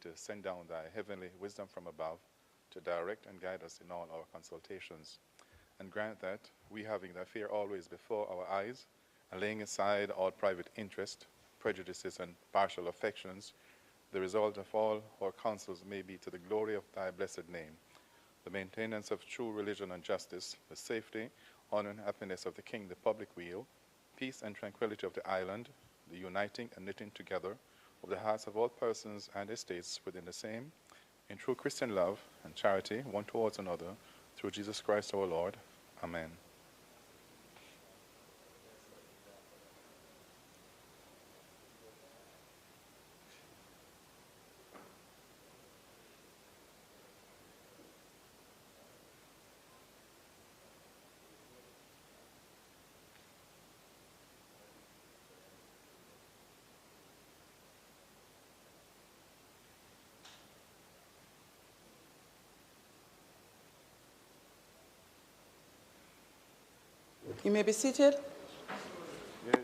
to send down thy heavenly wisdom from above to direct and guide us in all our consultations. And grant that we, having thy fear always before our eyes, and laying aside all private interest, prejudices, and partial affections, the result of all our counsels may be to the glory of thy blessed name, the maintenance of true religion and justice, the safety, honor, and happiness of the king, the public weal, peace and tranquility of the island, the uniting and knitting together of the hearts of all persons and estates within the same, in true Christian love and charity one towards another, through Jesus Christ our Lord. Amen. You may be seated. Yay.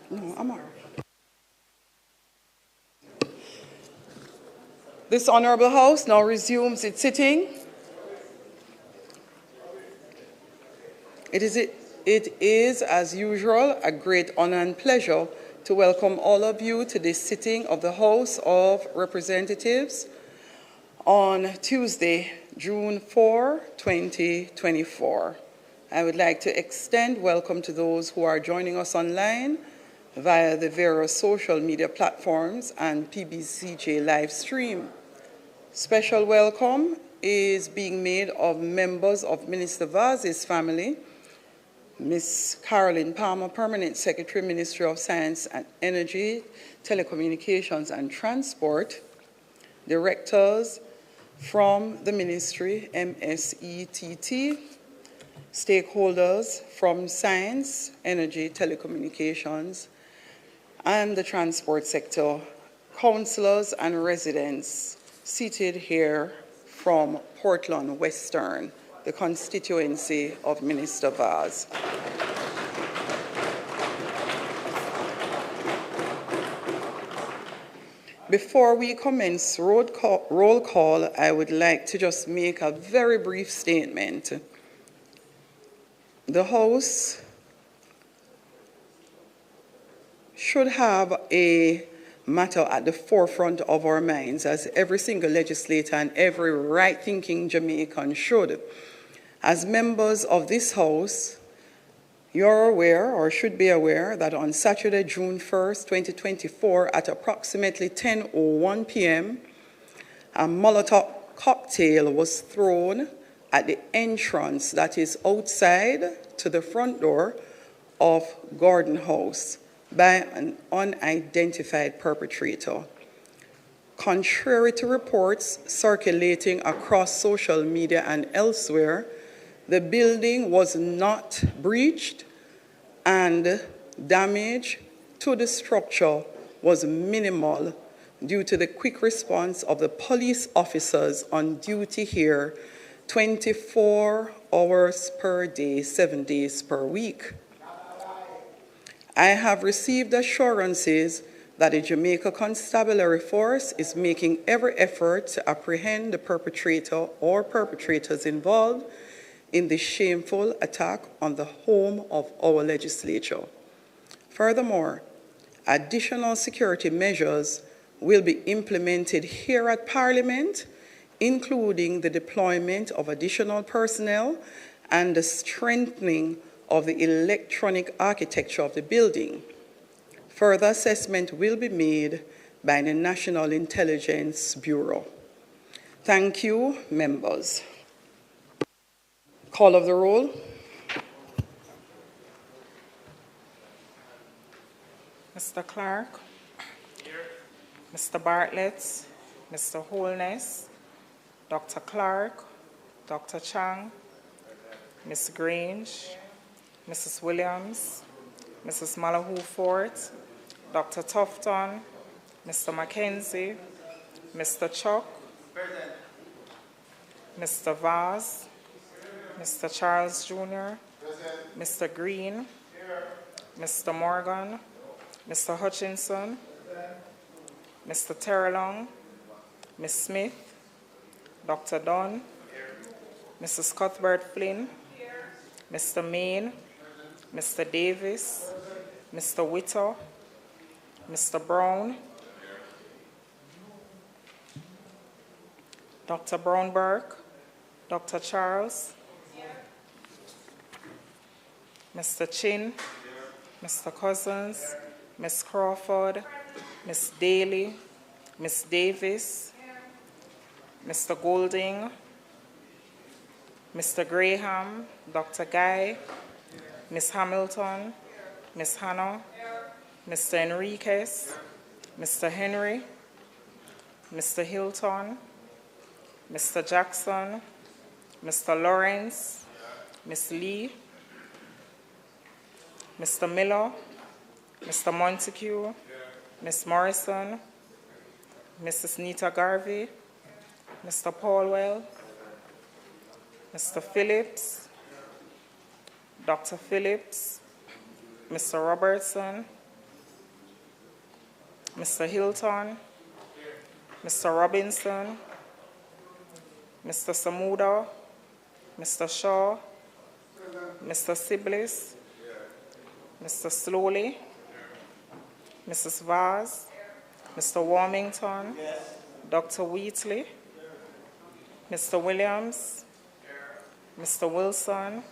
No, I'm all right. This honorable house now resumes its sitting. It is, as usual, a great honor and pleasure to welcome all of you to this sitting of the House of Representatives on Tuesday, June 4, 2024. I would like to extend welcome to those who are joining us online via the various social media platforms and PBCJ live stream. Special welcome is being made of members of Minister Vaz's family, Ms. Carolyn Palmer, Permanent Secretary, Ministry of Science and Energy, Telecommunications and Transport, directors from the ministry, MSETT, stakeholders from Science, Energy, Telecommunications, and the transport sector, councillors and residents seated here from Portland Western, the constituency of Minister Vaz. Before we commence roll call, I would like to just make a very brief statement. The House should have a matter at the forefront of our minds, as every single legislator and every right-thinking Jamaican should. As members of this House, you're aware, or should be aware, that on Saturday, June 1st, 2024, at approximately 10:01 p.m., a Molotov cocktail was thrown at the entrance that is outside to the front door of Gordon House by an unidentified perpetrator. Contrary to reports circulating across social media and elsewhere, the building was not breached and damage to the structure was minimal due to the quick response of the police officers on duty here 24 hours per day, 7 days per week. I have received assurances that the Jamaica Constabulary Force is making every effort to apprehend the perpetrator or perpetrators involved in the shameful attack on the home of our legislature. Furthermore, additional security measures will be implemented here at Parliament, including the deployment of additional personnel and the strengthening of the electronic architecture of the building. Further assessment will be made by the National Intelligence Bureau. Thank you, members. Call of the roll. Mr. Clark. Here. Mr. Bartlett. Mr. Holness. Dr. Clark. Dr. Chang. Ms. Grange. Mrs. Williams, Mrs. Malahoo Fort, Dr. Tufton, Mr. Mackenzie, Mr. Chuck, present. Mr. Vaz, Mr. Charles Jr., present. Mr. Green, here. Mr. Morgan, Mr. Hutchinson, present. Mr. Terrelong, Ms. Smith, Dr. Dunn, here. Mrs. Cuthbert Flynn, here. Mr. Main, Mr. Davis, Mr. Whitter, Mr. Brown, Dr. Brownberg, Dr. Charles, Mr. Chin, Mr. Cousins, Ms. Crawford, Ms. Daly, Ms. Davis, Mr. Golding, Mr. Graham, Dr. Guy, Ms. Hamilton, Ms. Hannah, Mr. Enriquez, Mr. Henry, Mr. Hilton, Mr. Jackson, Mr. Lawrence, Ms. Lee, Mr. Miller, Mr. Montague, Ms. Morrison, Mrs. Nita Garvey, Mr. Paulwell, Mr. Phillips, Dr. Phillips, Mr. Robertson, Mr. Hilton, Mr. Robinson, Mr. Samuda, Mr. Shaw, Mr. Siblis, Mr. Slowly, Mrs. Vaz, Mr. Warmington, Dr. Wheatley, Mr. Williams, Mr. Wilson,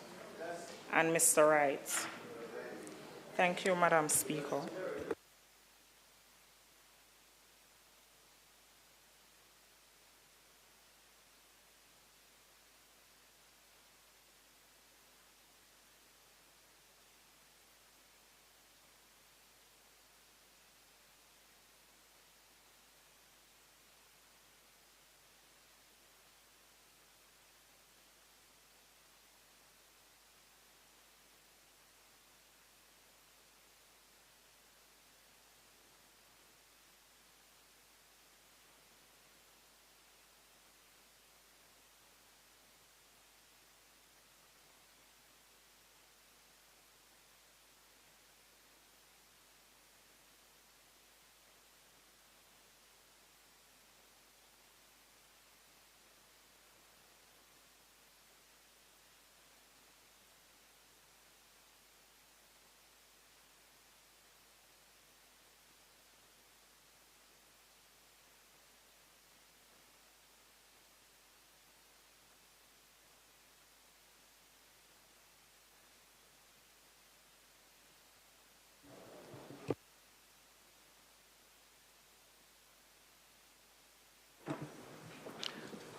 and Mr. Wright. Thank you, Madam Speaker.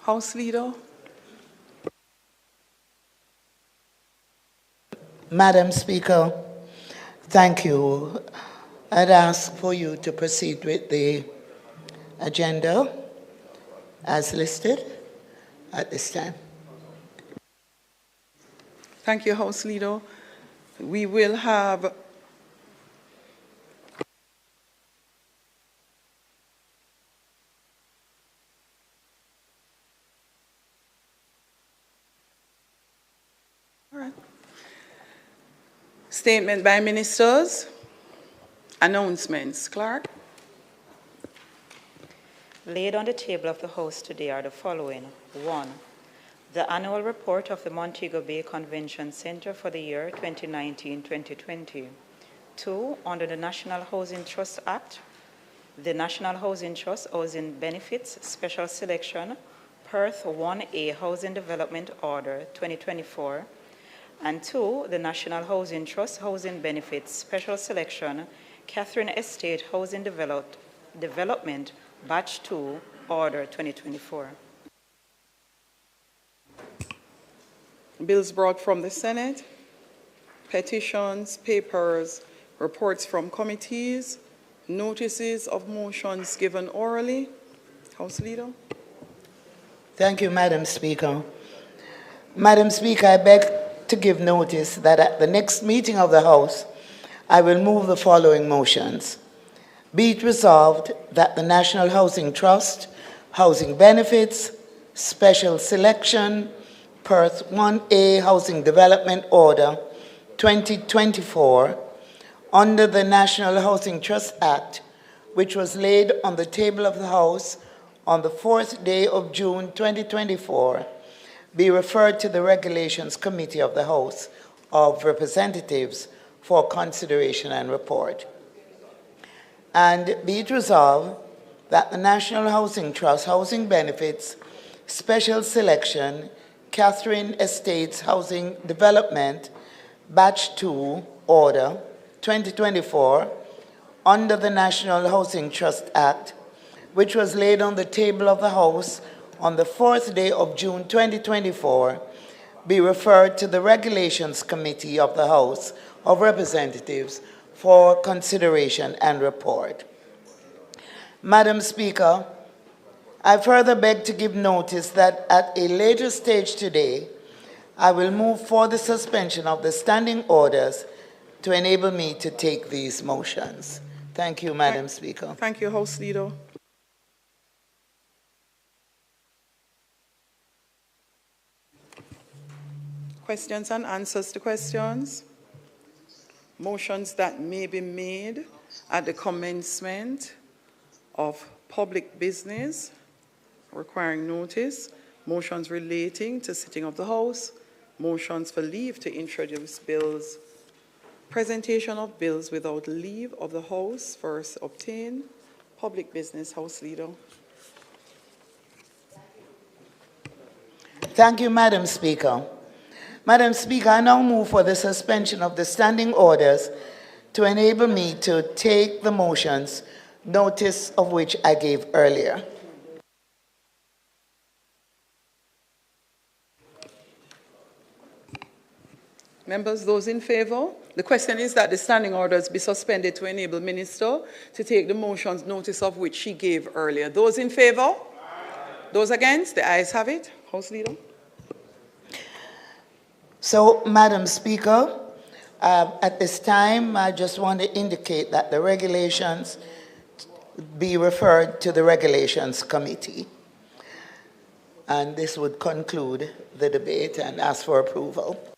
House Leader. Madam Speaker, thank you. I'd ask for you to proceed with the agenda as listed at this time. Thank you, House Leader. We will have statement by ministers, announcements. Clerk. Laid on the table of the House today are the following. 1. The annual report of the Montego Bay Convention Center for the year 2019-2020. 2. Under the National Housing Trust Act, the National Housing Trust Housing Benefits Special Selection, Perth 1A Housing Development Order 2024. And 2. The National Housing Trust Housing Benefits Special Selection, Catherine Estate Housing Development Batch 2, Order 2024. Bills brought from the Senate, petitions, papers, reports from committees, notices of motions given orally. House Leader. Thank you, Madam Speaker. Madam Speaker, I beg to give notice that at the next meeting of the House, I will move the following motions. Be it resolved that the National Housing Trust, Housing Benefits, Special Selection, Perth 1A Housing Development Order 2024, under the National Housing Trust Act, which was laid on the table of the House on the 4th day of June 2024, be referred to the Regulations Committee of the House of Representatives for consideration and report. And be it resolved that the National Housing Trust Housing Benefits Special Selection Catherine Estates Housing Development Batch 2 Order 2024 under the National Housing Trust Act, which was laid on the table of the House on the 4th day of June 2024, be referred to the Regulations Committee of the House of Representatives for consideration and report. Madam Speaker, I further beg to give notice that at a later stage today, I will move for the suspension of the standing orders to enable me to take these motions. Thank you, Madam Speaker. Thank you, House Leader. Questions and answers to questions. Motions that may be made at the commencement of public business requiring notice, motions relating to sitting of the House, motions for leave to introduce bills, presentation of bills without leave of the House first obtained, public business. House Leader. Thank you, Madam Speaker. Madam Speaker, I now move for the suspension of the standing orders to enable me to take the motions, notice of which I gave earlier. Members, those in favor? The question is that the standing orders be suspended to enable Minister to take the motions, notice of which she gave earlier. Those in favor? Aye. Those against? The ayes have it. House Leader. So, Madam Speaker, at this time, I just want to indicate that the regulations be referred to the Regulations Committee. And this would conclude the debate and ask for approval.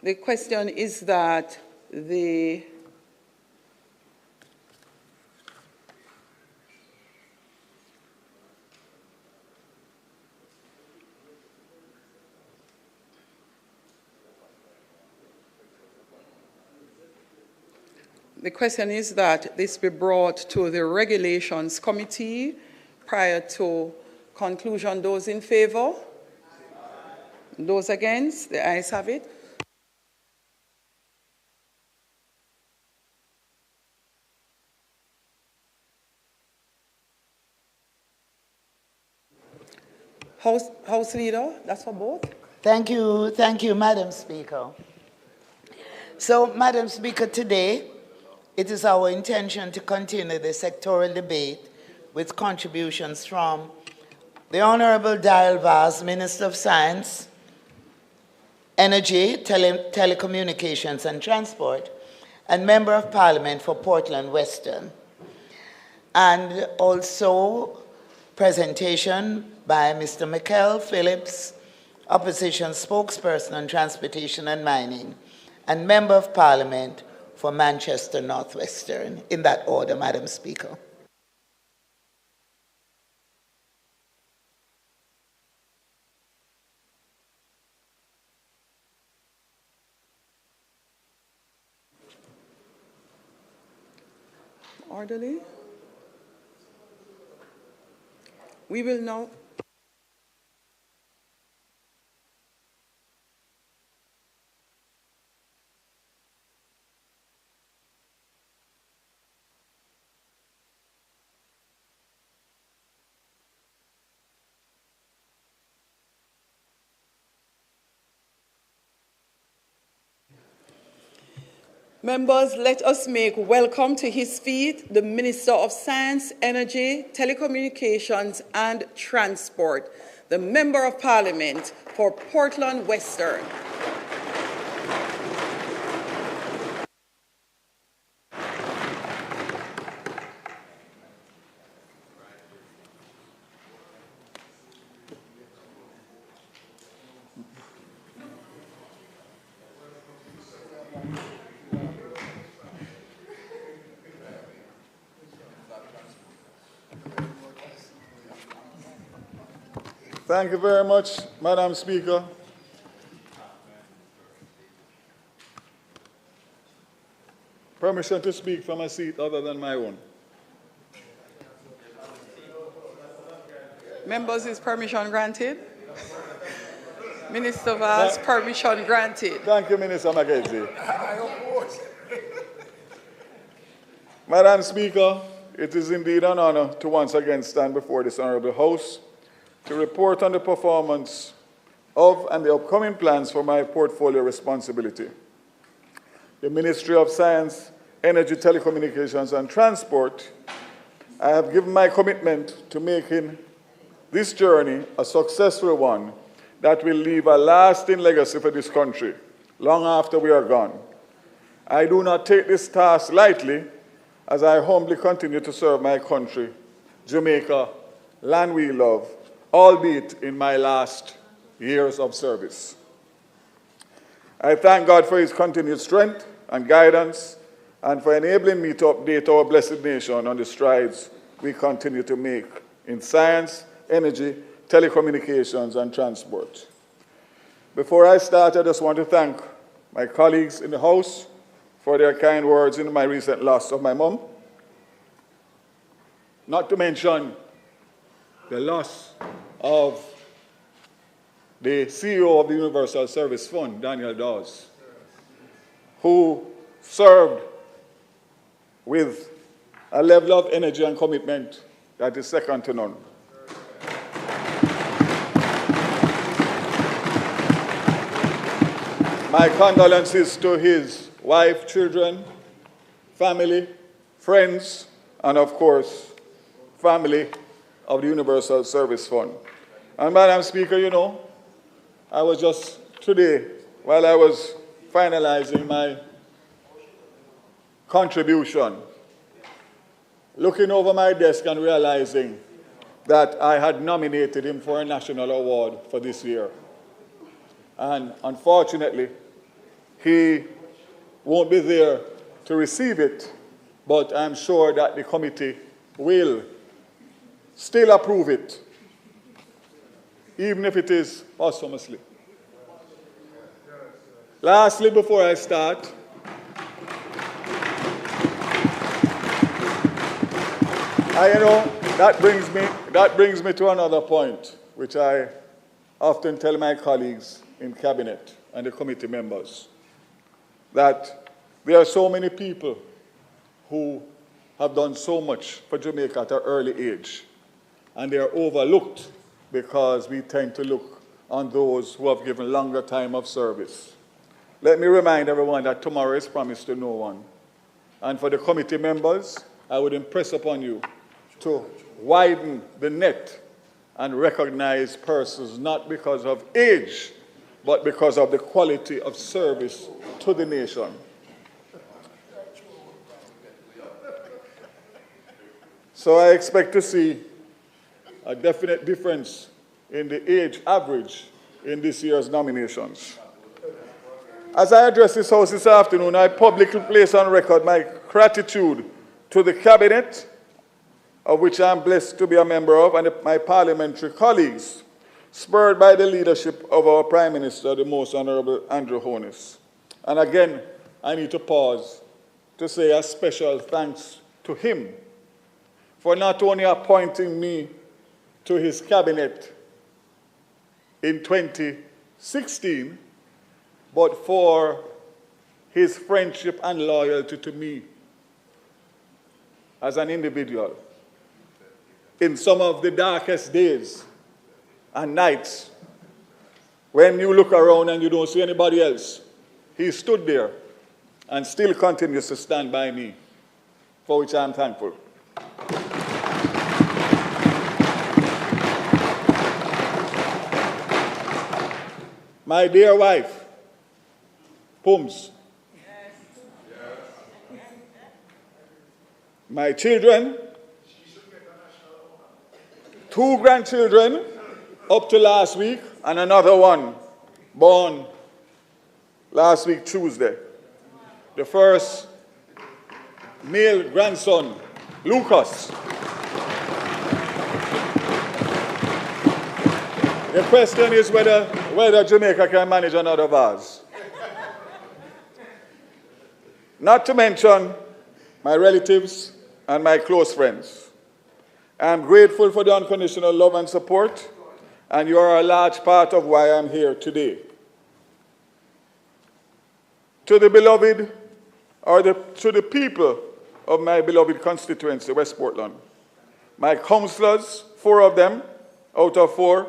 The question is that the question is that this be brought to the Regulations Committee prior to Conclusion, those in favor? Those against? The ayes have it. House Leader, that's for both. Thank you, Madam Speaker. So, Madam Speaker, today it is our intention to continue the sectoral debate with contributions from the Honorable Dial Vaz, Minister of Science, Energy, Telecommunications and Transport, and Member of Parliament for Portland Western. And also presentation by Mr. Michael Phillips, Opposition Spokesperson on Transportation and Mining, and Member of Parliament for Manchester Northwestern. In that order, Madam Speaker. Orderly. We will now. Members, let us make welcome to his feet the Minister of Science, Energy, Telecommunications and Transport, the Member of Parliament for Portland Western. Thank you very much, Madam Speaker. Permission to speak from a seat other than my own. Members, is permission granted? Minister Vaz, permission granted. Thank you, Minister Mackenzie. Madam Speaker, it is indeed an honor to once again stand before this honorable House to report on the performance of and the upcoming plans for my portfolio responsibility. The Ministry of Science, Energy, Telecommunications and Transport, I have given my commitment to making this journey a successful one that will leave a lasting legacy for this country long after we are gone. I do not take this task lightly as I humbly continue to serve my country, Jamaica, land we love, albeit in my last years of service. I thank God for his continued strength and guidance and for enabling me to update our blessed nation on the strides we continue to make in science, energy, telecommunications, and transport. Before I start, I just want to thank my colleagues in the House for their kind words in my recent loss of my mom, not to mention the loss of the CEO of the Universal Service Fund, Daniel Dawes, who served with a level of energy and commitment that is second to none. My condolences to his wife, children, family, friends, and of course, family of the Universal Service Fund. And Madam Speaker, you know, I was just today, while I was finalizing my contribution, looking over my desk and realizing that I had nominated him for a national award for this year. And unfortunately, he won't be there to receive it, but I'm sure that the committee will still approve it, even if it is posthumously. Lastly, before I start, that brings me to another point, which I often tell my colleagues in cabinet and the committee members, that there are so many people who have done so much for Jamaica at an early age, and they are overlooked because we tend to look on those who have given longer time of service. Let me remind everyone that tomorrow is promised to no one. And for the committee members, I would impress upon you to widen the net and recognize persons not because of age, but because of the quality of service to the nation. So I expect to see a definite difference in the age average in this year's nominations. As I address this House this afternoon, I publicly place on record my gratitude to the Cabinet, of which I am blessed to be a member of, and my parliamentary colleagues, spurred by the leadership of our Prime Minister, the Most Honorable Andrew Holness. And again, I need to pause to say a special thanks to him for not only appointing me to his cabinet in 2016, but for his friendship and loyalty to me as an individual. In some of the darkest days and nights, when you look around and you don't see anybody else, he stood there and still continues to stand by me, for which I am thankful. My dear wife, Pums, my children, 2 grandchildren up to last week, and another one born last week, Tuesday. The first male grandson, Lucas. The question is whether Jamaica can manage another vase. Not to mention my relatives and my close friends. I am grateful for the unconditional love and support, and you are a large part of why I am here today. To the beloved, to the people of my beloved constituency, West Portland, my councillors, 4 of them out of 4,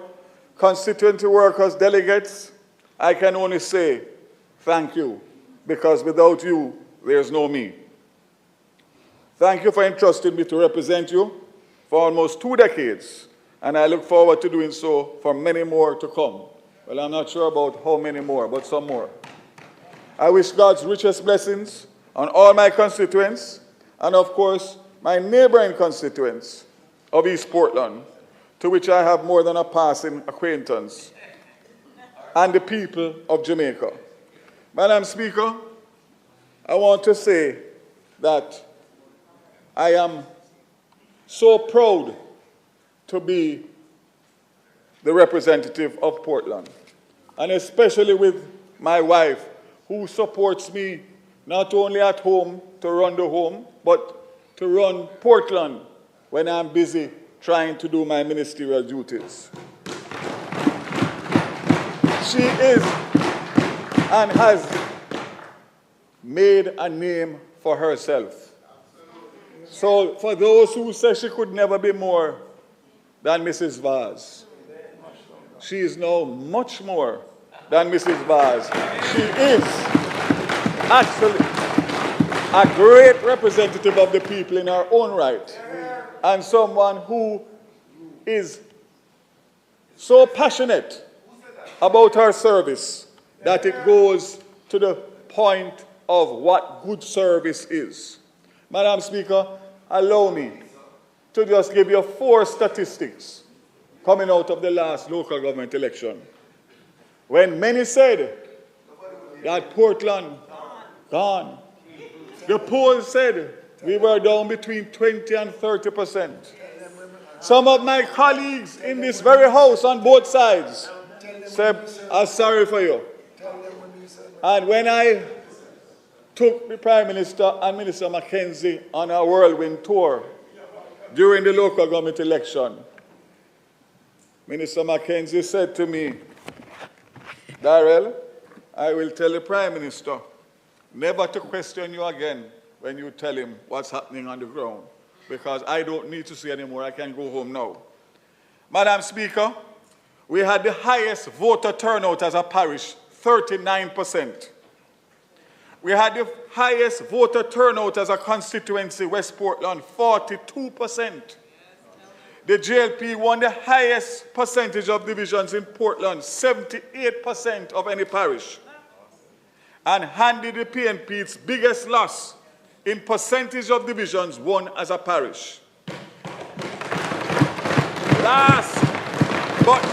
constituency workers, delegates, I can only say thank you, because without you, there's no me. Thank you for entrusting me to represent you for almost 2 decades, and I look forward to doing so for many more to come. Well, I'm not sure about how many more, but some more. I wish God's richest blessings on all my constituents, and of course, my neighboring constituents of East Portland, to which I have more than a passing acquaintance, and the people of Jamaica. Madam Speaker, I want to say that I am so proud to be the representative of Portland, and especially with my wife, who supports me not only at home to run the home, but to run Portland when I'm busy trying to do my ministerial duties. She is and has made a name for herself. So for those who say she could never be more than Mrs. Vaz, she is now much more than Mrs. Vaz. She is actually a great representative of the people in her own right, and someone who is so passionate about her service that it goes to the point of what good service is. Madam Speaker, allow me to just give you 4 statistics coming out of the last local government election. When many said that Portland gone, the polls said we were down between 20 and 30%. Some of my colleagues in this very house on both sides said, I'm sorry for you. And when I took the Prime Minister and Minister Mackenzie on a whirlwind tour during the local government election, Minister Mackenzie said to me, Darrell, I will tell the Prime Minister never to question you again when you tell him what's happening on the ground, because I don't need to see anymore. I can go home now. Madam Speaker, we had the highest voter turnout as a parish, 39%. We had the highest voter turnout as a constituency, West Portland, 42%. The JLP won the highest percentage of divisions in Portland, 78% of any parish, and handed the PNP its biggest loss in percentage of divisions won as a parish. Last but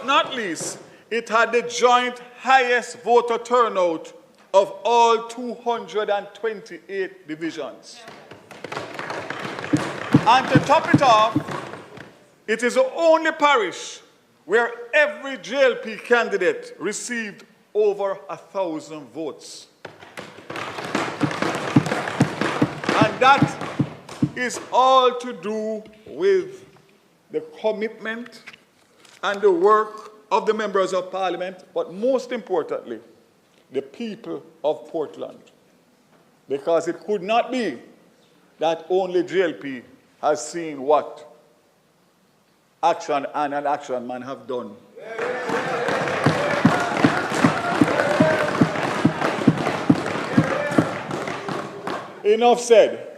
not least, it had the joint highest voter turnout of all 228 divisions. And to top it off, it is the only parish where every JLP candidate received over 1,000 votes. And that is all to do with the commitment and the work of the members of Parliament, but most importantly, the people of Portland. Because it could not be that only JLP has seen what Action and an Action Man have done. Enough said.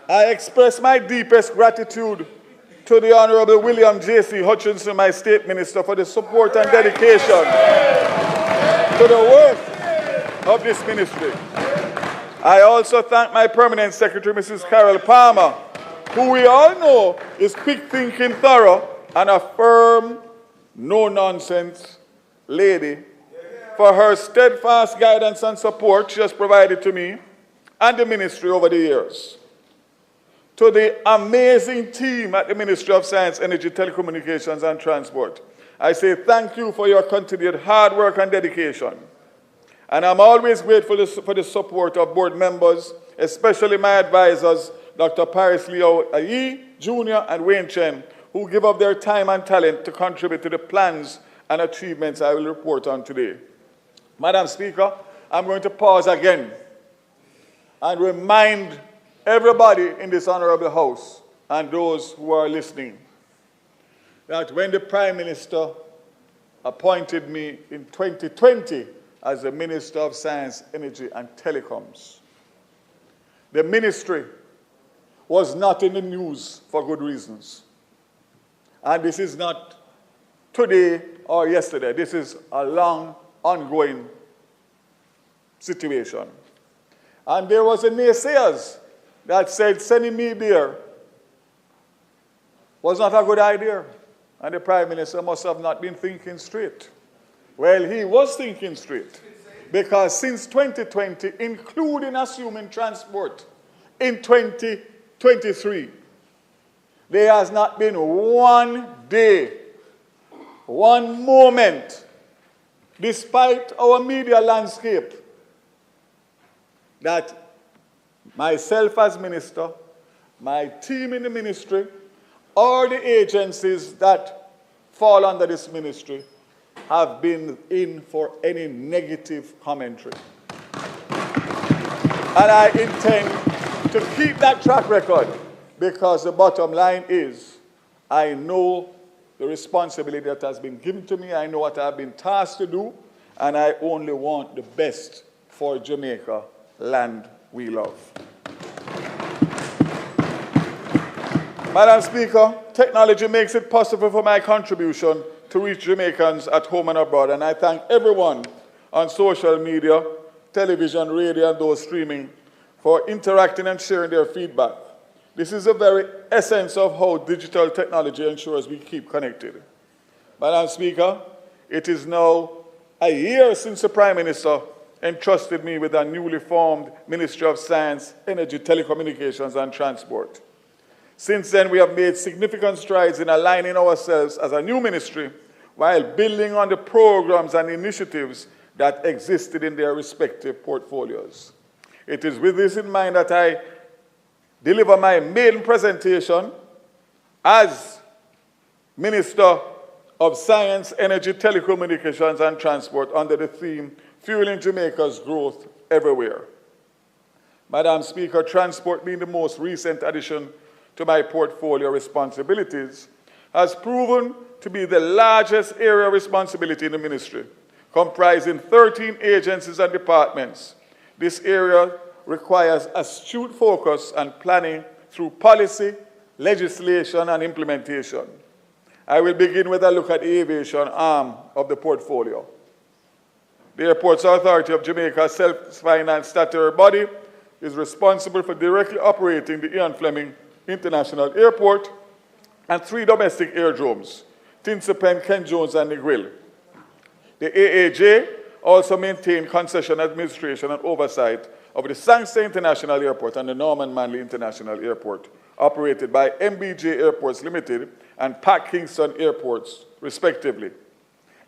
I express my deepest gratitude to the Honorable William J.C. Hutchinson, my State Minister, for the support and dedication to the work of this ministry. I also thank my Permanent Secretary, Mrs. Carol Palmer, who we all know is quick-thinking, thorough, and a firm, no-nonsense lady, for her steadfast guidance and support she has provided to me and the ministry over the years. To the amazing team at the Ministry of Science, Energy, Telecommunications, and Transport, I say thank you for your continued hard work and dedication. And I'm always grateful for the support of board members, especially my advisors, Dr. Paris Leo Ayi, Jr. and Wayne Chen, who give up their time and talent to contribute to the plans and achievements I will report on today. Madam Speaker, I'm going to pause again and remind everybody in this honorable House and those who are listening that when the Prime Minister appointed me in 2020 as the Minister of Science, Energy, and Telecoms, the ministry was not in the news for good reasons. And this is not today or yesterday. This is a long, ongoing situation. And there was a naysayers that said sending me there was not a good idea. And the Prime Minister must have not been thinking straight. Well, he was thinking straight. Because since 2020, including assuming transport, in 2023, there has not been one day, one moment, despite our media landscape, that myself as minister, my team in the ministry, or the agencies that fall under this ministry have been in for any negative commentary. And I intend to keep that track record, because the bottom line is I know the responsibility that has been given to me, I know what I've been tasked to do, and I only want the best for Jamaica, land we love. Madam Speaker, technology makes it possible for my contribution to reach Jamaicans at home and abroad, and I thank everyone on social media, television, radio, and those streaming for interacting and sharing their feedback. This is the very essence of how digital technology ensures we keep connected. Madam Speaker, it is now a year since the Prime Minister entrusted me with a newly formed Ministry of Science, Energy, Telecommunications, and Transport. Since then, we have made significant strides in aligning ourselves as a new ministry while building on the programs and initiatives that existed in their respective portfolios. It is with this in mind that I deliver my maiden presentation as Minister of Science, Energy, Telecommunications and Transport under the theme, Fueling Jamaica's Growth Everywhere. Madam Speaker, transport being the most recent addition to my portfolio responsibilities has proven to be the largest area of responsibility in the ministry, comprising 13 agencies and departments. This area requires astute focus and planning through policy, legislation, and implementation. I will begin with a look at the aviation arm of the portfolio. The Airports Authority of Jamaica, a self-financed statutory body, is responsible for directly operating the Ian Fleming International Airport and 3 domestic aerodromes, Tinsapen, Ken Jones, and Negril. The AAJ also maintains concession administration and oversight of the Sangster International Airport and the Norman Manley International Airport, operated by MBJ Airports Limited and Pac Kingston Airports, respectively.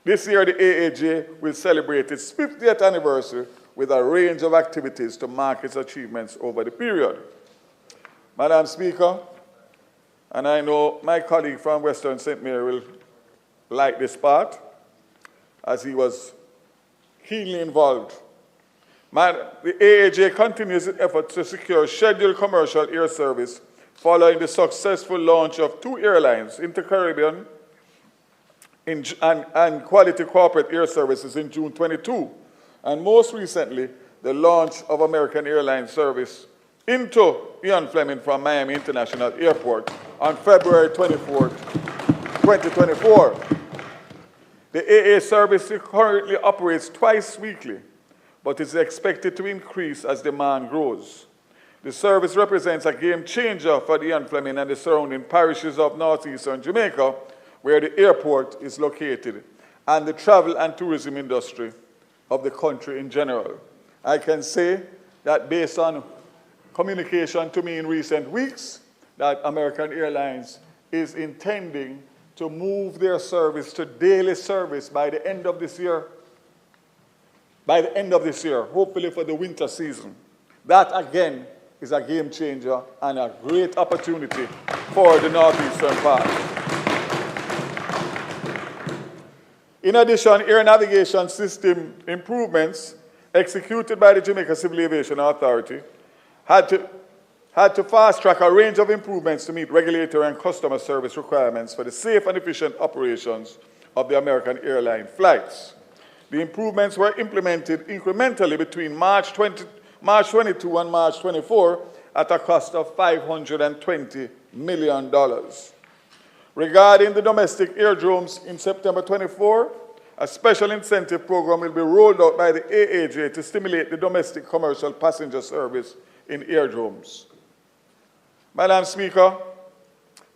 This year, the AAJ will celebrate its 50th anniversary with a range of activities to mark its achievements over the period. Madam Speaker, and I know my colleague from Western St. Mary will like this part, as he was keenly involved. The AAJ continues its efforts to secure scheduled commercial air service following the successful launch of 2 airlines, Inter-Caribbean and Quality Corporate Air Services in June 22, and most recently, the launch of American Airlines service into Ian Fleming from Miami International Airport on February 24, 2024. The AA service currently operates twice weekly, but is expected to increase as demand grows. The service represents a game changer for the Ian Fleming and the surrounding parishes of northeastern Jamaica, where the airport is located, and the travel and tourism industry of the country in general. I can say that based on communication to me in recent weeks, that American Airlines is intending to move their service to daily service by the end of this year. By the end of this year, hopefully for the winter season. That, again, is a game changer and a great opportunity for the northeastern part. In addition, air navigation system improvements executed by the Jamaica Civil Aviation Authority had to fast-track a range of improvements to meet regulatory and customer service requirements for the safe and efficient operations of the American airline flights. The improvements were implemented incrementally between March 22 and March 24 at a cost of $520 million. Regarding the domestic aerodromes, in September 24, a special incentive program will be rolled out by the AAJ to stimulate the domestic commercial passenger service in aerodromes. Madam Speaker,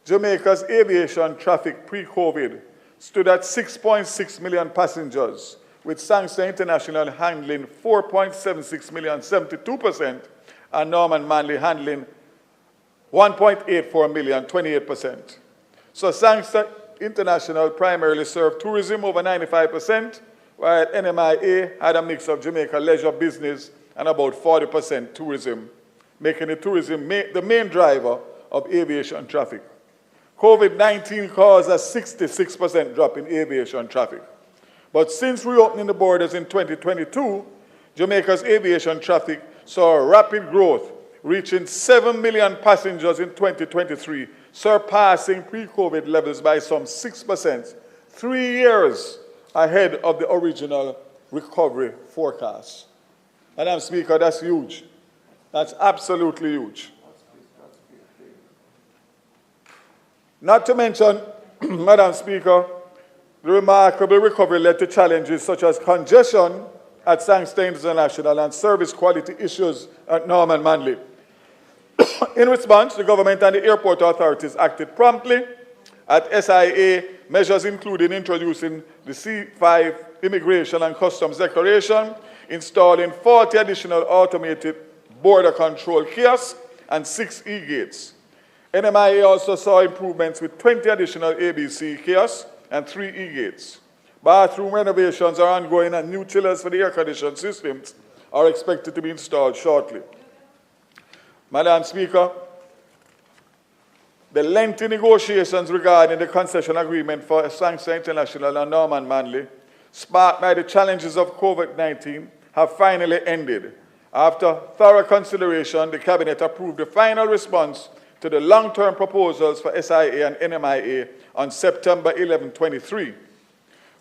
Jamaica's aviation traffic pre-COVID stood at 6.6 million passengers, with Sangster International handling 4.76 million, 72%, and Norman Manley handling 1.84 million, 28%. So Sangster International primarily served tourism over 95%, while NMIA had a mix of Jamaica leisure business and about 40% tourism, making the tourism the main driver of aviation traffic. COVID-19 caused a 66% drop in aviation traffic. But since reopening the borders in 2022, Jamaica's aviation traffic saw a rapid growth, reaching 7 million passengers in 2023, surpassing pre-COVID levels by some 6%, 3 years ahead of the original recovery forecast. Madam Speaker, that's huge. That's absolutely huge. Not to mention, Madam Speaker, the remarkable recovery led to challenges such as congestion at Sangster International and service quality issues at Norman Manley. In response, the government and the airport authorities acted promptly. At SIA, measures including introducing the C5 immigration and customs declaration, installing 40 additional automated border control kiosks and 6 e-gates. NMIA also saw improvements with 20 additional ABC kiosks and 3 e-gates. Bathroom renovations are ongoing and new chillers for the air conditioning systems are expected to be installed shortly. Madam Speaker, the lengthy negotiations regarding the concession agreement for Sangster International and Norman Manley, sparked by the challenges of COVID-19, have finally ended. After thorough consideration, the Cabinet approved the final response to the long-term proposals for SIA and NMIA on September 11, 23.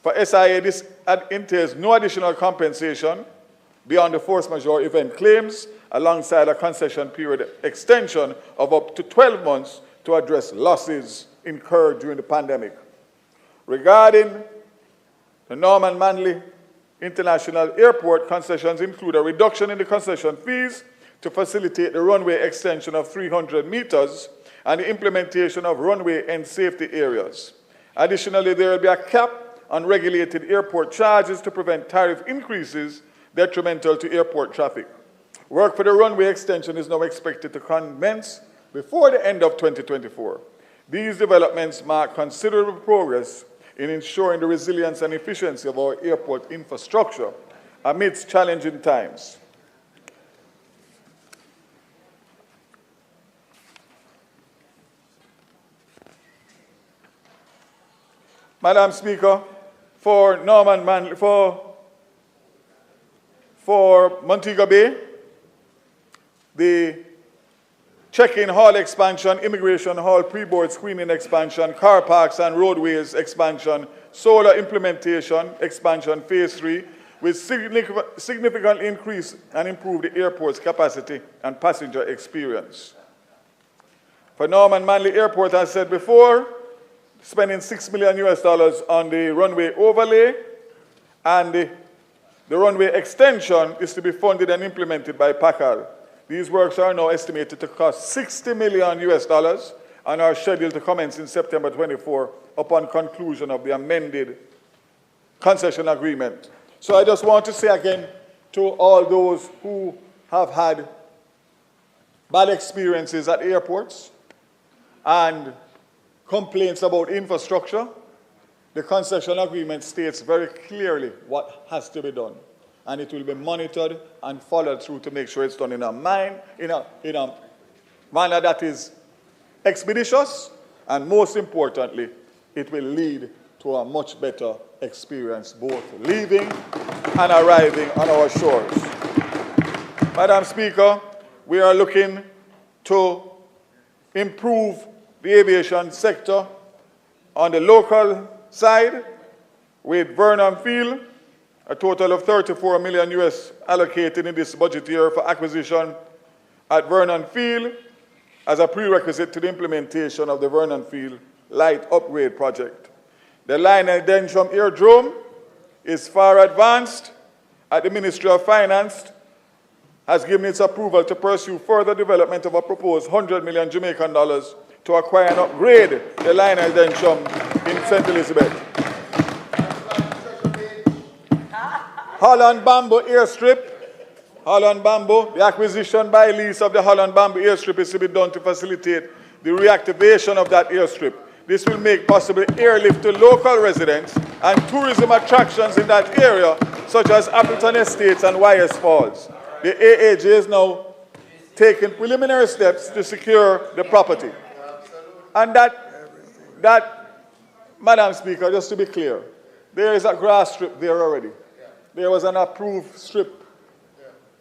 For SIA, this entails no additional compensation beyond the force majeure event claims, alongside a concession period extension of up to 12 months to address losses incurred during the pandemic. Regarding the Norman Manley International Airport, concessions include a reduction in the concession fees to facilitate the runway extension of 300 meters and the implementation of runway and safety areas. Additionally, there will be a cap on regulated airport charges to prevent tariff increases detrimental to airport traffic. Work for the runway extension is now expected to commence before the end of 2024. These developments mark considerable progress in ensuring the resilience and efficiency of our airport infrastructure amidst challenging times. Madam Speaker, for Montego Bay, the check-in hall expansion, immigration hall, pre-board screening expansion, car parks and roadways expansion, solar implementation expansion phase 3, will significantly increase and improve the airport's capacity and passenger experience. For Norman Manley Airport, as I said before, spending $6 million on the runway overlay, and the runway extension is to be funded and implemented by PACAL. These works are now estimated to cost $60 million and are scheduled to commence in September 24 upon conclusion of the amended concession agreement. So I just want to say again to all those who have had bad experiences at airports and complaints about infrastructure, the concession agreement states very clearly what has to be done. And it will be monitored and followed through to make sure it's done in a manner that is expeditious, and most importantly, it will lead to a much better experience, both leaving and arriving on our shores. Madam Speaker, we are looking to improve the aviation sector on the local side with Vernon Field, a total of $34 million allocated in this budget year for acquisition at Vernon Field as a prerequisite to the implementation of the Vernon Field Light Upgrade Project. The Lionel Densham Aerodrome is far advanced at the Ministry of Finance, has given its approval to pursue further development of a proposed 100 million Jamaican dollars to acquire and upgrade the Lionel Densham in St. Elizabeth. Holland Bamboo Airstrip, Holland Bamboo, the acquisition by lease of the Holland Bamboo Airstrip is to be done to facilitate the reactivation of that airstrip. This will make possible airlift to local residents and tourism attractions in that area, such as Appleton Estates and Wyers Falls. The AAJ is now taking preliminary steps to secure the property. And that, Madam Speaker, just to be clear, there is a grass strip there already. There was an approved strip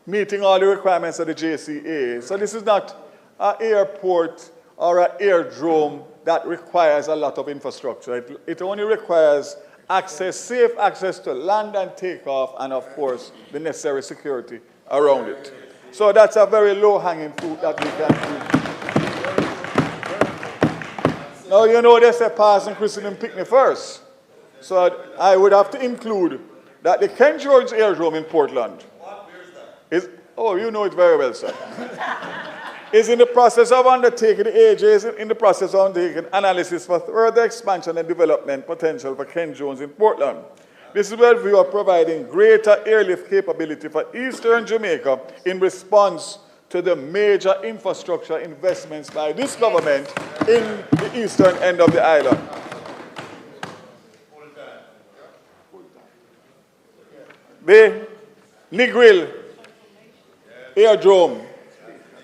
meeting all the requirements of the JCA. So this is not an airport or an airdrome that requires a lot of infrastructure. It only requires access, safe access to land and takeoff, and of course, the necessary security around it. So that's a very low-hanging fruit that we can do. Now, you know they say pass and christening picnic first. So I would have to include that the Ken George Aerodrome in Portland is, oh, you know it very well, sir, is in the process of undertaking, the AJ is in the process of undertaking analysis for further expansion and development potential for Ken Jones in Portland. This is where we are providing greater airlift capability for Eastern Jamaica in response to the major infrastructure investments by this government in the eastern end of the island. The Negril Aerodrome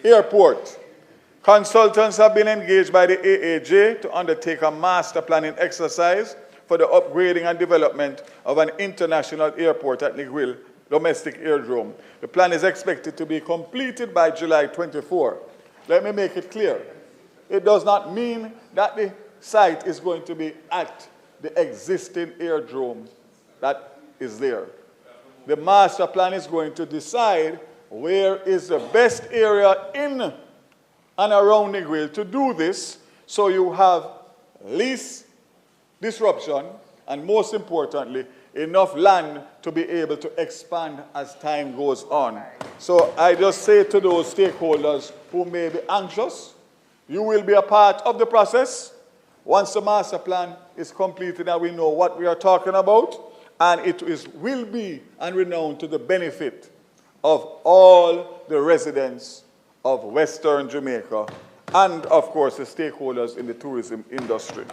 Airport. Consultants have been engaged by the AAJ to undertake a master planning exercise for the upgrading and development of an international airport at Negril Domestic Aerodrome. The plan is expected to be completed by July 24. Let me make it clear. It does not mean that the site is going to be at the existing aerodrome that is there. The master plan is going to decide where is the best area in and around Negril to do this, so you have least disruption and, most importantly, enough land to be able to expand as time goes on. So I just say to those stakeholders who may be anxious, you will be a part of the process once the master plan is completed and we know what we are talking about, and it will be and renowned to the benefit of all the residents of Western Jamaica and, of course, the stakeholders in the tourism industry.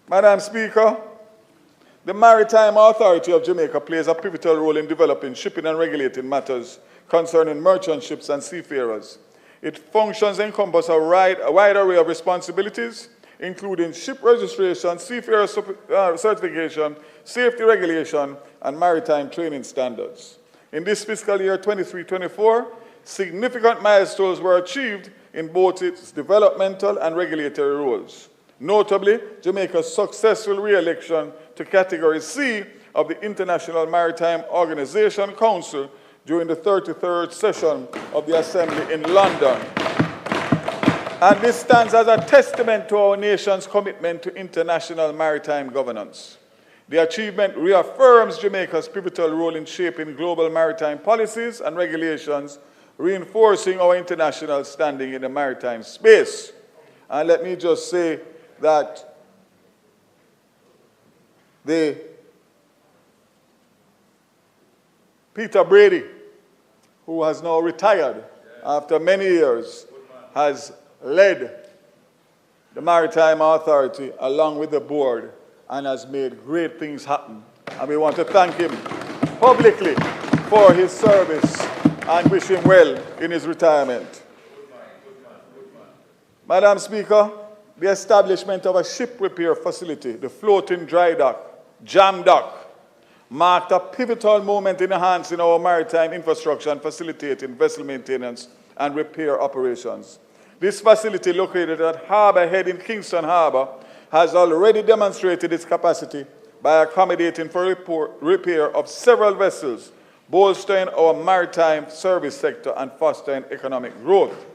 Madam Speaker, the Maritime Authority of Jamaica plays a pivotal role in developing shipping and regulating matters concerning merchant ships and seafarers. Its functions encompass a wide array of responsibilities, including ship registration, seafarer certification, safety regulation, and maritime training standards. In this fiscal year 23-24, significant milestones were achieved in both its developmental and regulatory roles. Notably, Jamaica's successful re-election to Category C of the International Maritime Organization Council during the 33rd session of the Assembly in London. And this stands as a testament to our nation's commitment to international maritime governance. The achievement reaffirms Jamaica's pivotal role in shaping global maritime policies and regulations, reinforcing our international standing in the maritime space. And let me just say that Peter Brady, who has now retired after many years, has led the Maritime Authority along with the board and has made great things happen. And we want to thank him publicly for his service and wish him well in his retirement. Madam Speaker, the establishment of a ship repair facility, the floating dry dock, Jam Dock, marked a pivotal moment in enhancing our maritime infrastructure and facilitating vessel maintenance and repair operations. This facility, located at Harbour Head in Kingston Harbour, has already demonstrated its capacity by accommodating for repair of several vessels, bolstering our maritime service sector and fostering economic growth.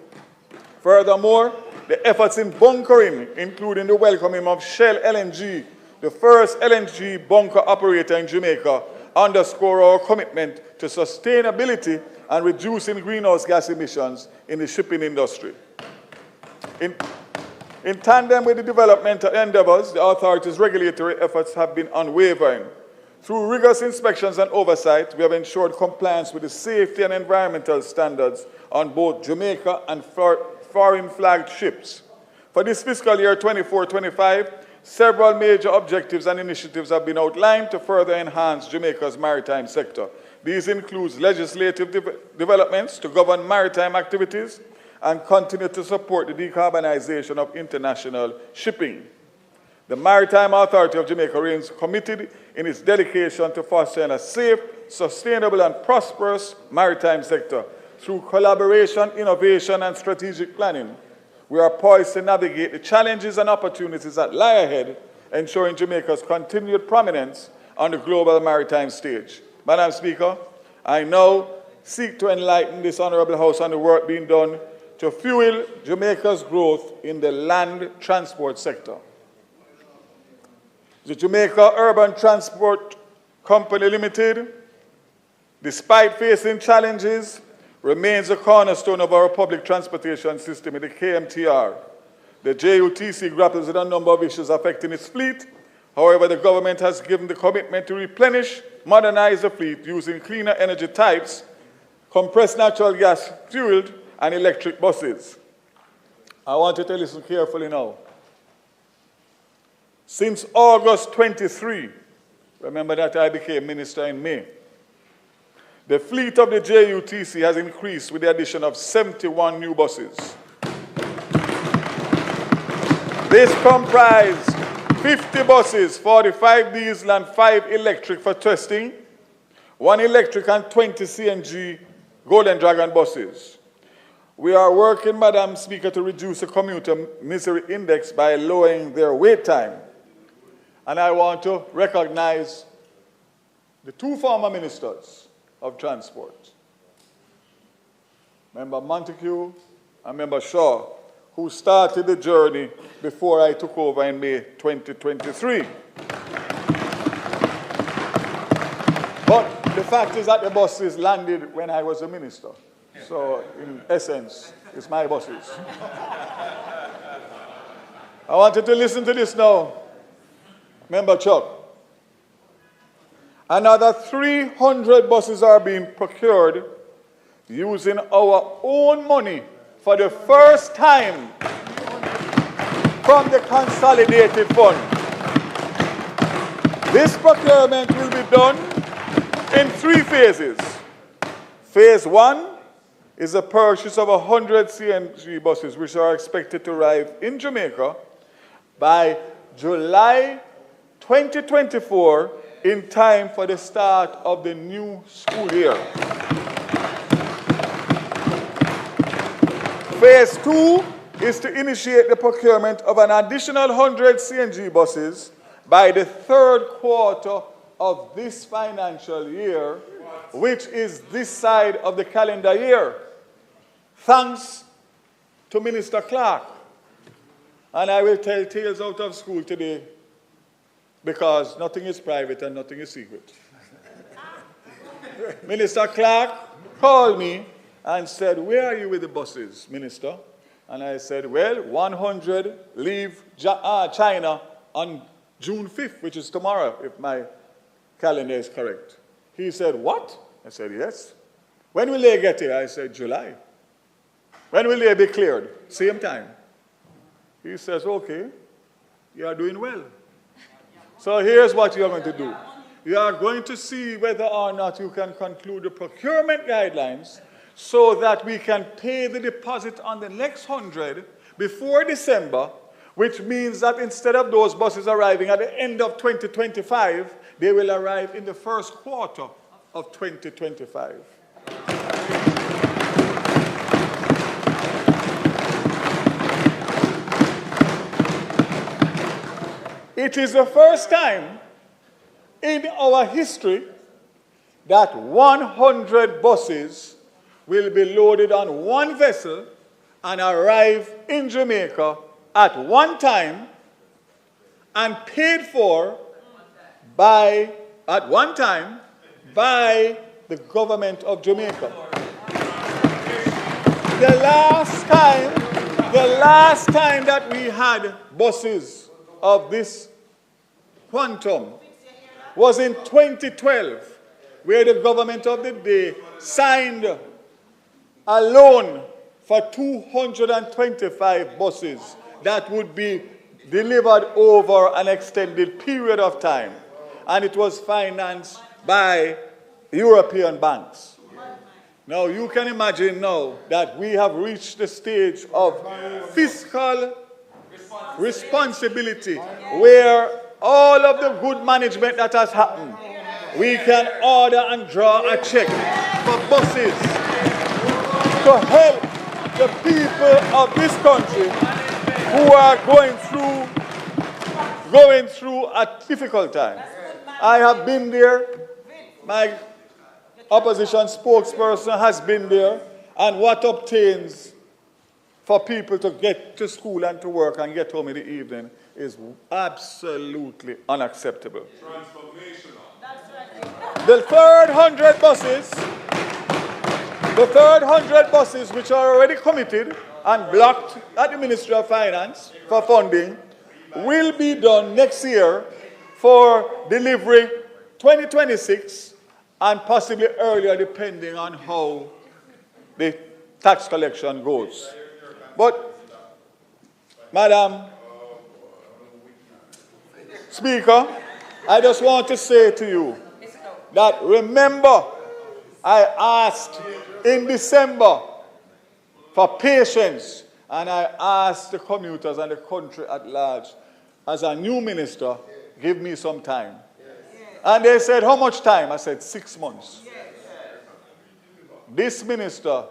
Furthermore, the efforts in bunkering, including the welcoming of Shell LNG, the first LNG bunker operator in Jamaica, underscore our commitment to sustainability and reducing greenhouse gas emissions in the shipping industry. In tandem with the developmental endeavors, the authority's regulatory efforts have been unwavering. Through rigorous inspections and oversight, we have ensured compliance with the safety and environmental standards on both Jamaica and foreign-flagged ships. For this fiscal year 24-25, several major objectives and initiatives have been outlined to further enhance Jamaica's maritime sector. These include legislative developments to govern maritime activities and continue to support the decarbonization of international shipping. The Maritime Authority of Jamaica remains committed in its dedication to fostering a safe, sustainable, and prosperous maritime sector. Through collaboration, innovation, and strategic planning, we are poised to navigate the challenges and opportunities that lie ahead, ensuring Jamaica's continued prominence on the global maritime stage. Madam Speaker, I now seek to enlighten this Honourable House on the work being done to fuel Jamaica's growth in the land transport sector. The Jamaica Urban Transport Company Limited, despite facing challenges, remains a cornerstone of our public transportation system in the KMTR. The JUTC grapples with a number of issues affecting its fleet. However, the government has given the commitment to replenish, modernize the fleet using cleaner energy types, compressed natural gas fueled, and electric buses. I want you to listen carefully now. Since August 23, Remember that I became minister in May. The fleet of the JUTC has increased with the addition of 71 new buses. This comprised 50 buses, 45 diesel and 5 electric for testing, 1 electric and 20 CNG Golden Dragon buses. We are working, Madam Speaker, to reduce the commuter misery index by lowering their wait time. And I want to recognize the 2 former ministers of transport, Member Montague and Member Shaw, who started the journey before I took over in May 2023. But the fact is that the buses landed when I was a minister. So, in essence, it's my buses. I want you to listen to this now, Member Chuck. Another 300 buses are being procured using our own money for the first time from the consolidated fund. This procurement will be done in 3 phases. Phase 1 is the purchase of 100 CNG buses, which are expected to arrive in Jamaica by July 2024 in time for the start of the new school year. Phase 2 is to initiate the procurement of an additional 100 CNG buses by the 3rd quarter of this financial year, which is this side of the calendar year. Thanks to Minister Clark. And I will tell tales out of school today, because nothing is private and nothing is secret. Minister Clark called me and said, "Where are you with the buses, Minister?" And I said, "Well, 100 leave China on June 5th, which is tomorrow, if my calendar is correct." He said, "What?" I said, "Yes." "When will they get here?" I said, "July." "When will they be cleared?" "Same time." He says, "Okay, you are doing well." So here's what you are going to do. You are going to see whether or not you can conclude the procurement guidelines so that we can pay the deposit on the next 100 before December, which means that instead of those buses arriving at the end of 2025, they will arrive in the 1st quarter of 2025. It is the first time in our history that 100 buses will be loaded on one vessel and arrive in Jamaica at one time and paid for at one time by the government of Jamaica. The last time that we had buses of this quantum was in 2012, where the government of the day signed a loan for 225 buses that would be delivered over an extended period of time. And it was financed by European banks. Now you can imagine now that we have reached the stage of fiscal responsibility, where all of the good management that has happened, we can order and draw a check for buses to help the people of this country who are going through a difficult time. I have been there. My opposition spokesperson has been there. And what obtains for people to get to school and to work and get home in the evening is absolutely unacceptable. The third 100 buses which are already committed and blocked at the Ministry of Finance for funding will be done next year for delivery 2026 and possibly earlier, depending on how the tax collection goes. But, Madam Speaker, I just want to say to you that remember, I asked in December for patience, and I asked the commuters and the country at large, as a new minister, give me some time. And they said, how much time? I said, 6 months. This minister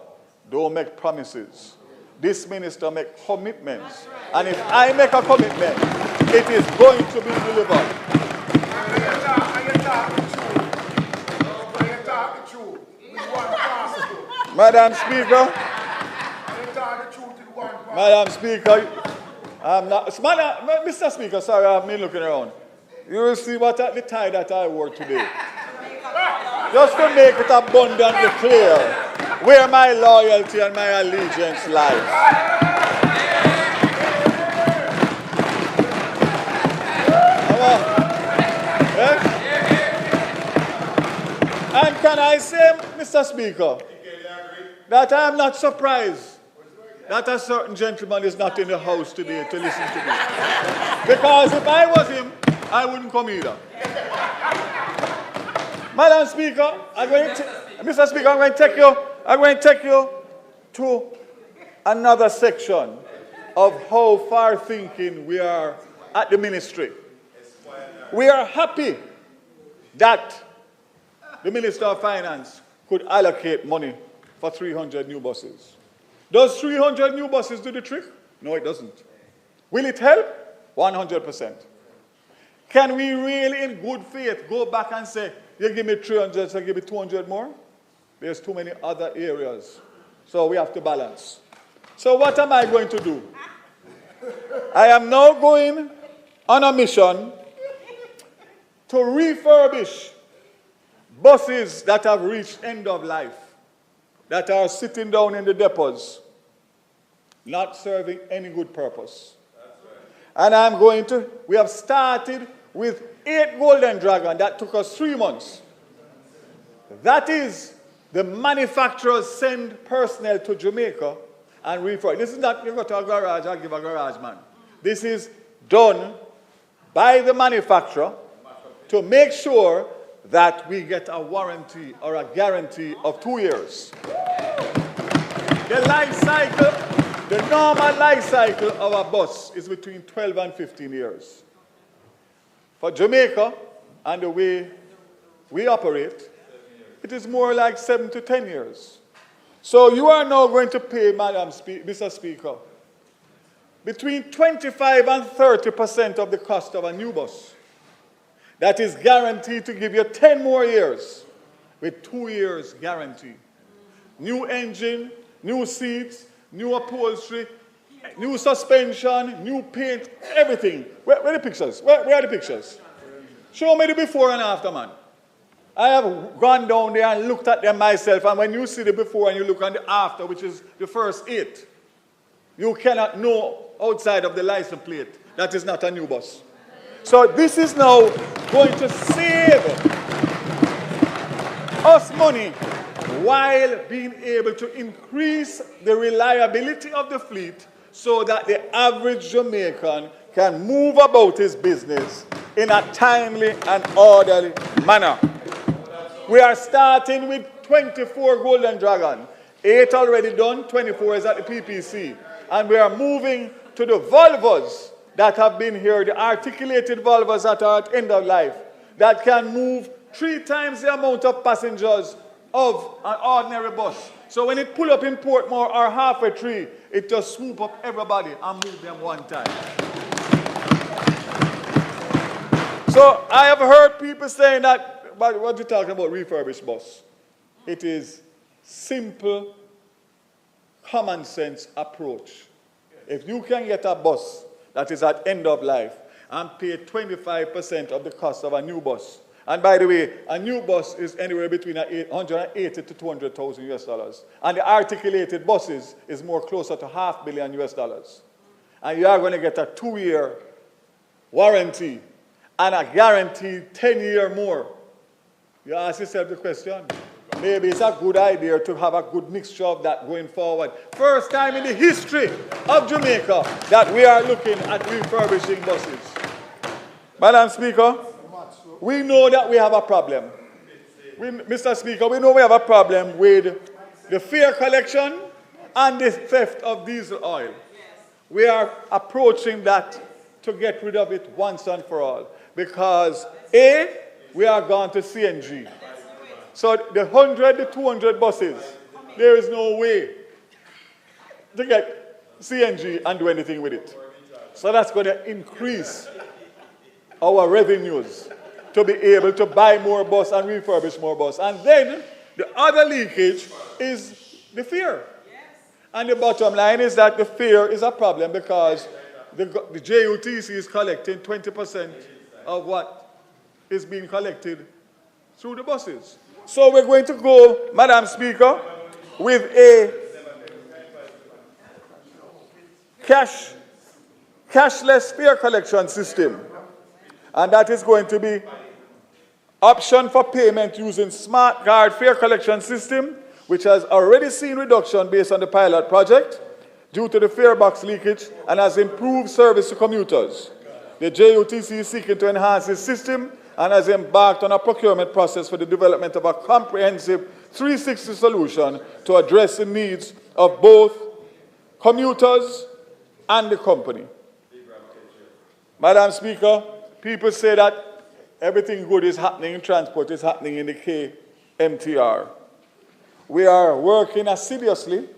don't make promises. This minister make commitments. And if I make a commitment, it is going to be delivered. Madam Speaker, I'm not, Mr. Speaker, sorry, I've been looking around. You will see what the tie that I wore today. Just to make it abundantly clear where my loyalty and my allegiance lies. And can I say, Mr. Speaker, that I am not surprised that a certain gentleman is not in the house today to listen to me. Because if I was him, I wouldn't come either. Madam Speaker, Mr. Speaker, I'm going to take you to another section of how far thinking we are at the ministry. We are happy that the Minister of Finance could allocate money for 300 new buses. Does 300 new buses do the trick? No, it doesn't. Will it help? 100%. Can we really, in good faith, go back and say, you give me 300, so give me 200 more? There's too many other areas. So we have to balance. So what am I going to do? I am now going on a mission to refurbish buses that have reached end of life, that are sitting down in the depots, not serving any good purpose. And we have started with 8 Golden Dragon. That took us 3 months. That is, the manufacturers send personnel to Jamaica and refurbish. This is not you go to a garage and give a garage man. This is done by the manufacturer to make sure that we get a warranty or a guarantee of 2 years. The life cycle, the normal life cycle of a bus is between 12 and 15 years. For Jamaica and the way we operate, it is more like 7 to 10 years. So you are now going to pay, Mr. Speaker, between 25 and 30% of the cost of a new bus. That is guaranteed to give you 10 more years with 2 years guarantee. New engine, new seats, new upholstery, new suspension, new paint, everything. Where are the pictures? Where are the pictures? Show me the before and after, man. I have gone down there and looked at them myself, and when you see the before and you look on the after, which is the first 8, you cannot know outside of the license plate that is not a new bus. So this is now going to save us money while being able to increase the reliability of the fleet so that the average Jamaican can move about his business in a timely and orderly manner. We are starting with 24 Golden Dragon. 8 already done, 24 is at the PPC. And we are moving to the Volvos that have been here, the articulated Volvos that are at end of life, that can move 3 times the amount of passengers of an ordinary bus. So when it pull up in Portmore or halfway tree, it just swoop up everybody and move them one time. So I have heard people saying that, but what you're talking about, refurbished bus. It is simple, common sense approach. If you can get a bus that is at end of life and pay 25% of the cost of a new bus. And by the way, a new bus is anywhere between 180 to 200,000 US dollars. And the articulated buses is more closer to $500 million US dollars. And you are going to get a 2-year warranty and a guaranteed 10-year more. You ask yourself the question, maybe it's a good idea to have a good mixture of that going forward. First time in the history of Jamaica that we are looking at refurbishing buses. Madam Speaker, we know that we have a problem. Mr. Speaker, we know we have a problem with the fare collection and the theft of diesel oil. We are approaching that to get rid of it once and for all. Because A, we are gone to CNG. So the 100, the 200 buses, there is no way to get CNG and do anything with it. So that's going to increase our revenues to be able to buy more bus and refurbish more bus. And then the other leakage is the fare. And the bottom line is that the fare is a problem because the JUTC is collecting 20% of what is being collected through the buses. So we're going to go, Madam Speaker, with a cashless fare collection system. And that is going to be option for payment using smart card fare collection system, which has already seen reduction based on the pilot project due to the fare box leakage and has improved service to commuters. The JUTC is seeking to enhance this system and has embarked on a procurement process for the development of a comprehensive 360 solution to address the needs of both commuters and the company. Madam Speaker, people say that everything good is happening in transport, is happening in the KMTR. We are working assiduously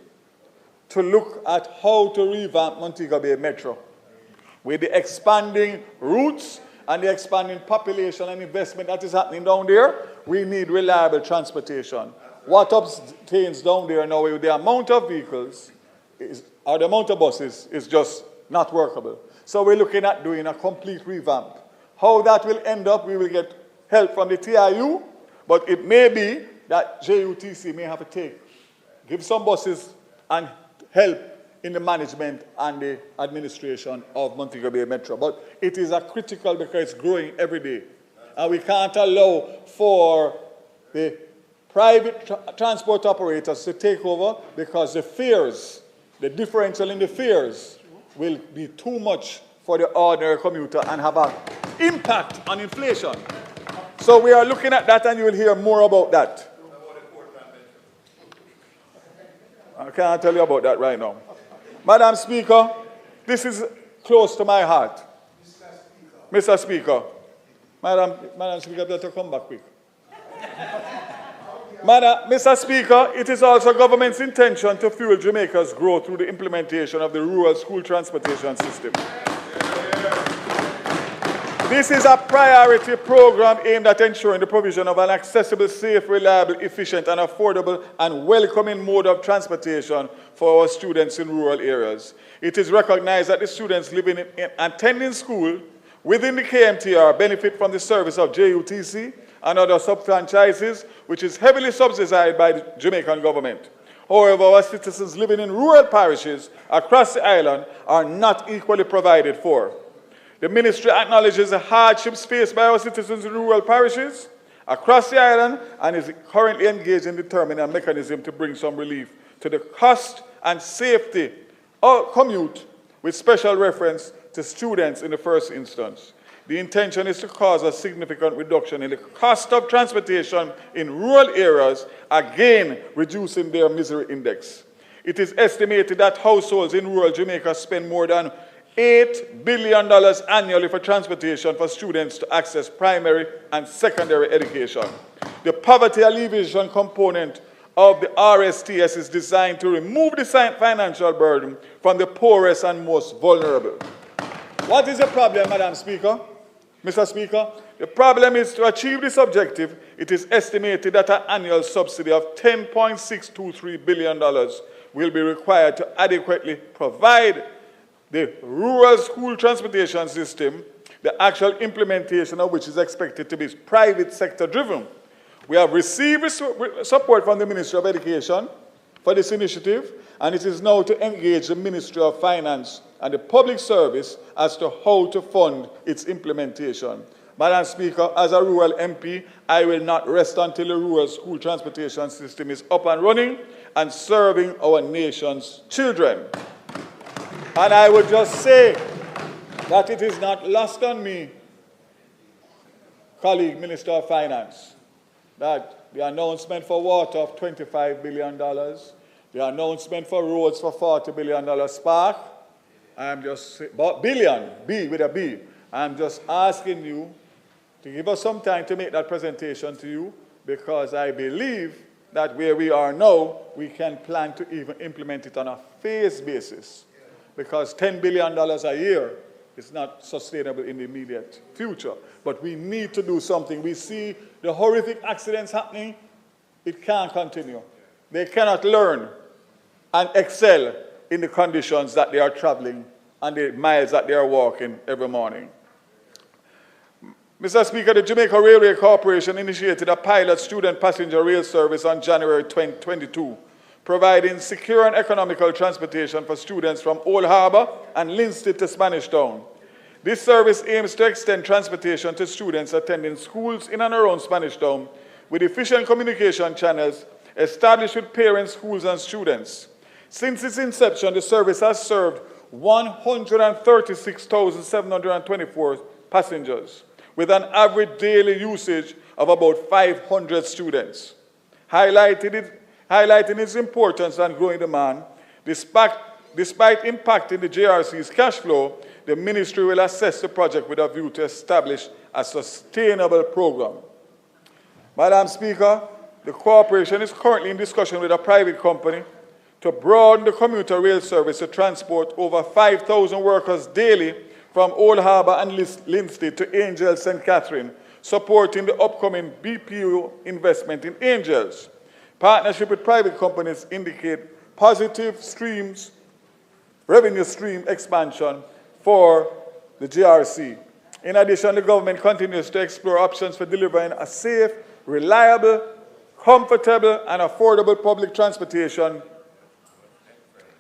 to look at how to revamp Montego Bay Metro. With the expanding routes and the expanding population and investment that is happening down there, we need reliable transportation. What obtains down there now with the amount of vehicles or the amount of buses is just not workable. So we're looking at doing a complete revamp. How that will end up, we will get help from the TIU, but it may be that JUTC may have to give some buses and help in the management and the administration of Montego Bay Metro. But it is a critical because it's growing every day. And we can't allow for the private transport operators to take over because the fares, the differential in the fares will be too much for the ordinary commuter and have an impact on inflation. So we are looking at that and you will hear more about that. I can't tell you about that right now. Madam Speaker, this is close to my heart. Mr. Speaker. Madam Speaker, better come back quick. Mr. Speaker, it is also government's intention to fuel Jamaica's growth through the implementation of the rural school transportation system. This is a priority program aimed at ensuring the provision of an accessible, safe, reliable, efficient, and affordable and welcoming mode of transportation for our students in rural areas. It is recognized that the students living and attending school within the KMTR benefit from the service of JUTC and other sub-franchises, which is heavily subsidized by the Jamaican government. However, our citizens living in rural parishes across the island are not equally provided for. The ministry acknowledges the hardships faced by our citizens in rural parishes across the island and is currently engaged in determining a mechanism to bring some relief to the cost and safety of commute with special reference to students in the first instance. The intention is to cause a significant reduction in the cost of transportation in rural areas, again reducing their misery index. It is estimated that households in rural Jamaica spend more than $8 billion annually for transportation for students to access primary and secondary education. The poverty alleviation component of the RSTS is designed to remove the financial burden from the poorest and most vulnerable. What is the problem, Madam Speaker? Mr. Speaker, the problem is to achieve this objective, it is estimated that an annual subsidy of $10.623 billion will be required to adequately provide the rural school transportation system, the actual implementation of which is expected to be private sector driven. We have received support from the Ministry of Education for this initiative, and it is now to engage the Ministry of Finance and the Public Service as to how to fund its implementation. Madam Speaker, as a rural MP, I will not rest until the rural school transportation system is up and running and serving our nation's children. And I would just say that it is not lost on me, colleague, Minister of Finance, that the announcement for water of $25 billion, the announcement for roads for $40 billion spark, I'm just, billion, B with a B. I'm just asking you to give us some time to make that presentation to you, because I believe that where we are now, we can plan to even implement it on a phased basis, because $10 billion a year is not sustainable in the immediate future. But we need to do something. We see the horrific accidents happening. It can't continue. They cannot learn and excel in the conditions that they are traveling and the miles that they are walking every morning. Mr. Speaker, the Jamaica Railway Corporation initiated a pilot student passenger rail service on January 2022, providing secure and economical transportation for students from Old Harbour and Linstead to Spanish Town. This service aims to extend transportation to students attending schools in and around Spanish Town with efficient communication channels established with parents, schools, and students. Since its inception, the service has served 136,724 passengers, with an average daily usage of about 500 students. Highlighting its importance and growing demand, despite impacting the JRC's cash flow, the ministry will assess the project with a view to establish a sustainable program. Madam Speaker, the corporation is currently in discussion with a private company to broaden the commuter rail service to transport over 5,000 workers daily from Old Harbour and Linstead to Angels St. Catherine, supporting the upcoming BPO investment in Angels. Partnership with private companies indicate positive revenue stream expansion for the JRC. In addition, the government continues to explore options for delivering a safe, reliable, comfortable, and affordable public transportation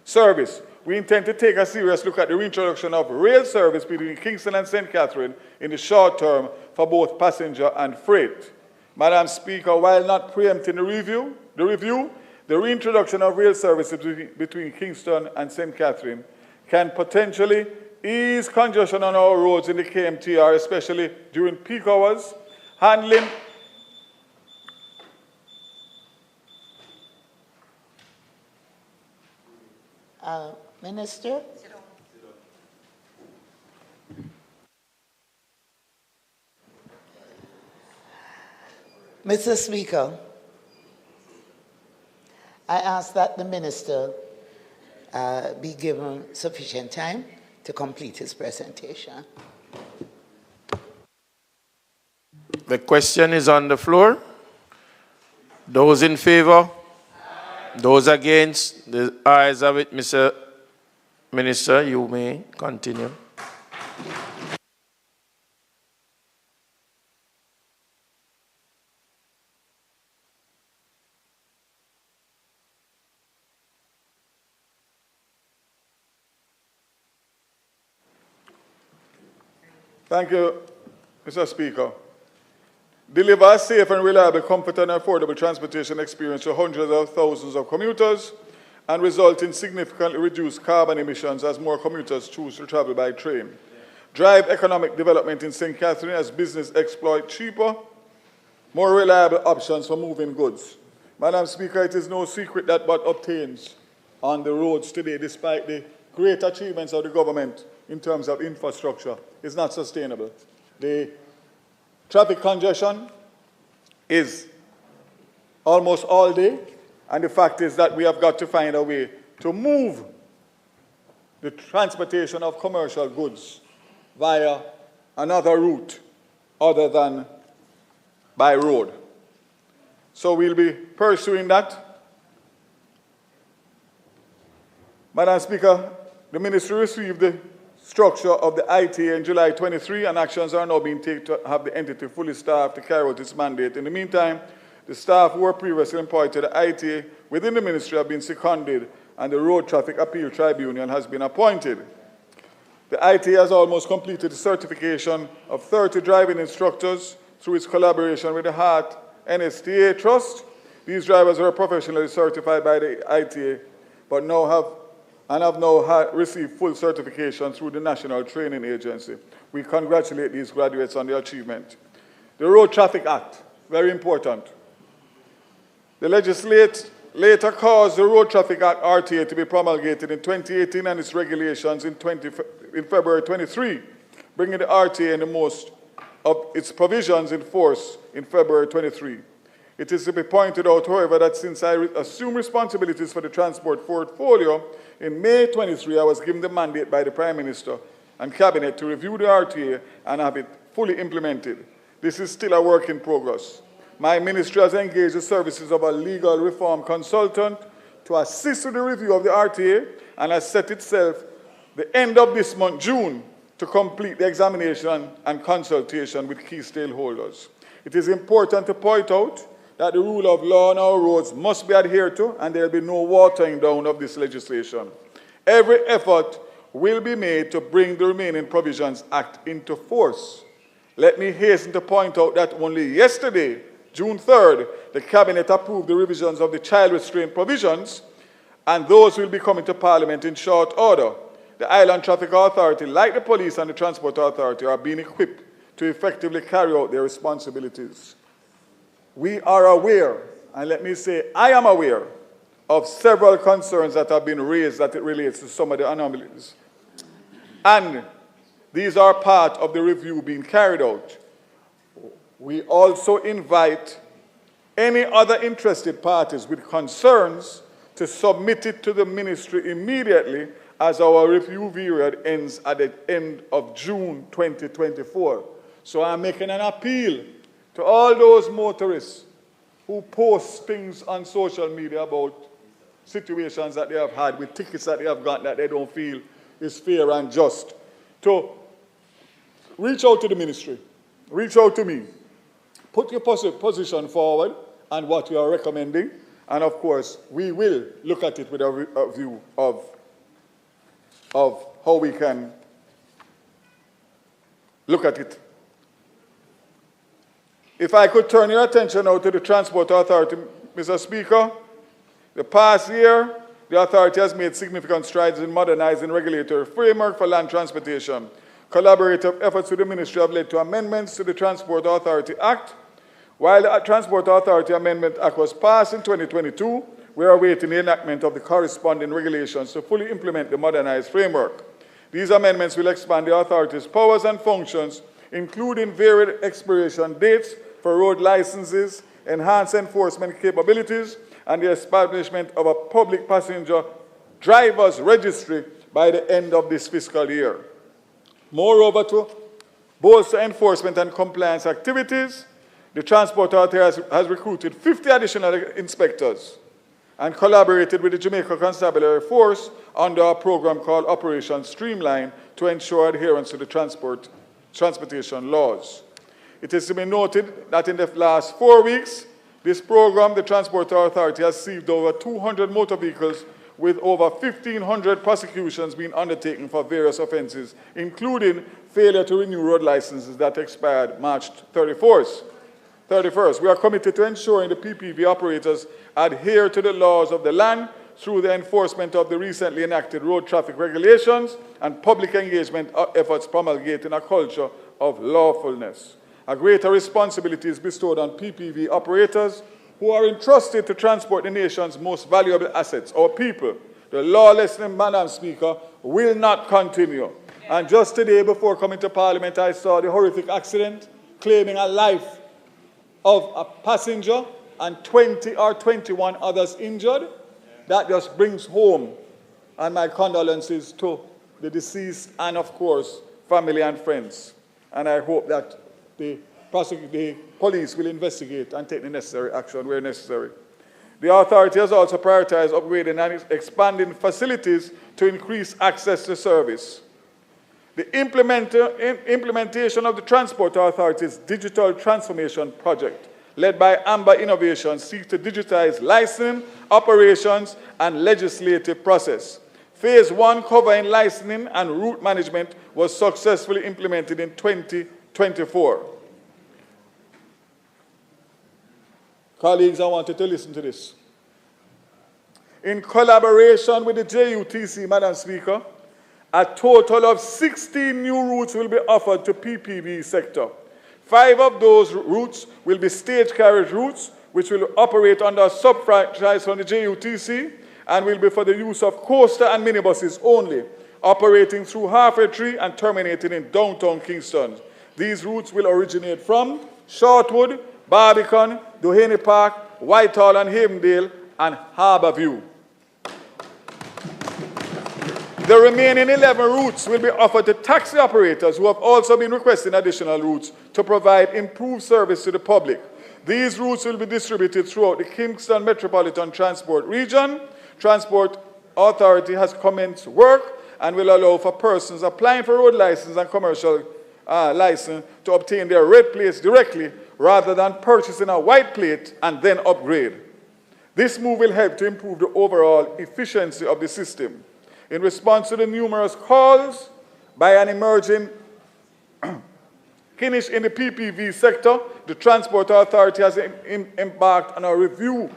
service. We intend to take a serious look at the reintroduction of rail service between Kingston and St. Catherine in the short term for both passenger and freight. Madam Speaker, while not preempting the review, the reintroduction of rail services between Kingston and St. Catherine can potentially ease congestion on our roads in the KMTR, especially during peak hours, handling Minister? Mr. Speaker, I ask that the minister be given sufficient time to complete his presentation. The question is on the floor. Those in favor? Those against? The ayes have it, Mr. Minister. You may continue. Thank you, Mr. Speaker. Deliver a safe and reliable, comfortable and affordable transportation experience to hundreds of thousands of commuters and result in significantly reduced carbon emissions as more commuters choose to travel by train. Drive economic development in St. Catherine as business exploit cheaper, more reliable options for moving goods. Madam Speaker, it is no secret that what obtains on the roads today, despite the great achievements of the government in terms of infrastructure, is not sustainable. The traffic congestion is almost all day, and the fact is that we have got to find a way to move the transportation of commercial goods via another route other than by road. So we'll be pursuing that. Madam Speaker, the ministry received the structure of the ITA in July 23, and actions are now being taken to have the entity fully staffed to carry out its mandate. In the meantime, the staff who were previously employed to the ITA within the ministry have been seconded, and the Road Traffic Appeal Tribunal has been appointed. The ITA has almost completed the certification of 30 driving instructors through its collaboration with the Heart NSTA Trust. These drivers were professionally certified by the ITA, but now have received full certification through the National Training Agency. We congratulate these graduates on their achievement. The Road Traffic Act, very important. The legislature caused the Road Traffic Act RTA to be promulgated in 2018 and its regulations in February 23, bringing the RTA and the most of its provisions in force in February 23. It is to be pointed out, however, that since I assumed responsibilities for the transport portfolio, in May 23, I was given the mandate by the Prime Minister and Cabinet to review the RTA and have it fully implemented. This is still a work in progress. My ministry has engaged the services of a legal reform consultant to assist with the review of the RTA and has set itself the end of this month, June, to complete the examination and consultation with key stakeholders. It is important to point out that the rule of law on our roads must be adhered to, and there will be no watering down of this legislation. Every effort will be made to bring the remaining Provisions Act into force. Let me hasten to point out that only yesterday, June 3rd, the Cabinet approved the revisions of the child restraint provisions, and those will be coming to Parliament in short order. The Island Traffic Authority, like the police and the Transport Authority, are being equipped to effectively carry out their responsibilities. We are aware, and let me say, I am aware, of several concerns that have been raised that it relates to some of the anomalies. And these are part of the review being carried out. We also invite any other interested parties with concerns to submit it to the ministry immediately, as our review period ends at the end of June 2024. So I'm making an appeal to all those motorists who post things on social media about situations that they have had with tickets that they have got that they don't feel is fair and just, to reach out to the ministry, reach out to me, put your position forward and what you are recommending, and of course, we will look at it with a view of how we can look at it. If I could turn your attention now to the Transport Authority, Mr. Speaker, the past year, the authority has made significant strides in modernizing regulatory framework for land transportation. Collaborative efforts with the ministry have led to amendments to the Transport Authority Act. While the Transport Authority Amendment Act was passed in 2022, we are awaiting the enactment of the corresponding regulations to fully implement the modernized framework. These amendments will expand the authority's powers and functions, including varied expiration dates for road licenses, enhanced enforcement capabilities, and the establishment of a public passenger driver's registry by the end of this fiscal year. Moreover, to bolster enforcement and compliance activities, the Transport Authority has recruited 50 additional inspectors and collaborated with the Jamaica Constabulary Force under a program called Operation Streamline to ensure adherence to the transportation laws. It is to be noted that in the last 4 weeks, this program, the Transport Authority, has seized over 200 motor vehicles with over 1,500 prosecutions being undertaken for various offenses, including failure to renew road licenses that expired March 31st. We are committed to ensuring the PPV operators adhere to the laws of the land through the enforcement of the recently enacted road traffic regulations and public engagement efforts promulgating a culture of lawfulness. A greater responsibility is bestowed on PPV operators who are entrusted to transport the nation's most valuable assets, our people. The lawlessness, Madam Speaker, will not continue. And just today, before coming to Parliament, I saw the horrific accident claiming a life of a passenger and 20 or 21 others injured. That just brings home, and my condolences to the deceased and, of course, family and friends. And I hope that the police will investigate and take the necessary action where necessary. The authority has also prioritized upgrading and expanding facilities to increase access to service. The implementation of the Transport Authority's digital transformation project, led by Amber Innovation, seeks to digitize licensing, operations, and legislative process. Phase 1, covering licensing and route management, was successfully implemented in 2024. Colleagues, I want you to listen to this. In collaboration with the JUTC, Madam Speaker, a total of 16 new routes will be offered to PPV sector. 5 of those routes will be stage carriage routes, which will operate under a sub-franchise from the JUTC and will be for the use of coaster and minibuses only, operating through Halfway Tree and terminating in downtown Kingston. These routes will originate from Shortwood, Barbican, Doheny Park, Whitehall and Havendale, and Harbourview. The remaining 11 routes will be offered to taxi operators who have also been requesting additional routes to provide improved service to the public. These routes will be distributed throughout the Kingston Metropolitan Transport Region. Transport Authority has commenced work and will allow for persons applying for road license and commercial license to obtain their red plates directly rather than purchasing a white plate and then upgrade. This move will help to improve the overall efficiency of the system. In response to the numerous calls by an emerging Kinish in the PPV sector, the Transport Authority has embarked on a review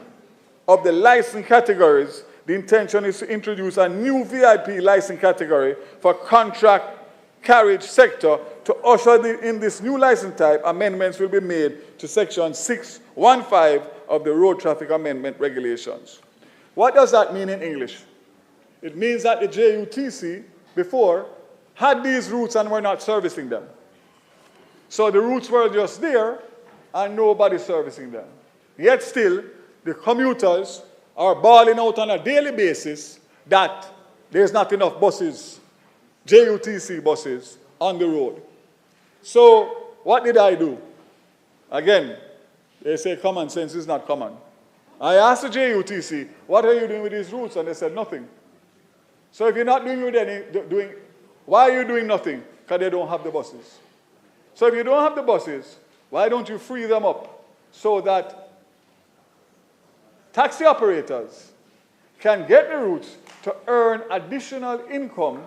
of the license categories. The intention is to introduce a new VIP license category for contract carriage sector. To usher in this new license type, amendments will be made to Section 615 of the Road Traffic Amendment Regulations. What does that mean in English? It means that the JUTC before had these routes and were not servicing them. So the routes were just there and nobody servicing them. Yet still, the commuters are bawling out on a daily basis that there's not enough buses, JUTC buses, on the road. So what did I do? Again, they say common sense is not common. I asked the JUTC, what are you doing with these routes? And they said nothing. So if you're not doing why are you doing nothing? Because they don't have the buses. So if you don't have the buses, why don't you free them up so that taxi operators can get the routes to earn additional income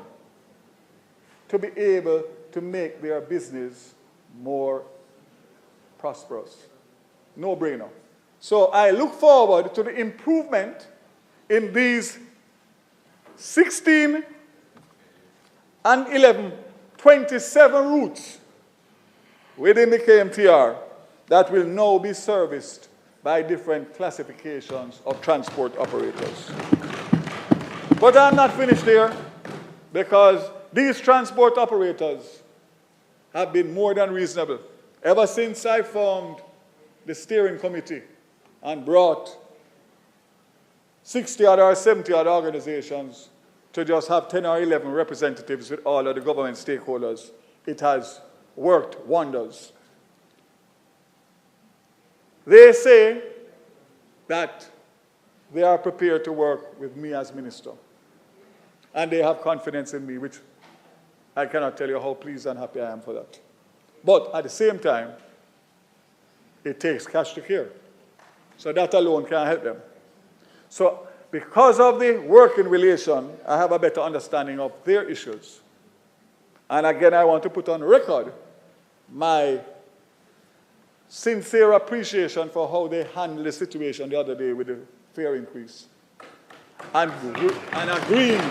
to be able to make their business more prosperous? No brainer. So I look forward to the improvement in these 16 and 11, 27 routes within the KMTR that will now be serviced by different classifications of transport operators. But I'm not finished there, because these transport operators have been more than reasonable. Ever since I formed the steering committee and brought 60 or 70 other organizations to just have 10 or 11 representatives with all of the government stakeholders, it has worked wonders. They say that they are prepared to work with me as minister. And they have confidence in me, which I cannot tell you how pleased and happy I am for that. But at the same time, it takes cash to care. So that alone can't help them. So because of the working relation, I have a better understanding of their issues. And again, I want to put on record my sincere appreciation for how they handled the situation the other day with the fare increase. And agreeing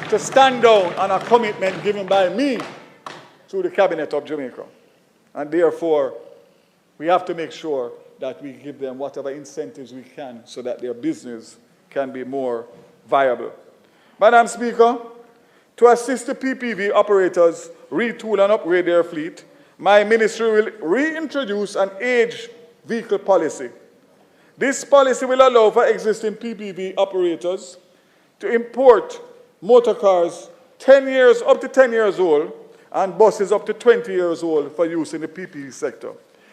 to stand down on a commitment given by me to the Cabinet of Jamaica. And therefore, we have to make sure that we give them whatever incentives we can so that their business can be more viable. Madam Speaker, to assist the PPV operators retool and upgrade their fleet, my ministry will reintroduce an age vehicle policy. This policy will allow for existing PPV operators to import motor cars 10 years, up to 10 years old, and buses up to 20 years old for use in the PPV sector.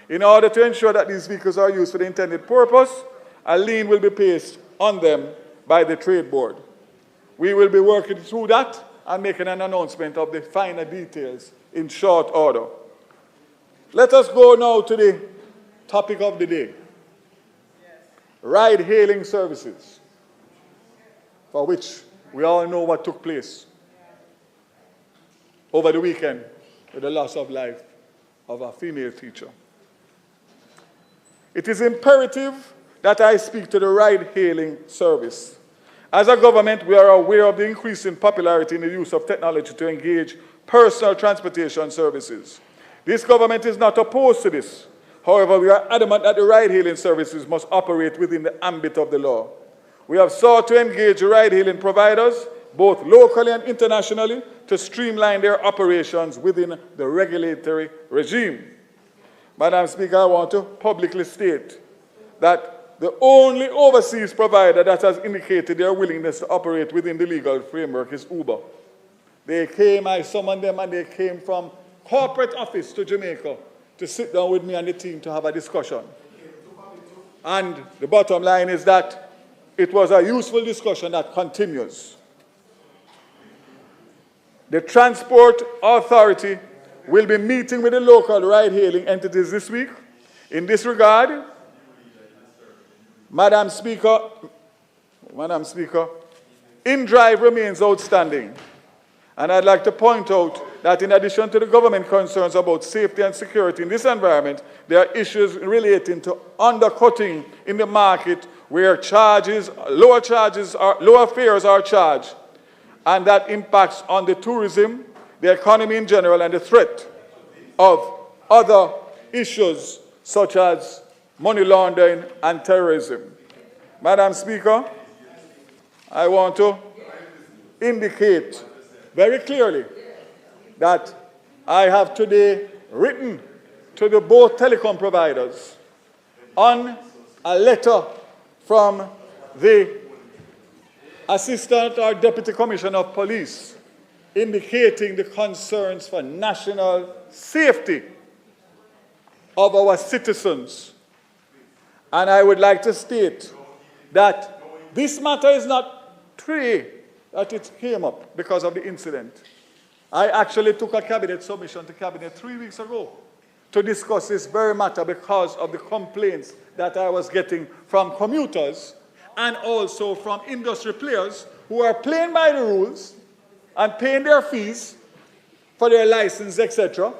In order to ensure that these vehicles are used for the intended purpose, a lien will be placed on them by the Trade Board. We will be working through that and making an announcement of the finer details in short order. Let us go now to the topic of the day. Ride-hailing services, for which we all know what took place over the weekend with the loss of life of a female teacher. It is imperative that I speak to the ride-hailing service. As a government, we are aware of the increasing popularity in the use of technology to engage personal transportation services. This government is not opposed to this. However, we are adamant that the ride-hailing services must operate within the ambit of the law. We have sought to engage ride-hailing providers, both locally and internationally, to streamline their operations within the regulatory regime. Madam Speaker, I want to publicly state that the only overseas provider that has indicated their willingness to operate within the legal framework is Uber. They came, I summoned them, and they came from corporate office to Jamaica to sit down with me and the team to have a discussion. And the bottom line is that it was a useful discussion that continues. The Transport Authority will be meeting with the local ride-hailing entities this week. In this regard, Madam Speaker, in-drive remains outstanding. And I'd like to point out that in addition to the government concerns about safety and security in this environment, there are issues relating to undercutting in the market where lower fares are charged, and that impacts on the tourism, the economy in general, and the threat of other issues such as money laundering and terrorism. Madam Speaker, I want to indicate very clearly that I have today written to the both telecom providers on a letter from the Assistant or Deputy Commissioner of Police indicating the concerns for national safety of our citizens. And I would like to state that this matter is not today that it came up because of the incident. I actually took a cabinet submission to cabinet 3 weeks ago to discuss this very matter because of the complaints that I was getting from commuters and also from industry players who are playing by the rules and paying their fees for their license, etc.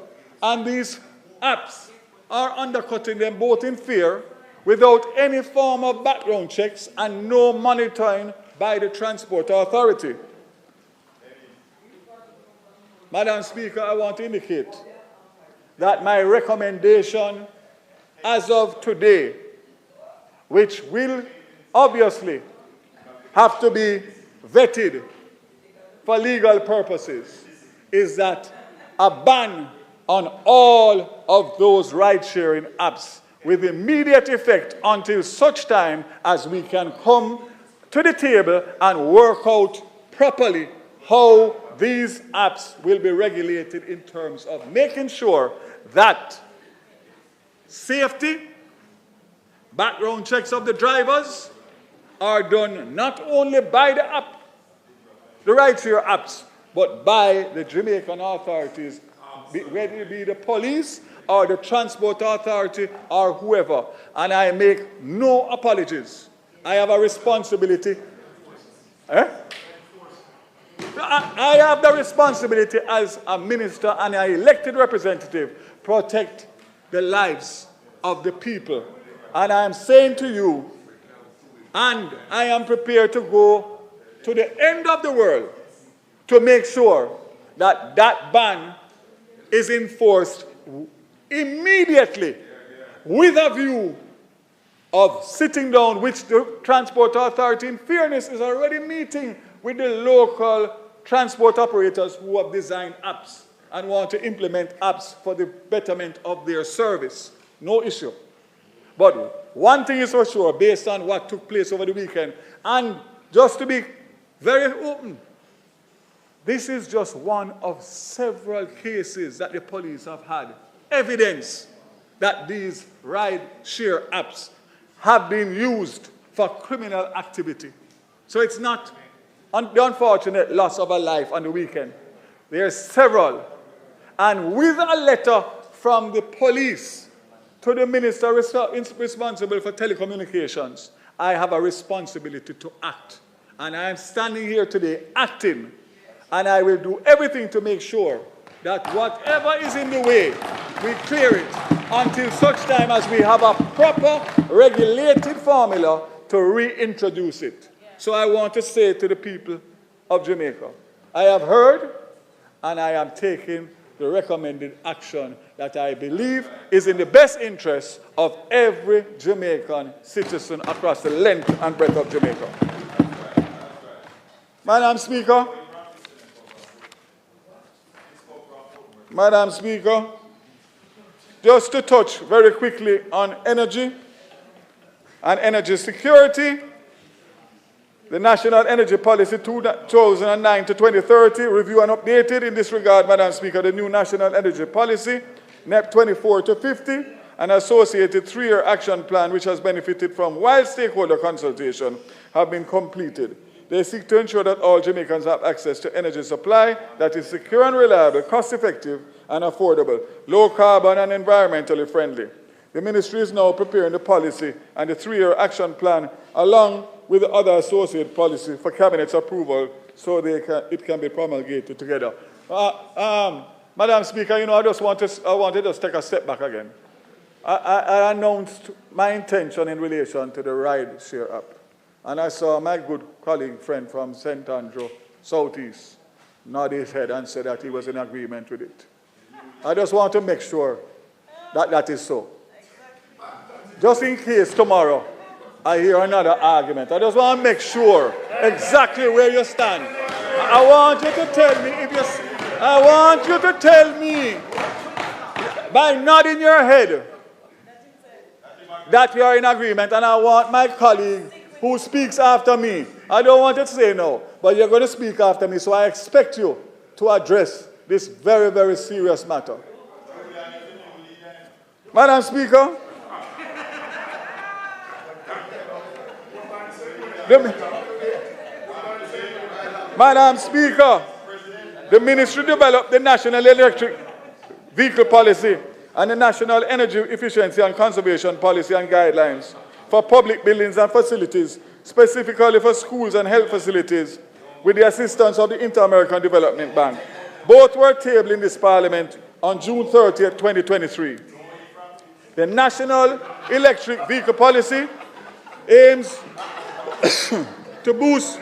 And these apps are undercutting them both in fare without any form of background checks and no monitoring by the Transport Authority. Madam Speaker, I want to indicate that my recommendation as of today, which will obviously have to be vetted for legal purposes, is that a ban on all of those ride-sharing apps with immediate effect until such time as we can come to the table and work out properly how these apps will be regulated in terms of making sure that safety, background checks of the drivers are done not only by the app, the ride-share apps, but by the Jamaican authorities, whether it be the police or the Transport Authority or whoever. And I make no apologies. I have a responsibility. I have the responsibility as a minister and an elected representative protect the lives of the people. And I am saying to you, and I am prepared to go to the end of the world to make sure that that ban is enforced immediately with a view of sitting down, which the Transport Authority, in fairness, is already meeting with the local transport operators who have designed apps and want to implement apps for the betterment of their service. No issue. But one thing is for sure, based on what took place over the weekend, and just to be very open, this is just one of several cases that the police have had evidence that these ride-share apps have been used for criminal activity. So it's not the unfortunate loss of a life on the weekend. There are several. And with a letter from the police to the minister responsible for telecommunications, I have a responsibility to act. And I am standing here today acting, and I will do everything to make sure that whatever is in the way, we clear it until such time as we have a proper regulated formula to reintroduce it. So I want to say to the people of Jamaica, I have heard and I am taking the recommended action that I believe is in the best interest of every Jamaican citizen across the length and breadth of Jamaica. Madam Speaker, just to touch very quickly on energy and energy security, the National Energy Policy 2009 to 2030, review and updated. In this regard, Madam Speaker, the new National Energy Policy, NEP 24 to 50, and associated 3-year action plan, which has benefited from wide stakeholder consultation, have been completed. They seek to ensure that all Jamaicans have access to energy supply that is secure and reliable, cost-effective and affordable, low carbon and environmentally friendly. The Ministry is now preparing the policy and the 3-year action plan along with the other associated policy for Cabinet's approval so it can be promulgated together. Madam Speaker, you know, I want to just take a step back again. I announced my intention in relation to the ride share app. And I saw my good colleague, friend from St. Andrew, Southeast, nod his head and said that he was in agreement with it. I just want to make sure that that is so. Just in case tomorrow I hear another argument, I just want to make sure exactly where you stand. I want you to tell me by nodding your head that you are in agreement, and I want my colleague who speaks after me, I don't want you to say no, but you're going to speak after me, so I expect you to address this very, very serious matter. Madam Speaker, the Ministry developed the National Electric Vehicle Policy and the National Energy Efficiency and Conservation Policy and Guidelines for public buildings and facilities, specifically for schools and health facilities, with the assistance of the Inter-American Development Bank. Both were tabled in this Parliament on June 30th, 2023. The National Electric Vehicle Policy aims to boost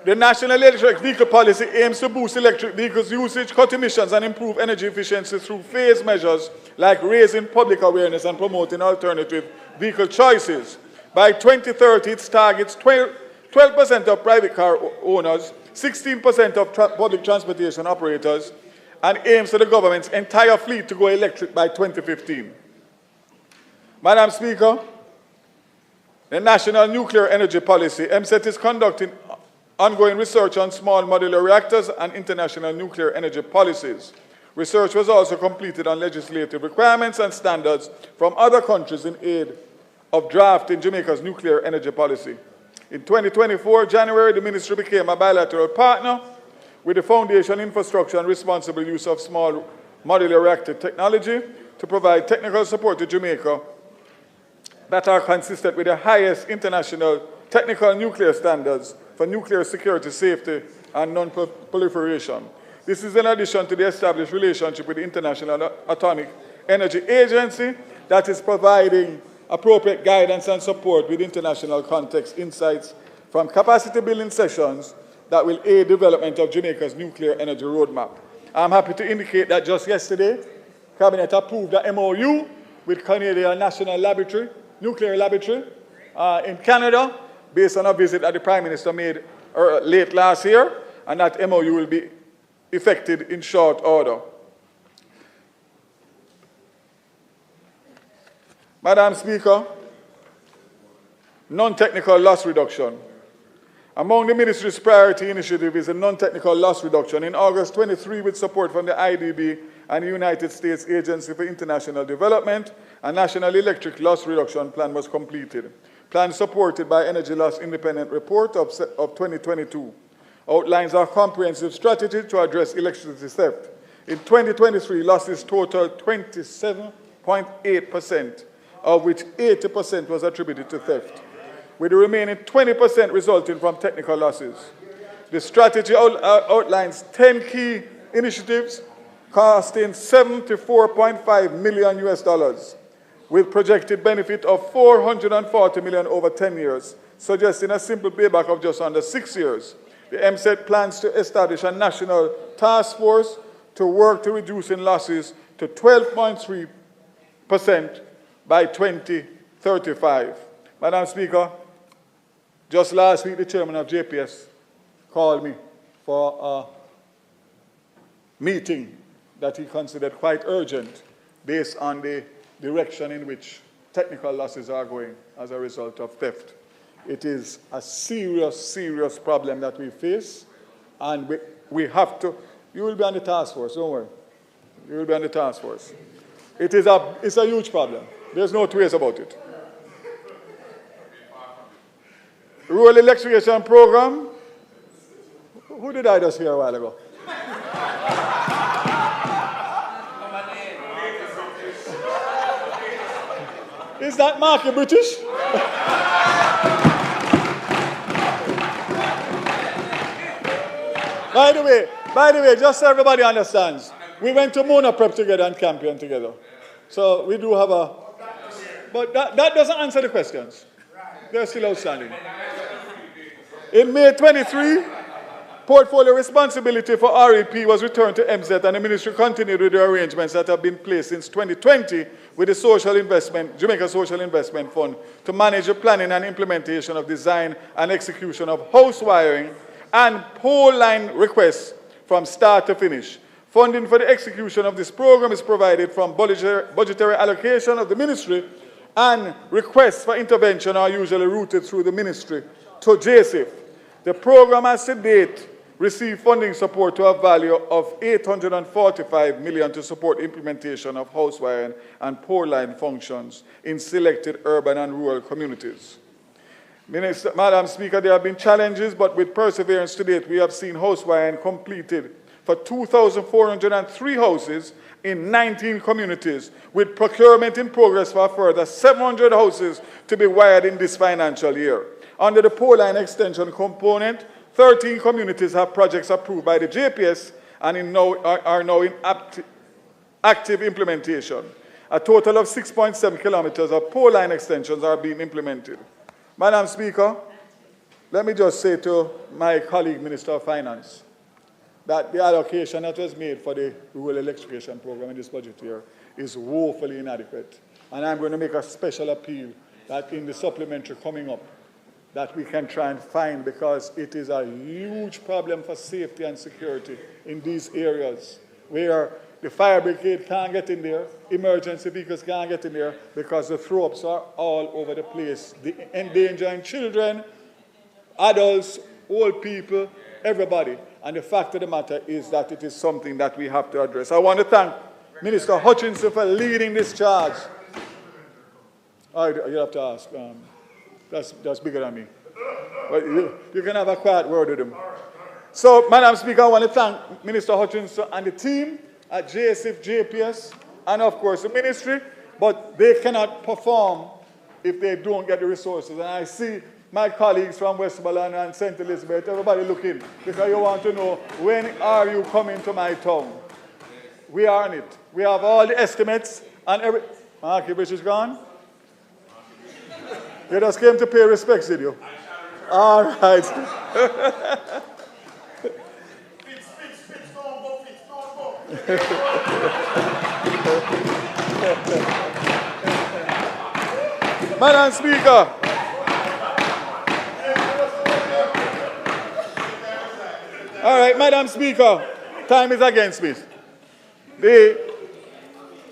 The National Electric Vehicle Policy aims to boost electric vehicles' usage, cut emissions, and improve energy efficiency through phased measures like raising public awareness and promoting alternative vehicle choices. By 2030, it targets 12% of private car owners, 16% of public transportation operators, and aims for the government's entire fleet to go electric by 2015. Madam Speaker, the National Nuclear Energy Policy, MSET, is conducting ongoing research on small modular reactors and international nuclear energy policies. Research was also completed on legislative requirements and standards from other countries in aid of drafting Jamaica's nuclear energy policy. In 2024, January, the Ministry became a bilateral partner with the Foundation Infrastructure and Responsible Use of Small Modular Reactor Technology to provide technical support to Jamaica that are consistent with the highest international technical nuclear standards for nuclear security, safety, and non-proliferation. This is in addition to the established relationship with the International Atomic Energy Agency that is providing appropriate guidance and support with international context insights from capacity building sessions that will aid development of Jamaica's nuclear energy roadmap. I'm happy to indicate that just yesterday, Cabinet approved the MOU with Canadian National Laboratory, Nuclear Laboratory in Canada, based on a visit that the Prime Minister made late last year, and that MOU will be effected in short order. Madam Speaker, non-technical loss reduction. Among the Ministry's priority initiative is a non-technical loss reduction. In August 23, with support from the IDB and the United States Agency for International Development, a National Electric Loss Reduction Plan was completed. Plan supported by Energy Loss Independent Report of 2022 outlines our comprehensive strategy to address electricity theft. In 2023, losses totaled 27.8%, of which 80% was attributed to theft, with the remaining 20% resulting from technical losses. The strategy outlines 10 key initiatives costing $74.5 million, with projected benefit of $440 million over 10 years, suggesting a simple payback of just under 6 years. The MSET plans to establish a national task force to work to reducing losses to 12.3% by 2035. Madam Speaker, just last week the chairman of JPS called me for a meeting that he considered quite urgent based on the direction in which technical losses are going as a result of theft. It is a serious, serious problem that we face, and we have to. You will be on the task force, don't worry. You will be on the task force. It's a huge problem. There's no two ways about it. Rural electrification program. Who did I just hear a while ago? Is that Marky British? By the way, just so everybody understands, we went to Mona Prep together and Campion together. So we do have a... But that doesn't answer the questions. They're still outstanding. In May 23, portfolio responsibility for REP was returned to MSET, and the ministry continued with the arrangements that have been placed since 2020 with the Jamaica Social Investment Fund to manage the planning and implementation of design and execution of house wiring and pole line requests from start to finish. Funding for the execution of this program is provided from budgetary allocation of the ministry, and requests for intervention are usually routed through the ministry to JISTV. The program has to date received funding support to a value of $845 million to support implementation of house wiring and pole line functions in selected urban and rural communities. Madam Speaker, there have been challenges, but with perseverance to date, we have seen house wiring completed for 2,403 houses in 19 communities, with procurement in progress for a further 700 houses to be wired in this financial year. Under the pole line extension component, 13 communities have projects approved by the JPS and are now in active implementation. A total of 6.7 kilometers of pole line extensions are being implemented. Madam Speaker, let me just say to my colleague, Minister of Finance, that the allocation that was made for the rural electrification program in this budget year is woefully inadequate. And I'm going to make a special appeal that in the supplementary coming up, that we can try and find, because it is a huge problem for safety and security in these areas where the fire brigade can't get in there, emergency vehicles can't get in there because the throw-ups are all over the place, endangering children, adults, old people, everybody. And the fact of the matter is that it is something that we have to address. I want to thank Minister Hutchinson for leading this charge. You have to ask. That's bigger than me. But you can have a quiet word with him. So, Madam Speaker, I want to thank Minister Hutchinson and the team at JSF, JPS, and of course the ministry, but they cannot perform if they don't get the resources. And I see my colleagues from Westmoreland and St. Elizabeth, everybody looking, because you want to know, when are you coming to my town? We are on it. We have all the estimates and every... Marky Bridge is gone? You just came to pay respects, did you? All right. Madam Speaker. All right, Madam Speaker, time is against me. The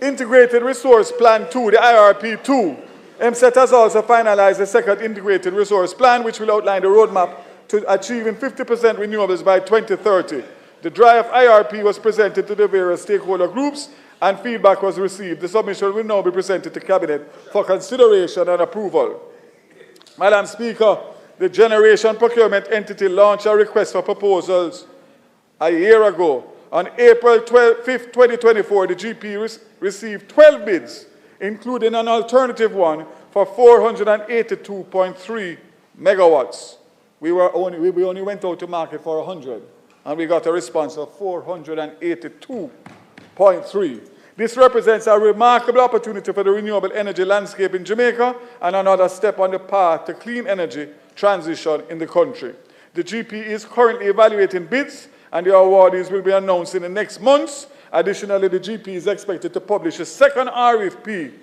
Integrated Resource Plan 2, the IRP 2, MSET has also finalized the second Integrated Resource Plan, which will outline the roadmap to achieving 50% renewables by 2030. The draft IRP was presented to the various stakeholder groups and feedback was received. The submission will now be presented to Cabinet for consideration and approval. Madam Speaker, the Generation Procurement Entity launched a request for proposals a year ago. On April 5, 2024, the GP received 12 bids, including an alternative one for 482.3 megawatts. We only went out to market for 100, and we got a response of 482.3. This represents a remarkable opportunity for the renewable energy landscape in Jamaica and another step on the path to clean energy transition in the country. The GPE is currently evaluating bids, and the awardees will be announced in the next months. Additionally, the GPE is expected to publish a second RFP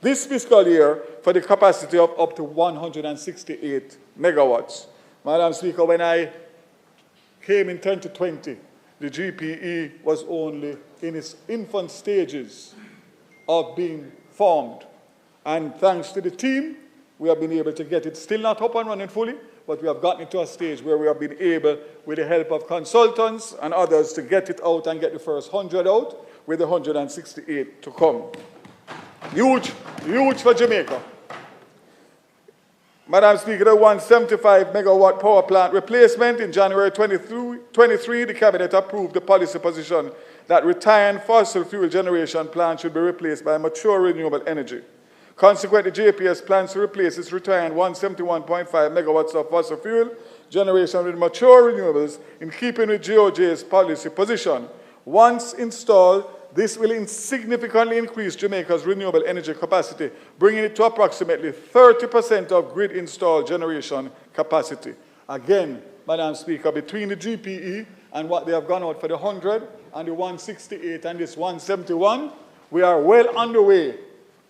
this fiscal year for the capacity of up to 168 megawatts. Madam Speaker, when I came in 2020, the GPE was only in its infant stages of being formed. And thanks to the team, we have been able to get it still not up and running fully, but we have gotten it to a stage where we have been able, with the help of consultants and others, to get it out and get the first 100 out, with the 168 to come. Huge, huge for Jamaica. Madam Speaker, the 175 megawatt power plant replacement in January 23, the Cabinet approved the policy position that retired fossil fuel generation plants should be replaced by mature renewable energy. Consequently, JPS plans to replace its retired 171.5 megawatts of fossil fuel generation with mature renewables in keeping with GOJ's policy position. Once installed, this will significantly increase Jamaica's renewable energy capacity, bringing it to approximately 30% of grid-installed generation capacity. Again, Madam Speaker, between the GPE and what they have gone out for the 100 and the 168 and this 171, we are well underway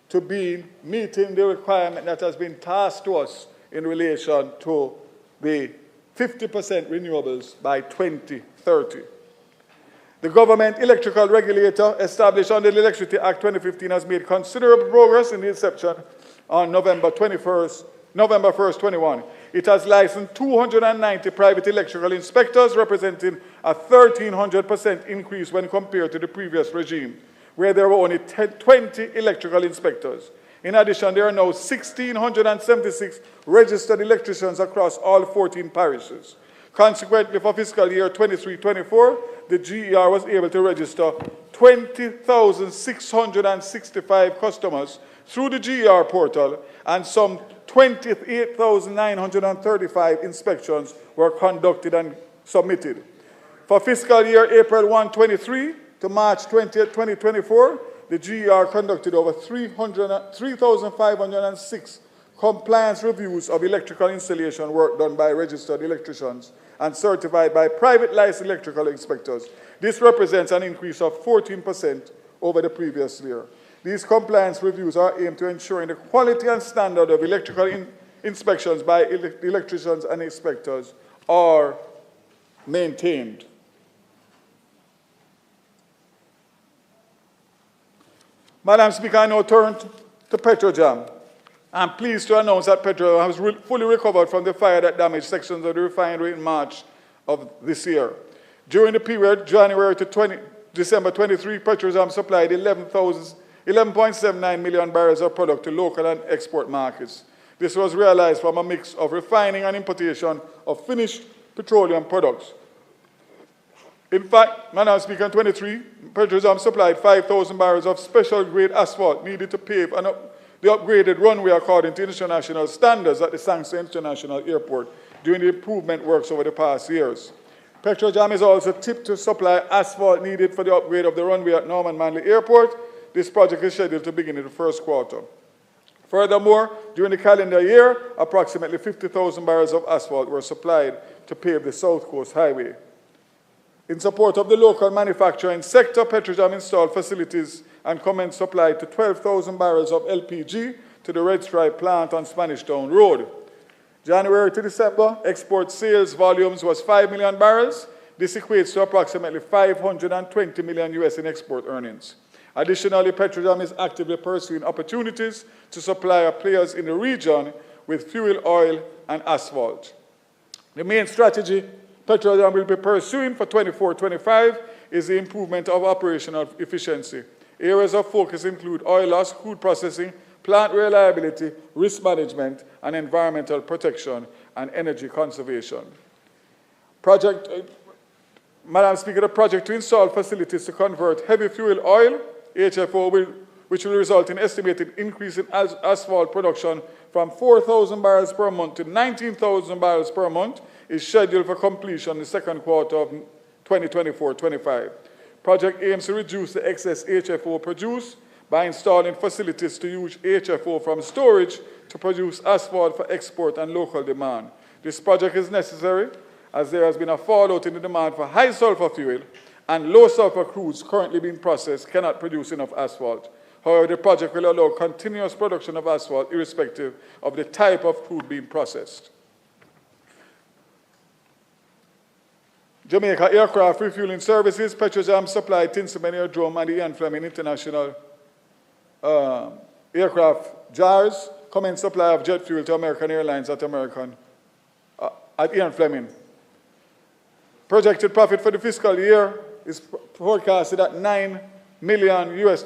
to be meeting the requirement that has been tasked to us in relation to the 50% renewables by 2030. The government electrical regulator established under the Electricity Act 2015 has made considerable progress in the inception on November 1st, 21. It has licensed 290 private electrical inspectors, representing a 1,300% increase when compared to the previous regime, where there were only 20 electrical inspectors. In addition, there are now 1,676 registered electricians across all 14 parishes. Consequently, for fiscal year 23-24, the GER was able to register 20,665 customers through the GER portal, and some 28,935 inspections were conducted and submitted. For fiscal year April 1-23 to March 20, 2024, the GER conducted over 3,506 compliance reviews of electrical installation work done by registered electricians and certified by private licensed electrical inspectors. This represents an increase of 14% over the previous year. These compliance reviews are aimed to ensuring the quality and standard of electrical inspections by electricians and inspectors are maintained. Madam Speaker, I now turn to Petrojam. I'm pleased to announce that Petrojam has fully recovered from the fire that damaged sections of the refinery in March of this year. During the period January to December 23, Petrojam supplied 11.79 million barrels of product to local and export markets. This was realized from a mix of refining and importation of finished petroleum products. In fact, Madam Speaker, in 23, Petrojam supplied 5,000 barrels of special grade asphalt needed to pave the upgraded runway according to international standards at the Sangster International Airport during the improvement works over the past years. Petrojam is also tipped to supply asphalt needed for the upgrade of the runway at Norman Manley Airport. This project is scheduled to begin in the first quarter. Furthermore, during the calendar year, approximately 50,000 barrels of asphalt were supplied to pave the South Coast Highway. In support of the local manufacturing sector, Petrojam installed facilities and commenced supply to 12,000 barrels of LPG to the Red Stripe plant on Spanish Town Road. January to December, export sales volumes was 5 million barrels. This equates to approximately 520 million US in export earnings. Additionally, Petrojam is actively pursuing opportunities to supply players in the region with fuel oil and asphalt. The main strategy Petrojam will be pursuing for 24-25 is the improvement of operational efficiency. Areas of focus include oil loss, crude processing, plant reliability, risk management, and environmental protection and energy conservation. Madam Speaker, the project to install facilities to convert heavy fuel oil, HFO, which will result in estimated increase in asphalt production from 4,000 barrels per month to 19,000 barrels per month, is scheduled for completion in the second quarter of 2024-25. Project aims to reduce the excess HFO produced by installing facilities to use HFO from storage to produce asphalt for export and local demand. This project is necessary as there has been a fallout in the demand for high sulfur fuel, and low sulfur crudes currently being processed cannot produce enough asphalt. However, the project will allow continuous production of asphalt irrespective of the type of crude being processed. Jamaica Aircraft Refueling Services, Petrojam supplied Tinsman and the Ian Fleming International aircraft jars, commenced supply of jet fuel to American Airlines at Ian Fleming. Projected profit for the fiscal year is forecasted at $9 million US.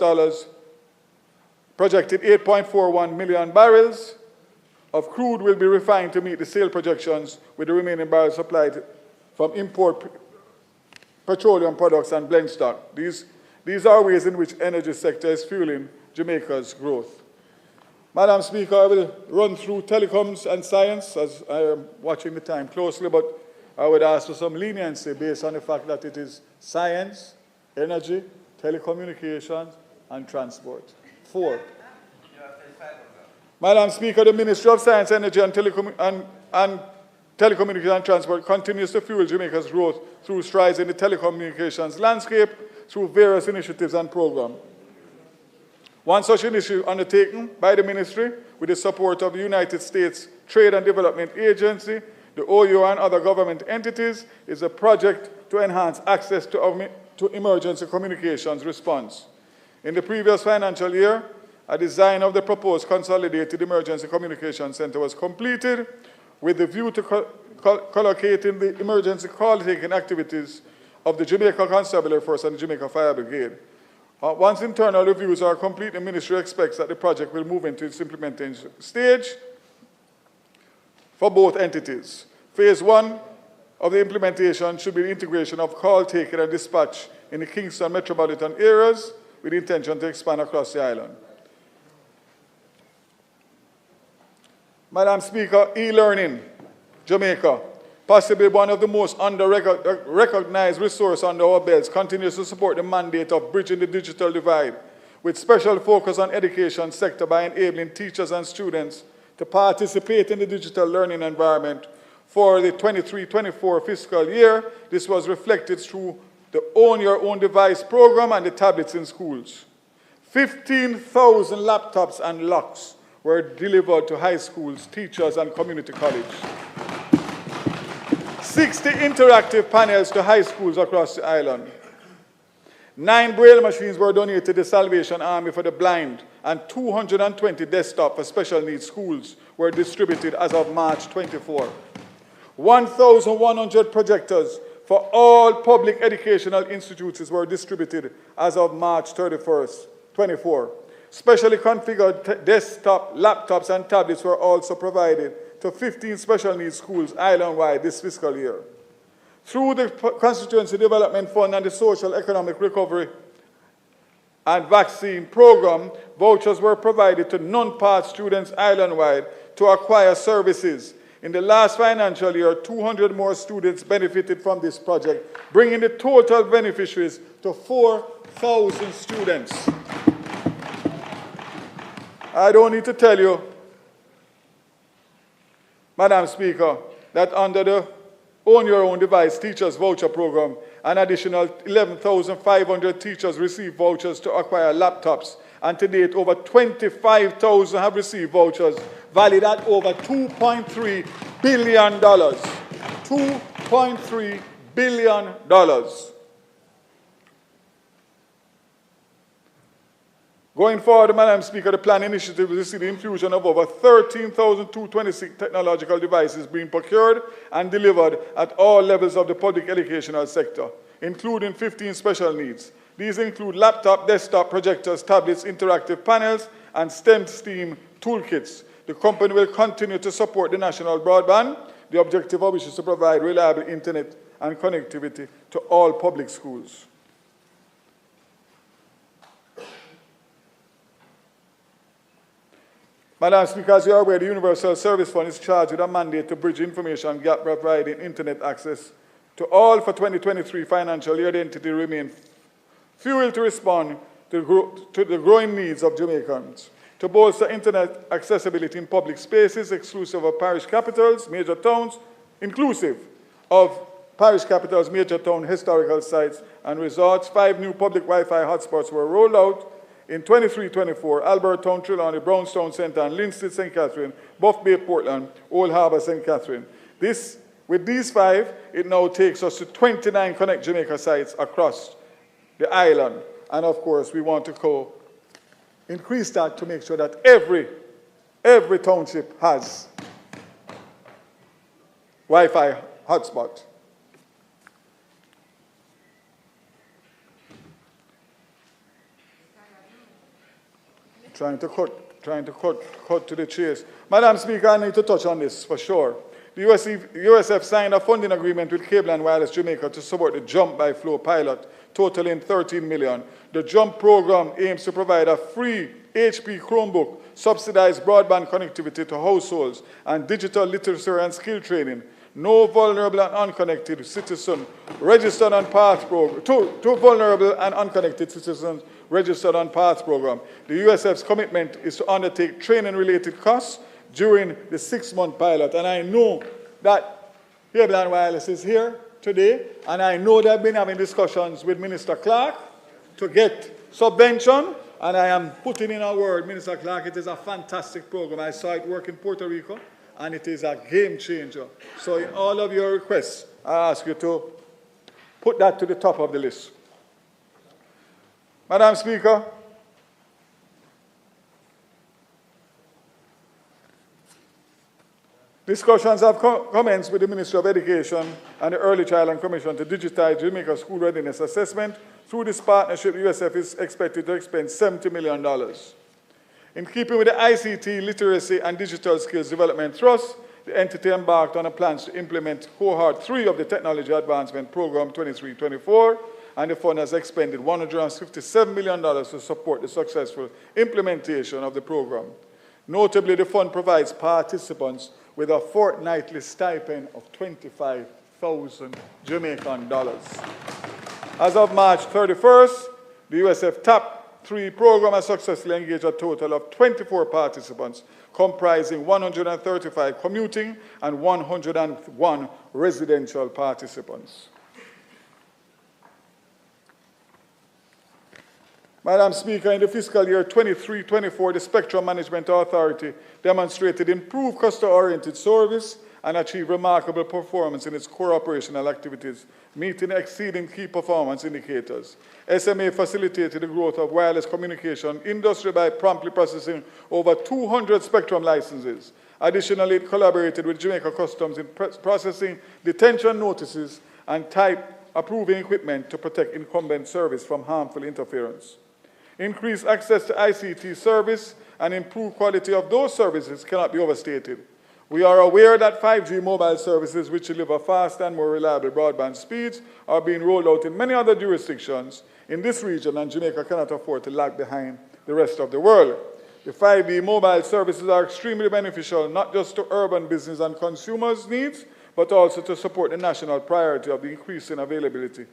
Projected 8.41 million barrels of crude will be refined to meet the sale projections, with the remaining barrels supplied from import petroleum products and blend stock. These are ways in which energy sector is fueling Jamaica's growth. Madam Speaker, I will run through telecoms and science as I am watching the time closely, but I would ask for some leniency based on the fact that it is science, energy, telecommunications, and transport. 4. Madam Speaker, the Ministry of Science, Energy, and Telecommunications and Transport continues to fuel Jamaica's growth through strides in the telecommunications landscape through various initiatives and programs. One such initiative undertaken by the Ministry with the support of the United States Trade and Development Agency, the OU, and other government entities is a project to enhance access to emergency communications response. In the previous financial year, a design of the proposed Consolidated Emergency Communications Center was completed with the view to collocating the emergency call-taking activities of the Jamaica Constabulary Force and the Jamaica Fire Brigade. Once internal reviews are complete, the Ministry expects that the project will move into its implementation stage for both entities. Phase 1 of the implementation should be the integration of call-taking and dispatch in the Kingston metropolitan areas with the intention to expand across the island. Madam Speaker, e-learning, Jamaica, possibly one of the most under-recognized resources under our belts, continues to support the mandate of bridging the digital divide, with special focus on education sector by enabling teachers and students to participate in the digital learning environment. For the 23-24 fiscal year, this was reflected through the Own Your Own Device program and the tablets in schools. 15,000 laptops and locks were delivered to high schools, teachers, and community college. 60 interactive panels to high schools across the island. 9 braille machines were donated to the Salvation Army for the blind, and 220 desktops for special needs schools were distributed as of March 24. 1,100 projectors for all public educational institutions were distributed as of March 31st, 24. Specially configured desktop, laptops, and tablets were also provided to 15 special needs schools island-wide this fiscal year. Through the Constituency Development Fund and the Social Economic Recovery and Vaccine Program, vouchers were provided to non-part students island-wide to acquire services. In the last financial year, 200 more students benefited from this project, bringing the total beneficiaries to 4,000 students. I don't need to tell you, Madam Speaker, that under the Own Your Own Device Teachers Voucher Program, an additional 11,500 teachers received vouchers to acquire laptops, and to date, over 25,000 have received vouchers valued at over $2.3 billion. $2.3 billion. Going forward, Madam Speaker, the plan initiative will see the infusion of over 13,226 technological devices being procured and delivered at all levels of the public educational sector, including 15 special needs. These include laptop, desktop, projectors, tablets, interactive panels, and STEM toolkits. The company will continue to support the national broadband, the objective of which is to provide reliable internet and connectivity to all public schools. Madam Speaker, as you are aware, the Universal Service Fund is charged with a mandate to bridge information gap, providing internet access to all for 2023 financial year. The entity remains fuel to respond to the growing needs of Jamaicans. to bolster internet accessibility in public spaces exclusive of parish capitals, major towns, inclusive of parish capitals, major town historical sites, and resorts. 5 new public Wi-Fi hotspots were rolled out in 23-24, Albertown, Trelawney, Brownstown Centre, and Linstead, St. Catherine, Buff Bay, Portland, Old Harbour, St. Catherine. With these 5, it now takes us to 29 Connect Jamaica sites across the island. And of course, we want to increase that to make sure that every township has Wi-Fi hotspot. Trying to cut to the chase. Madam Speaker, I need to touch on this for sure. The USF signed a funding agreement with Cable and Wireless Jamaica to support the Jump by Flow pilot, totaling $13 million. The Jump program aims to provide a free HP Chromebook, subsidized broadband connectivity to households, and digital literacy and skill training. No vulnerable and unconnected citizen registered on PATH program. Two vulnerable and unconnected citizens registered on PATH program. The USF's commitment is to undertake training-related costs during the 6-month pilot. And I know that Cable and Wireless is here today, and I know they've been having discussions with Minister Clark to get subvention, and I am putting in a word, Minister Clark, it is a fantastic program. I saw it work in Puerto Rico, and it is a game changer. So in all of your requests, I ask you to put that to the top of the list. Madam Speaker, discussions have commenced with the Ministry of Education and the Early Childhood Commission to digitize Jamaica School Readiness Assessment. Through this partnership, USF is expected to expend $70 million. In keeping with the ICT Literacy and Digital Skills Development Trust, the entity embarked on a plan to implement Cohort 3 of the Technology Advancement Program 23-24, and the fund has expended $157 million to support the successful implementation of the program. Notably, the fund provides participants with a fortnightly stipend of 25,000 Jamaican dollars. As of March 31st, the USF TAP 3 program has successfully engaged a total of 24 participants, comprising 135 commuting and 101 residential participants. Madam Speaker, in the fiscal year 23-24, the Spectrum Management Authority demonstrated improved customer-oriented service and achieved remarkable performance in its core operational activities, meeting and exceeding key performance indicators. SMA facilitated the growth of wireless communication industry by promptly processing over 200 Spectrum licenses. Additionally, it collaborated with Jamaica Customs in processing detention notices and type approving equipment to protect incumbent service from harmful interference. Increased access to ICT service and improved quality of those services cannot be overstated. We are aware that 5G mobile services, which deliver fast and more reliable broadband speeds, are being rolled out in many other jurisdictions in this region, and Jamaica cannot afford to lag behind the rest of the world. The 5G mobile services are extremely beneficial, not just to urban business and consumers' needs, but also to support the national priority of the increasing availability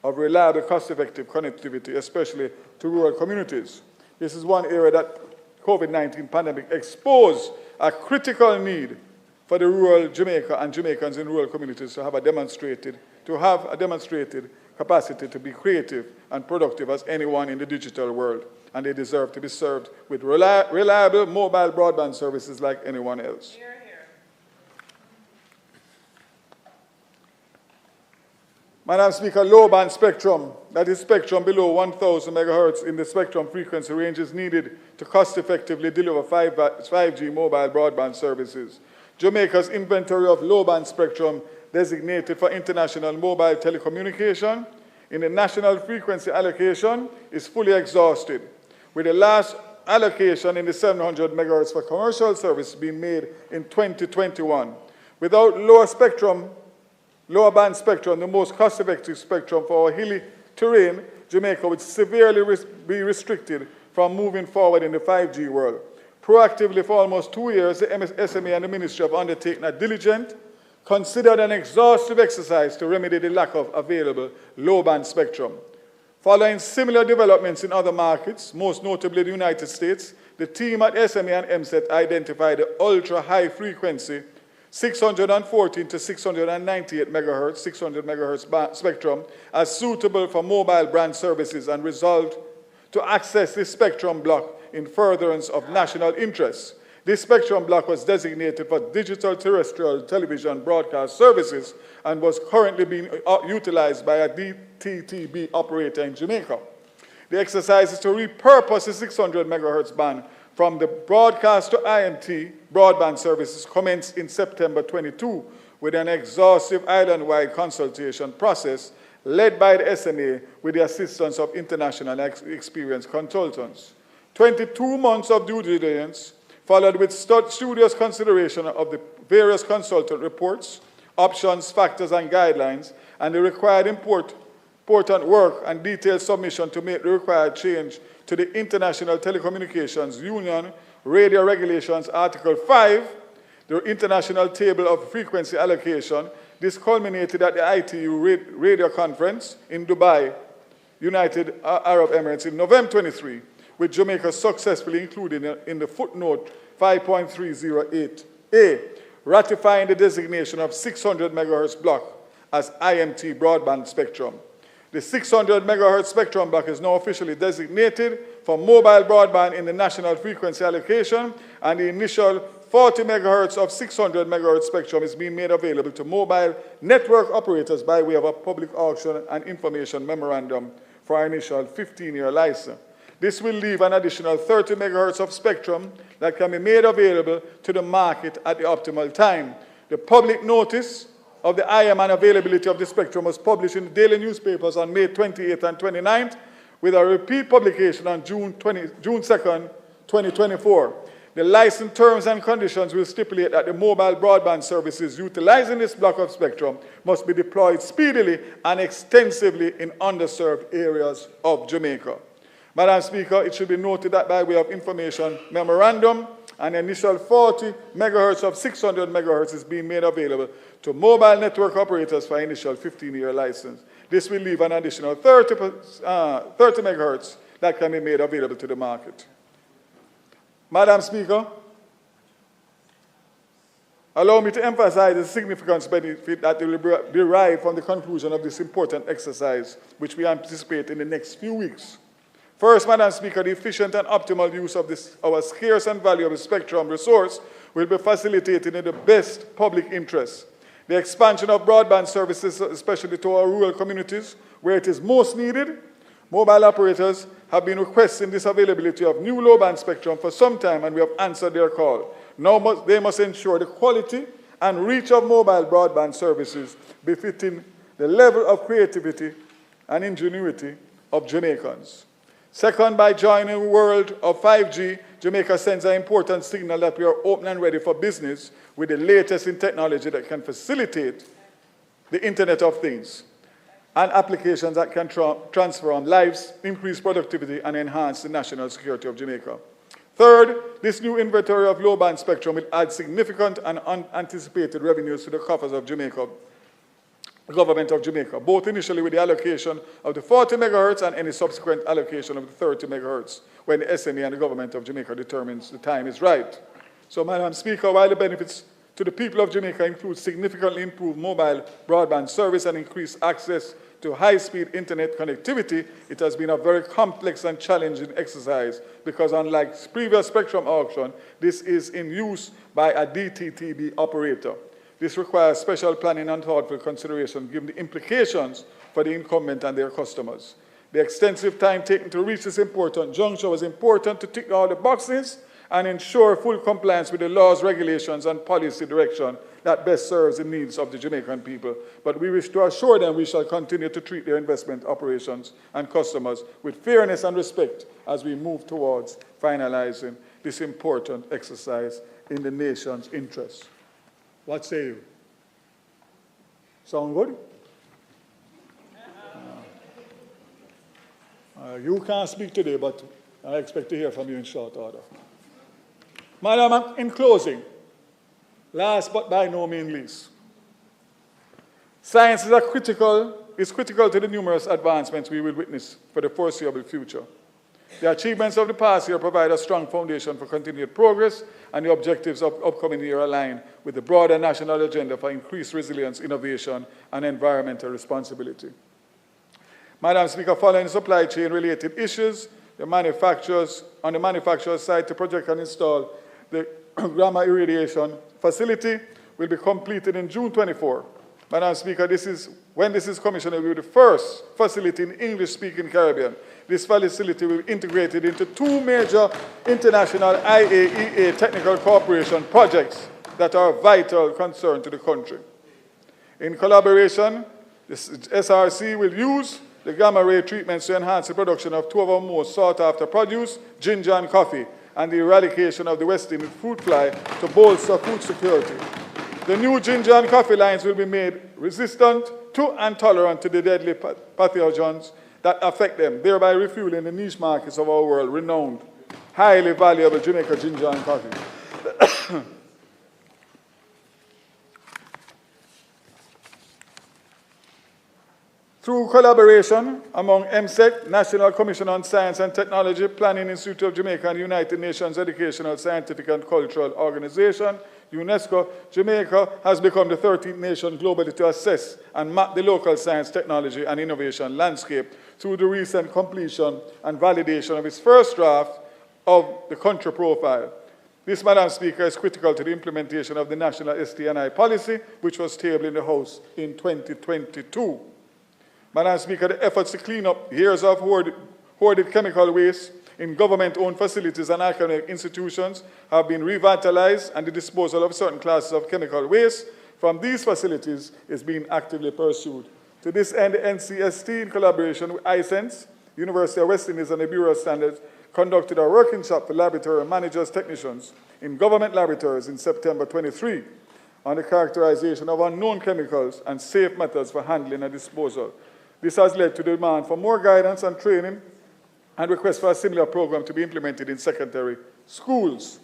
of reliable, cost-effective connectivity, especially to rural communities. This is one area that COVID-19 pandemic exposed a critical need for the rural Jamaica and Jamaicans in rural communities to have a demonstrated capacity to be creative and productive as anyone in the digital world, and they deserve to be served with reliable mobile broadband services like anyone else. Here, here. Madam Speaker, low-band spectrum, that is spectrum below 1,000 megahertz in the spectrum frequency range, is needed to cost-effectively deliver 5G mobile broadband services. Jamaica's inventory of low-band spectrum designated for international mobile telecommunication in the national frequency allocation is fully exhausted, with the last allocation in the 700 megahertz for commercial service being made in 2021. Without lower band spectrum, the most cost-effective spectrum for our hilly terrain, Jamaica would severely be restricted from moving forward in the 5G world. Proactively, for almost 2 years, the SMA and the Ministry have undertaken a diligent, considered and exhaustive exercise to remedy the lack of available low-band spectrum. Following similar developments in other markets, most notably the United States, the team at SMA and MSET identified the ultra-high frequency 614 to 698 megahertz, 600 megahertz spectrum as suitable for mobile brand services and resolved to access this spectrum block in furtherance of national interests. This spectrum block was designated for digital terrestrial television broadcast services and was currently being utilized by a DTTB operator in Jamaica. The exercise is to repurpose the 600 megahertz band from the broadcast to IMT broadband services commenced in September 22 with an exhaustive island-wide consultation process led by the SMA with the assistance of international experienced consultants. 22 months of due diligence followed with studious consideration of the various consultant reports, options, factors, and guidelines, and the required important work and detailed submission to make the required change to the International Telecommunications Union Radio Regulations Article 5, the International Table of Frequency Allocation. This culminated at the ITU Radio Conference in Dubai, United Arab Emirates in November 23, with Jamaica successfully included in the footnote 5.308A, ratifying the designation of 600 megahertz block as IMT broadband spectrum. The 600 megahertz spectrum block is now officially designated for mobile broadband in the national frequency allocation, and the initial 40 megahertz of 600 megahertz spectrum is being made available to mobile network operators by way of a public auction and information memorandum for our initial 15-year license. This will leave an additional 30 megahertz of spectrum that can be made available to the market at the optimal time. The public notice of the IM and availability of the spectrum was published in the daily newspapers on May 28th and 29th, with a repeat publication on June 2nd, 2024. The license terms and conditions will stipulate that the mobile broadband services utilizing this block of spectrum must be deployed speedily and extensively in underserved areas of Jamaica. Madam Speaker, it should be noted that by way of information memorandum, an initial 40 megahertz of 600 megahertz is being made available to mobile network operators for initial 15-year license. This will leave an additional 30 megahertz that can be made available to the market. Madam Speaker, allow me to emphasize the significant benefit that will be derived from the conclusion of this important exercise, which we anticipate in the next few weeks. First, Madam Speaker, the efficient and optimal use of our scarce and valuable spectrum resource will be facilitated in the best public interest. The expansion of broadband services, especially to our rural communities, where it is most needed, mobile operators have been requesting this availability of new low-band spectrum for some time, and we have answered their call. Now they must ensure the quality and reach of mobile broadband services befitting the level of creativity and ingenuity of Jamaicans. Second, by joining the world of 5G, Jamaica sends an important signal that we are open and ready for business with the latest in technology that can facilitate the Internet of Things and applications that can transform lives, increase productivity, and enhance the national security of Jamaica. Third, this new inventory of low-band spectrum will add significant and unanticipated revenues to the coffers of Jamaica, the government of Jamaica, both initially with the allocation of the 40 megahertz and any subsequent allocation of the 30 megahertz when the SME and the government of Jamaica determines the time is right. So, Madam Speaker, while the benefits to the people of Jamaica include significantly improved mobile broadband service and increased access to high-speed internet connectivity, it has been a very complex and challenging exercise because unlike previous spectrum auction, this is in use by a DTTB operator. This requires special planning and thoughtful consideration given the implications for the incumbent and their customers. The extensive time taken to reach this important juncture was important to tick all the boxes and ensure full compliance with the laws, regulations, and policy direction that best serves the needs of the Jamaican people. But we wish to assure them we shall continue to treat their investment operations and customers with fairness and respect as we move towards finalizing this important exercise in the nation's interest. What say you? Sound good? You can't speak today, but I expect to hear from you in short order. Madam, in closing, last but by no means least, science is critical to the numerous advancements we will witness for the foreseeable future. The achievements of the past year provide a strong foundation for continued progress, and the objectives of upcoming year align with the broader national agenda for increased resilience, innovation, and environmental responsibility. Madam Speaker, following supply chain-related issues, on the manufacturer's side to project and install the grammar irradiation facility will be completed in June 24. Madam Speaker, when this is commissioned, it will be the first facility in English-speaking Caribbean. This facility will be integrated into two major international IAEA technical cooperation projects that are of vital concern to the country. In collaboration, the SRC will use the gamma ray treatments to enhance the production of two of our most sought-after produce, ginger and coffee, and the eradication of the West Indian fruit fly to bolster food security. The new ginger and coffee lines will be made resistant to and tolerant to the deadly pathogens that affect them, thereby refueling the niche markets of our world-renowned, highly valuable Jamaica ginger and coffee. Through collaboration among MSEC, National Commission on Science and Technology, Planning Institute of Jamaica, and United Nations Educational, Scientific, and Cultural Organization, UNESCO, Jamaica has become the 13th nation globally to assess and map the local science, technology, and innovation landscape through the recent completion and validation of its first draft of the country profile. This, Madam Speaker, is critical to the implementation of the national ST&I policy, which was tabled in the House in 2022. Madam Speaker, the efforts to clean up years of hoarded chemical waste in government-owned facilities and academic institutions have been revitalized, and the disposal of certain classes of chemical waste from these facilities is being actively pursued. To this end, the NCST, in collaboration with iSense, University of West Indies, and the Bureau of Standards, conducted a working shop for laboratory managers, technicians in government laboratories in September 23 on the characterization of unknown chemicals and safe methods for handling and disposal. This has led to the demand for more guidance and training and request for a similar program to be implemented in secondary schools.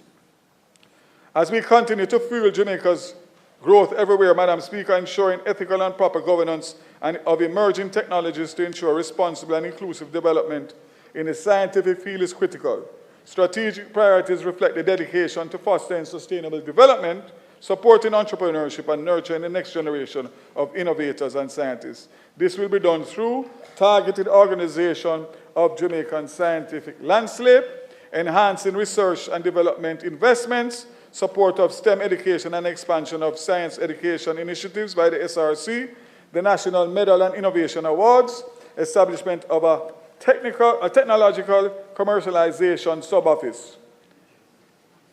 As we continue to fuel Jamaica's growth everywhere, Madam Speaker, ensuring ethical and proper governance and of emerging technologies to ensure responsible and inclusive development in the scientific field is critical. Strategic priorities reflect the dedication to fostering sustainable development, supporting entrepreneurship, and nurturing the next generation of innovators and scientists. This will be done through targeted organization of Jamaican scientific landscape, enhancing research and development investments, support of STEM education and expansion of science education initiatives by the SRC, the National Medal and Innovation Awards, establishment of a technological commercialization sub-office,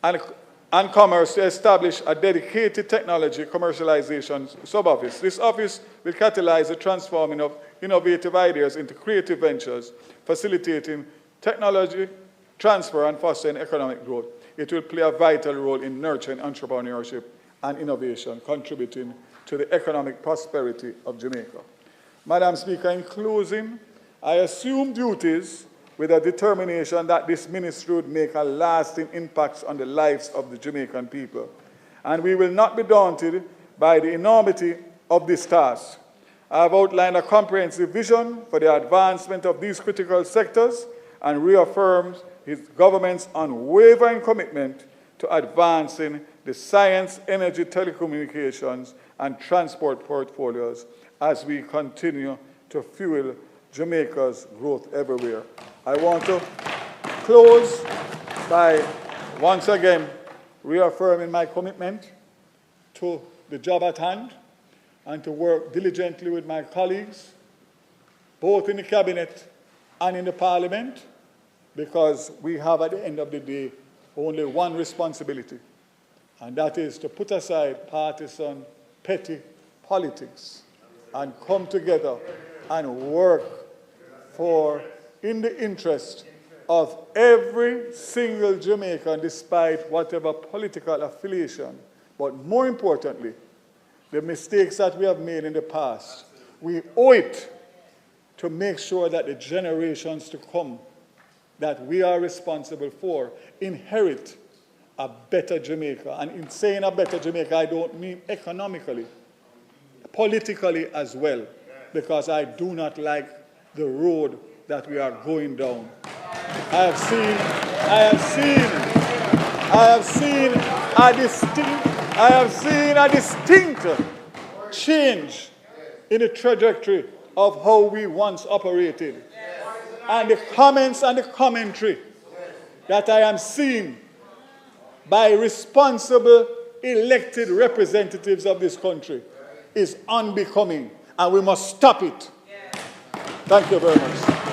and Commerce to establish a dedicated technology commercialization sub-office. This office will catalyze the transforming of innovative ideas into creative ventures, facilitating technology transfer and fostering economic growth. It will play a vital role in nurturing entrepreneurship and innovation, contributing to the economic prosperity of Jamaica. Madam Speaker, in closing, I assume duties with a determination that this ministry would make a lasting impact on the lives of the Jamaican people. And we will not be daunted by the enormity of this task. I have outlined a comprehensive vision for the advancement of these critical sectors and reaffirmed his government's unwavering commitment to advancing the science, energy, telecommunications, and transport portfolios as we continue to fuel Jamaica's growth everywhere. I want to close by once again reaffirming my commitment to the job at hand and to work diligently with my colleagues, both in the Cabinet and in the Parliament, because we have at the end of the day only one responsibility, and that is to put aside partisan, petty politics and come together and work in the interest of every single Jamaican, despite whatever political affiliation. But more importantly, the mistakes that we have made in the past, we owe it to make sure that the generations to come that we are responsible for inherit a better Jamaica. And in saying a better Jamaica, I don't mean economically, politically as well, because I do not like the road that we are going down. I have seen a distinct change in the trajectory of how we once operated. And the comments and the commentary that I am seeing by responsible elected representatives of this country is unbecoming, and we must stop it. Thank you very much.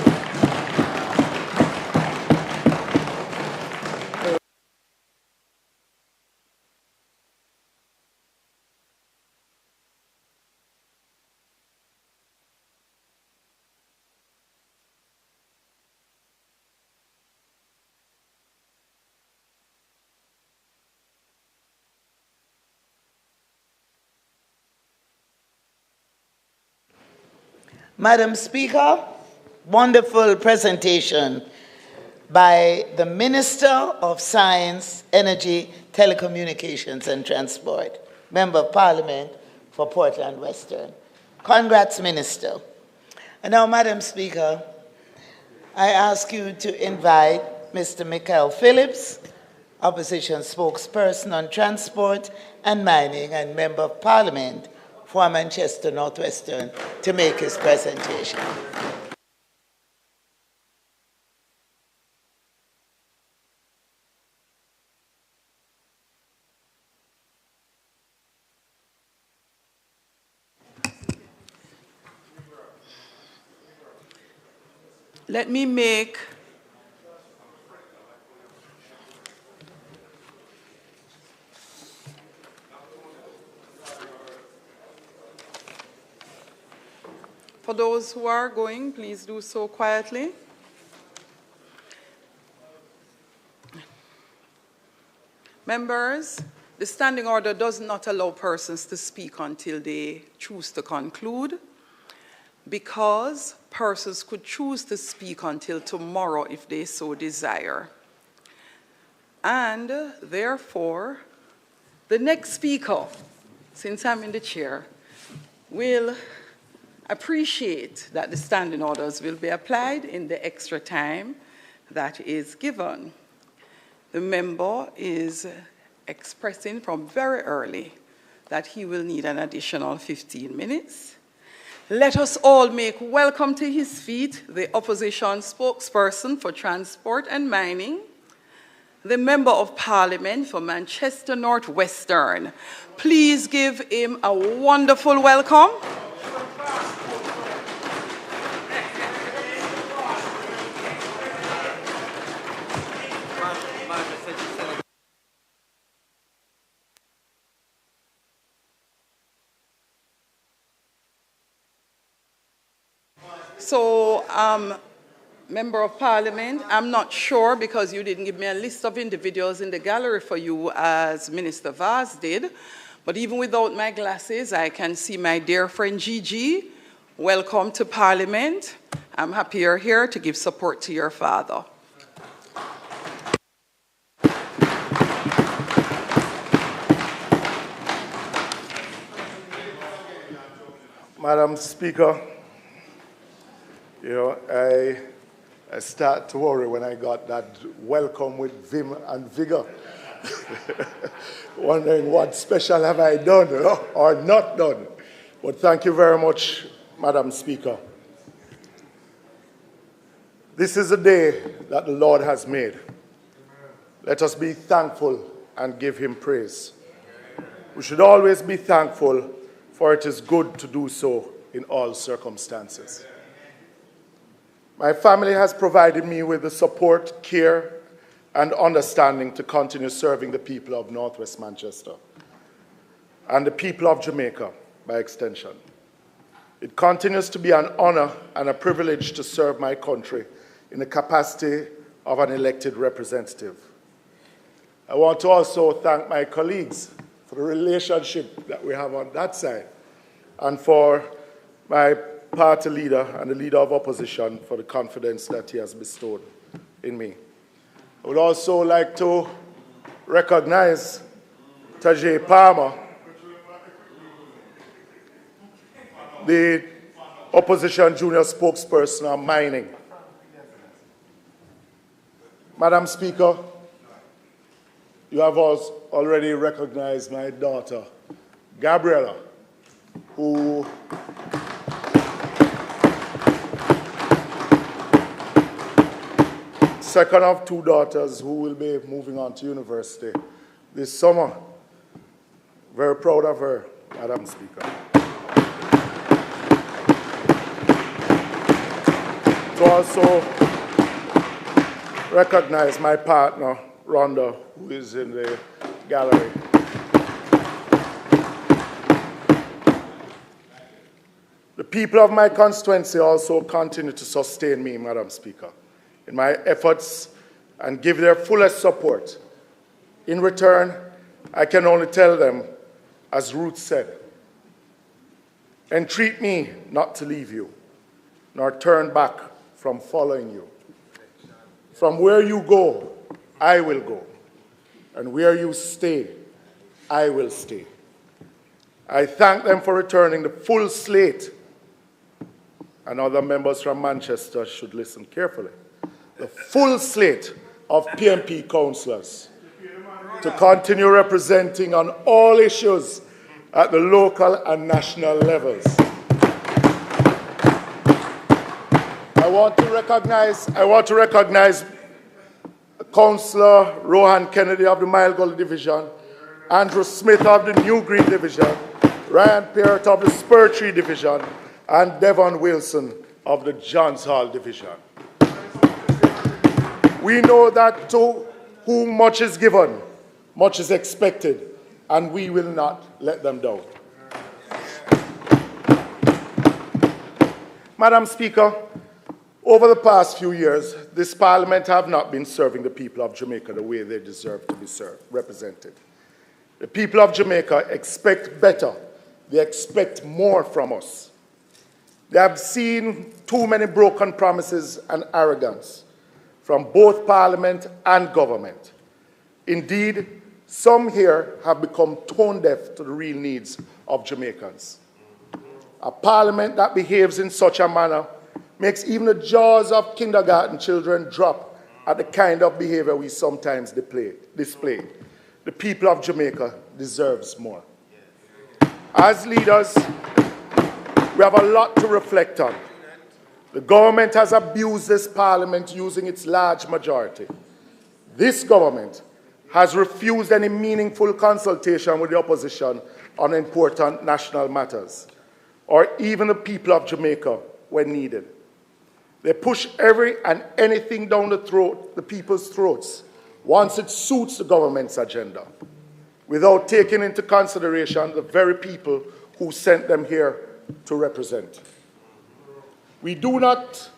Madam Speaker, wonderful presentation by the Minister of Science, Energy, Telecommunications and Transport, Member of Parliament for Portland Western. Congrats, Minister. And now, Madam Speaker, I ask you to invite Mr. Michael Phillips, Opposition Spokesperson on Transport and Mining and Member of Parliament for Manchester Northwestern, to make his presentation. Let me make for those who are going, please do so quietly. Members, the standing order does not allow persons to speak until they choose to conclude, because persons could choose to speak until tomorrow if they so desire. And therefore, the next speaker, since I'm in the chair, will appreciate that the standing orders will be applied in the extra time that is given. The member is expressing from very early that he will need an additional 15 minutes. Let us all make welcome to his feet the opposition spokesperson for Transport and Mining, the Member of Parliament for Manchester Northwestern. Please give him a wonderful welcome. So, Member of Parliament, I'm not sure because you didn't give me a list of individuals in the gallery for you as Minister Vaz did, but even without my glasses, I can see my dear friend Gigi. Welcome to Parliament. I'm happy you're here to give support to your father. Madam Speaker, I start to worry when I got that welcome with vim and vigor. Wondering what special have I done or not done. But thank you very much, Madam Speaker. This is a day that the Lord has made. Let us be thankful and give him praise. We should always be thankful, for it is good to do so in all circumstances. My family has provided me with the support, care, and understanding to continue serving the people of Northwest Manchester and the people of Jamaica by extension. It continues to be an honor and a privilege to serve my country in the capacity of an elected representative. I want to also thank my colleagues for the relationship that we have on that side, and for my party leader and the leader of opposition for the confidence that he has bestowed in me. I would also like to recognize Tajay Palmer, the opposition junior spokesperson on mining. Madam Speaker, you have already recognized my daughter, Gabriella, who second of two daughters who will be moving on to university this summer. Very proud of her, Madam Speaker. To also recognize my partner, Rhonda, who is in the gallery. The people of my constituency also continue to sustain me, Madam Speaker, in my efforts and give their fullest support. In return, I can only tell them, as Ruth said, entreat me not to leave you, nor turn back from following you. From where you go, I will go, and where you stay, I will stay. I thank them for returning the full slate, and other members from Manchester should listen carefully, the full slate of PMP councillors to continue representing on all issues at the local and national levels. I want to recognize Councillor Rohan Kennedy of the Mile Gully Division, Andrew Smith of the New Green Division, Ryan Peart of the Spur Tree Division, and Devon Wilson of the Johns Hall Division. We know that to whom much is given, much is expected, and we will not let them down. Madam Speaker, over the past few years, this Parliament have not been serving the people of Jamaica the way they deserve to be represented. The people of Jamaica expect better. They expect more from us. They have seen too many broken promises and arrogance from both Parliament and government. Indeed, some here have become tone deaf to the real needs of Jamaicans. A Parliament that behaves in such a manner makes even the jaws of kindergarten children drop at the kind of behavior we sometimes display. The people of Jamaica deserves more. As leaders, we have a lot to reflect on. The government has abused this Parliament using its large majority. This government has refused any meaningful consultation with the opposition on important national matters, or even the people of Jamaica when needed. They push every and anything down the people's throats once it suits the government's agenda, without taking into consideration the very people who sent them here to represent. We do not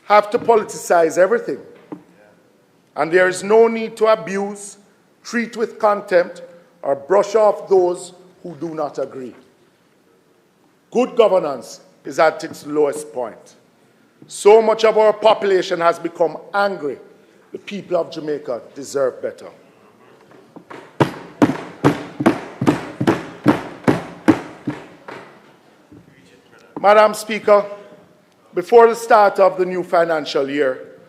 have to politicize everything, and there is no need to abuse, treat with contempt, or brush off those who do not agree. Good governance is at its lowest point. So much of our population has become angry. The people of Jamaica deserve better. Madam Speaker, before the start of the new financial year,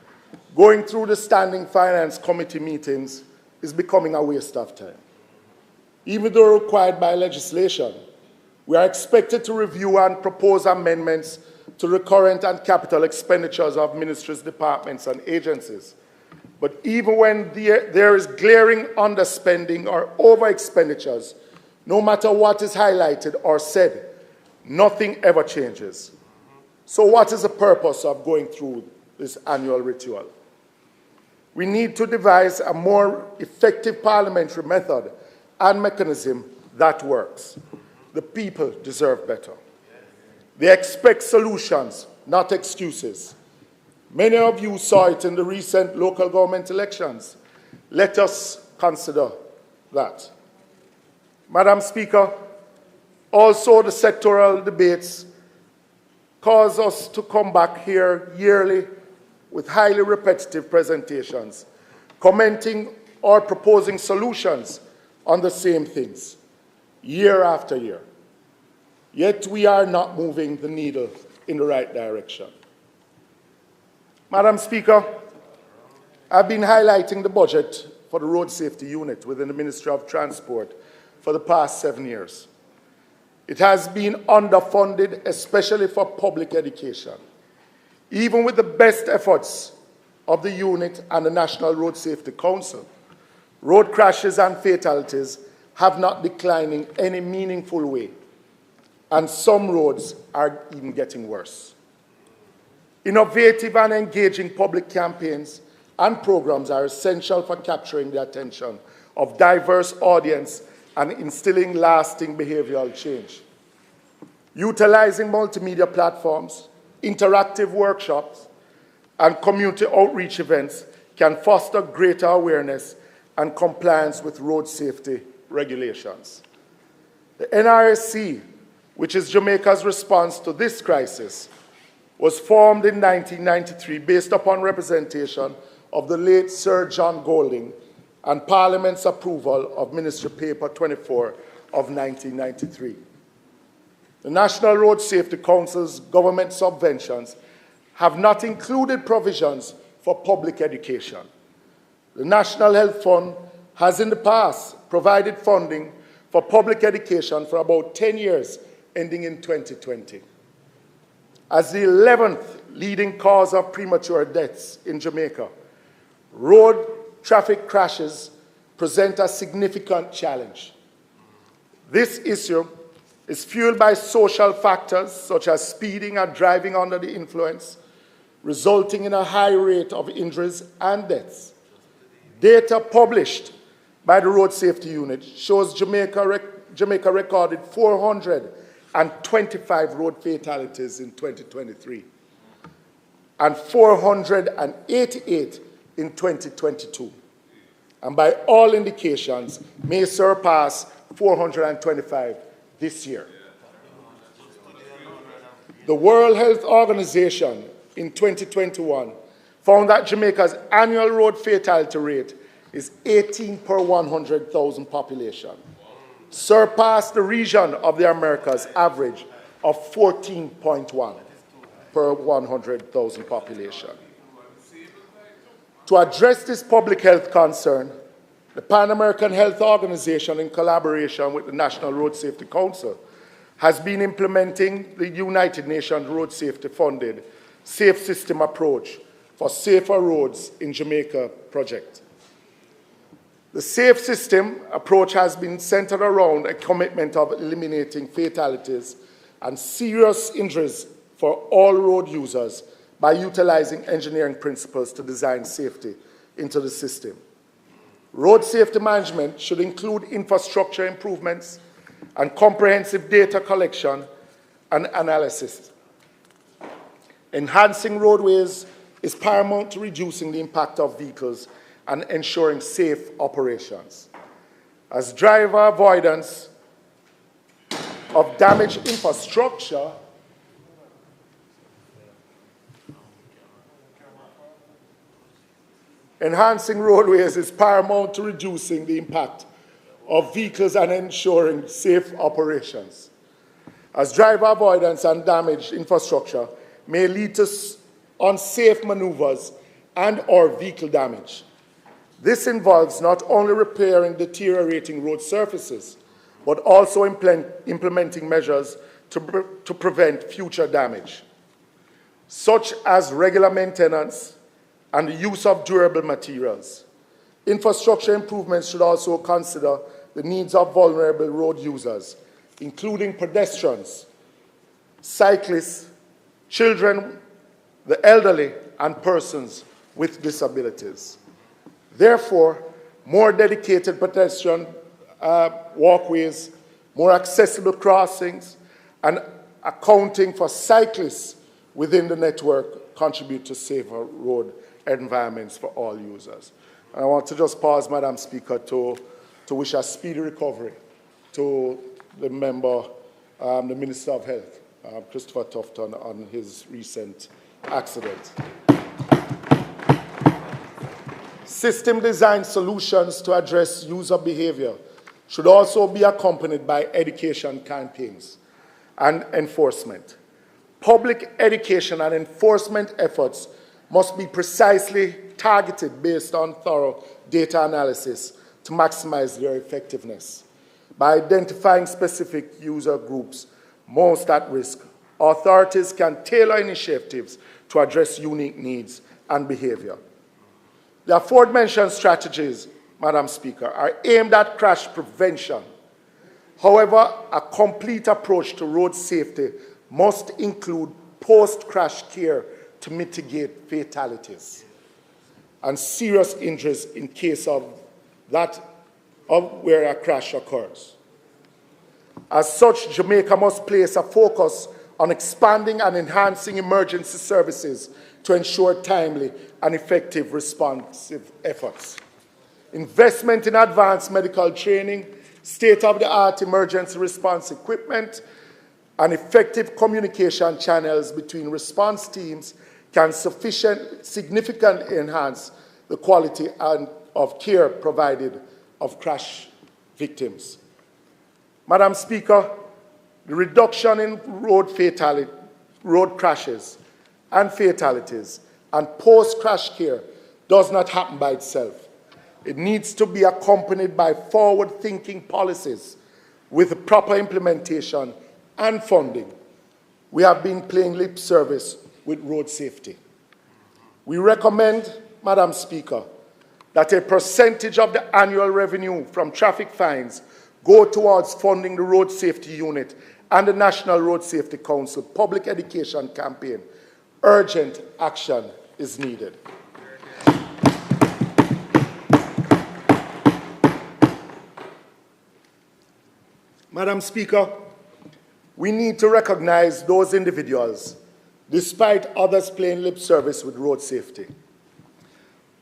going through the Standing Finance Committee meetings is becoming a waste of time. Even though required by legislation, we are expected to review and propose amendments to recurrent and capital expenditures of ministries, departments, and agencies. But even when there is glaring underspending or over-expenditures, no matter what is highlighted or said, nothing ever changes. So what is the purpose of going through this annual ritual? We need to devise a more effective parliamentary method and mechanism that works. The people deserve better. They expect solutions, not excuses. Many of you saw it in the recent local government elections. Let us consider that. Madam Speaker, also the sectoral debates cause us to come back here yearly with highly repetitive presentations, commenting or proposing solutions on the same things, year after year. Yet we are not moving the needle in the right direction. Madam Speaker, I've been highlighting the budget for the Road Safety Unit within the Ministry of Transport for the past 7 years. It has been underfunded, especially for public education. Even with the best efforts of the unit and the National Road Safety Council, road crashes and fatalities have not declined in any meaningful way, and some roads are even getting worse. Innovative and engaging public campaigns and programs are essential for capturing the attention of diverse audience and instilling lasting behavioral change. Utilizing multimedia platforms, interactive workshops, and community outreach events can foster greater awareness and compliance with road safety regulations. The NRSC, which is Jamaica's response to this crisis, was formed in 1993 based upon representation of the late Sir John Golding and Parliament's approval of Ministry Paper 24 of 1993. The National Road Safety Council's government subventions have not included provisions for public education. The National Health Fund has in the past provided funding for public education for about 10 years, ending in 2020. As the 11th leading cause of premature deaths in Jamaica, road traffic crashes present a significant challenge. This issue is fueled by social factors such as speeding and driving under the influence, resulting in a high rate of injuries and deaths. Data published by the Road Safety Unit shows Jamaica recorded 425 road fatalities in 2023 and 488 in 2022, and by all indications may surpass 425 this year. The World Health Organization in 2021 found that Jamaica's annual road fatality rate is 18 per 100,000 population, surpassed the region of the Americas average of 14.1 per 100,000 population. To address this public health concern, the Pan American Health Organization, in collaboration with the National Road Safety Council, has been implementing the United Nations Road Safety funded Safe System Approach for Safer Roads in Jamaica project. The Safe System approach has been centered around a commitment of eliminating fatalities and serious injuries for all road users by utilizing engineering principles to design safety into the system. Road safety management should include infrastructure improvements and comprehensive data collection and analysis. Enhancing roadways is paramount to reducing the impact of vehicles and ensuring safe operations. As driver avoidance of damaged infrastructure enhancing roadways is paramount to reducing the impact of vehicles and ensuring safe operations. As driver avoidance and damaged infrastructure may lead to unsafe maneuvers and/or vehicle damage. This involves not only repairing deteriorating road surfaces, but also implementing measures to prevent future damage, such as regular maintenance and the use of durable materials. Infrastructure improvements should also consider the needs of vulnerable road users, including pedestrians, cyclists, children, the elderly, and persons with disabilities. Therefore, more dedicated pedestrian walkways, more accessible crossings, and accounting for cyclists within the network contribute to safer road environments for all users. And I want to just pause, Madam Speaker, to wish a speedy recovery to the member, the Minister of Health, Christopher Tufton, on his recent accident. System design solutions to address user behavior should also be accompanied by education campaigns and enforcement. Public education and enforcement efforts must be precisely targeted based on thorough data analysis to maximize their effectiveness. By identifying specific user groups most at risk, authorities can tailor initiatives to address unique needs and behavior. The aforementioned strategies, Madam Speaker, are aimed at crash prevention. However, a complete approach to road safety must include post-crash care to mitigate fatalities and serious injuries in case of where a crash occurs. As such, Jamaica must place a focus on expanding and enhancing emergency services to ensure timely and effective responsive efforts. Investment in advanced medical training, state-of-the-art emergency response equipment, and effective communication channels between response teams can significantly enhance the quality of care provided of crash victims. Madam Speaker, the reduction in road crashes and fatalities and post-crash care does not happen by itself. It needs to be accompanied by forward-thinking policies with proper implementation and funding. We have been playing lip service with road safety. We recommend, Madam Speaker, that a percentage of the annual revenue from traffic fines go towards funding the Road Safety Unit and the National Road Safety Council public education campaign. Urgent action is needed. Madam Speaker, we need to recognize those individuals, despite others playing lip service with road safety.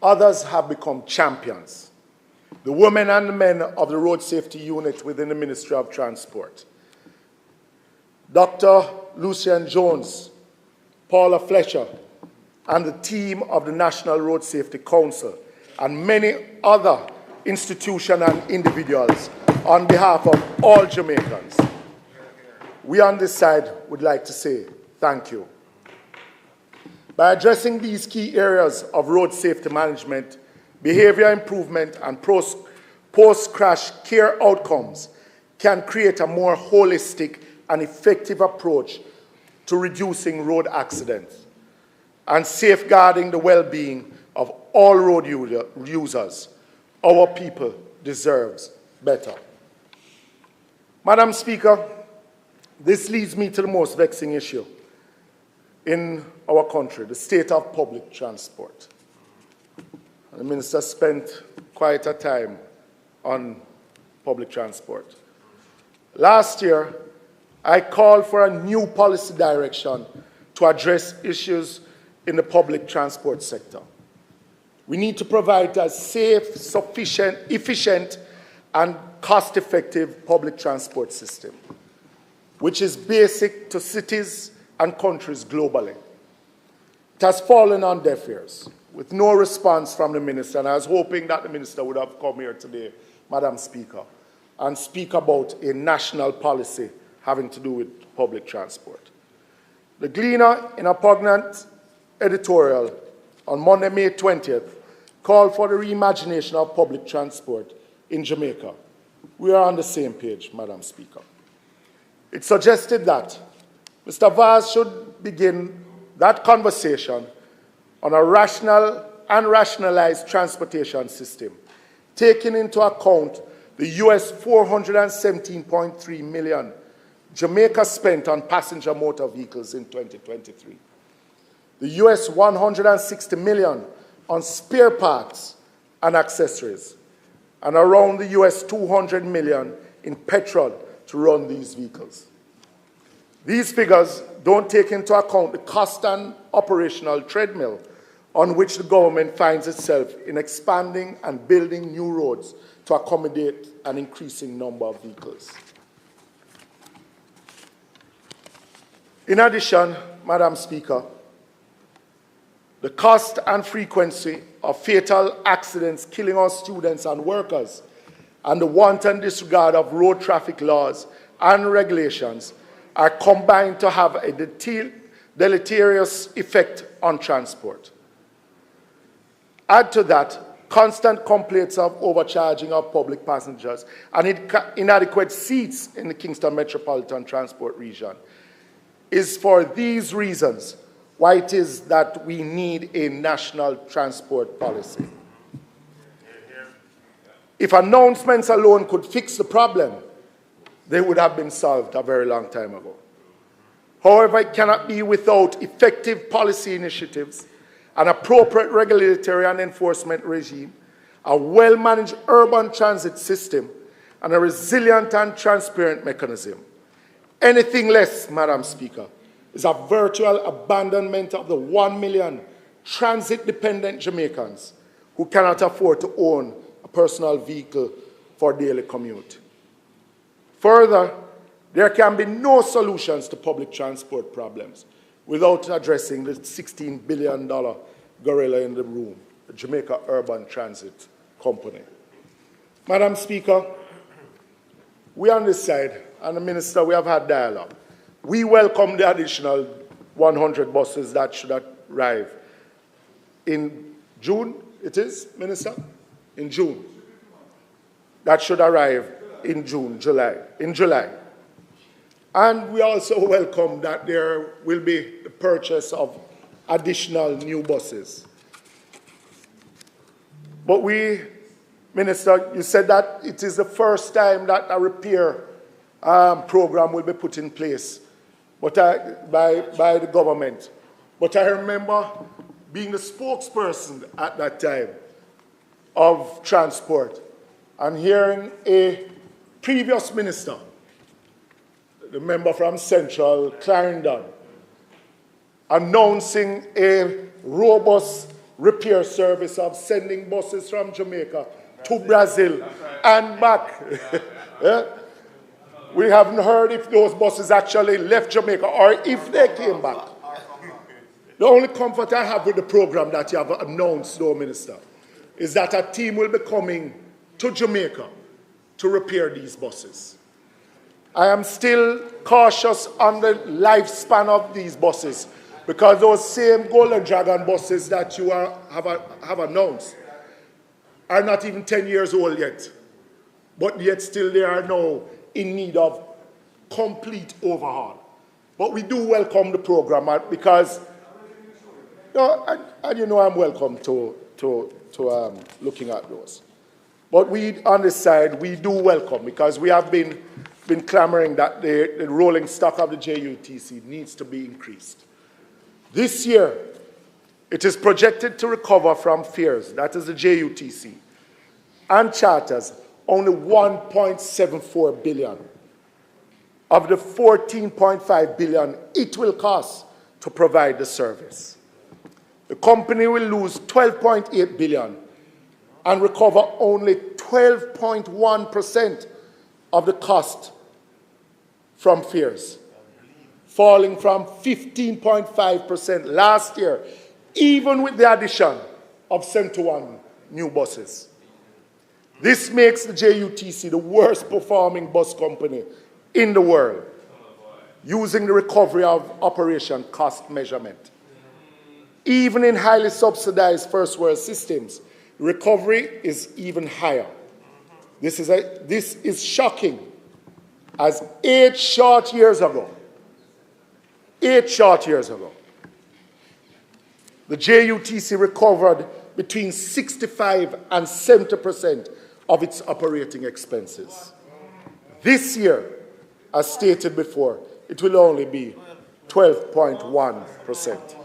Others have become champions, the women and the men of the Road Safety Unit within the Ministry of Transport. Dr. Lucian Jones, Paula Fletcher, and the team of the National Road Safety Council, and many other institutions and individuals on behalf of all Jamaicans. We on this side would like to say thank you. By addressing these key areas of road safety management, behavior improvement, and post-crash care outcomes can create a more holistic and effective approach to reducing road accidents and safeguarding the well-being of all road users. Our people deserves better. Madam Speaker, this leads me to the most vexing issue in our country, the state of public transport. The Minister spent quite a time on public transport. Last year, I called for a new policy direction to address issues in the public transport sector. We need to provide a safe, sufficient, efficient, and cost-effective public transport system, which is basic to cities and countries globally. It has fallen on deaf ears, with no response from the Minister, and I was hoping that the Minister would have come here today, Madam Speaker, and speak about a national policy having to do with public transport. The Gleaner, in a poignant editorial on Monday, May 20th, called for the reimagination of public transport in Jamaica. We are on the same page, Madam Speaker. It suggested that Mr. Vaz should begin that conversation on a rational and rationalized transportation system, taking into account the US $417.3 million Jamaica spent on passenger motor vehicles in 2023, the US $160 million on spare parts and accessories, and around the US $200 million in petrol to run these vehicles. These figures don't take into account the cost and operational treadmill on which the government finds itself in expanding and building new roads to accommodate an increasing number of vehicles. In addition, Madam Speaker, the cost and frequency of fatal accidents killing our students and workers, and the wanton disregard of road traffic laws and regulations are combined to have a deleterious effect on transport. Add to that constant complaints of overcharging of public passengers and inadequate seats in the Kingston Metropolitan Transport Region. Is for these reasons why it is that we need a national transport policy. If announcements alone could fix the problem, they would have been solved a very long time ago. However, it cannot be without effective policy initiatives, an appropriate regulatory and enforcement regime, a well-managed urban transit system, and a resilient and transparent mechanism. Anything less, Madam Speaker, is a virtual abandonment of the 1 million transit-dependent Jamaicans who cannot afford to own a personal vehicle for daily commute. Further, there can be no solutions to public transport problems without addressing the $16 billion gorilla in the room, the Jamaica Urban Transit Company. Madam Speaker, we on this side, and the Minister, we have had dialogue. We welcome the additional 100 buses that should arrive in June, it is, Minister? In June. That should arrive in July. And we also welcome that there will be the purchase of additional new buses. But we, Minister, you said that it is the first time that a repair program will be put in place by the government. But I remember being the spokesperson at that time of transport and hearing a previous minister, the member from Central, Clarendon, announcing a robust repair service of sending buses from Jamaica to Brazil and back. Yeah? We haven't heard if those buses actually left Jamaica or if they came back. The only comfort I have with the program that you have announced, though, Minister, is that a team will be coming to Jamaica to repair these buses. I am still cautious on the lifespan of these buses because those same Golden Dragon buses that you have announced are not even 10 years old yet, but yet still they are now in need of complete overhaul. But we do welcome the program because, and you know I'm welcome to looking at those. But we, on this side, we do welcome because we have been clamoring that the rolling stock of the JUTC needs to be increased. This year, it is projected to recover from fares, that is the JUTC, and charters, only 1.74 billion of the 14.5 billion it will cost to provide the service. The company will lose 12.8 billion and recover only 12.1% of the cost from fares, falling from 15.5% last year, even with the addition of 71 new buses. This makes the JUTC the worst performing bus company in the world, using the recovery of operation cost measurement. Even in highly subsidized first world systems, recovery is even higher. This is shocking, as 8 short years ago, the JUTC recovered between 65 and 70% of its operating expenses. This year, as stated before, it will only be 12.1%.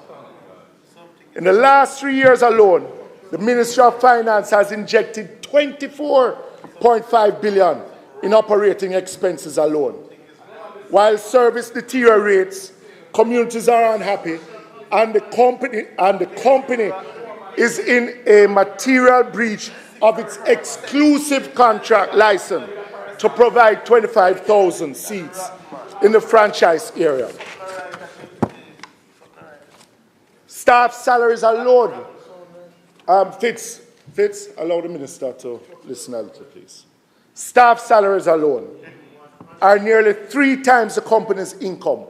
In the last 3 years alone, the Ministry of Finance has injected 24.5 billion in operating expenses alone. While service deteriorates, communities are unhappy, and the company is in a material breach of its exclusive contract license to provide 25,000 seats in the franchise area. Staff salaries alone, Fitz, allow the minister to listen a little, please. Staff salaries alone are nearly 3 times the company's income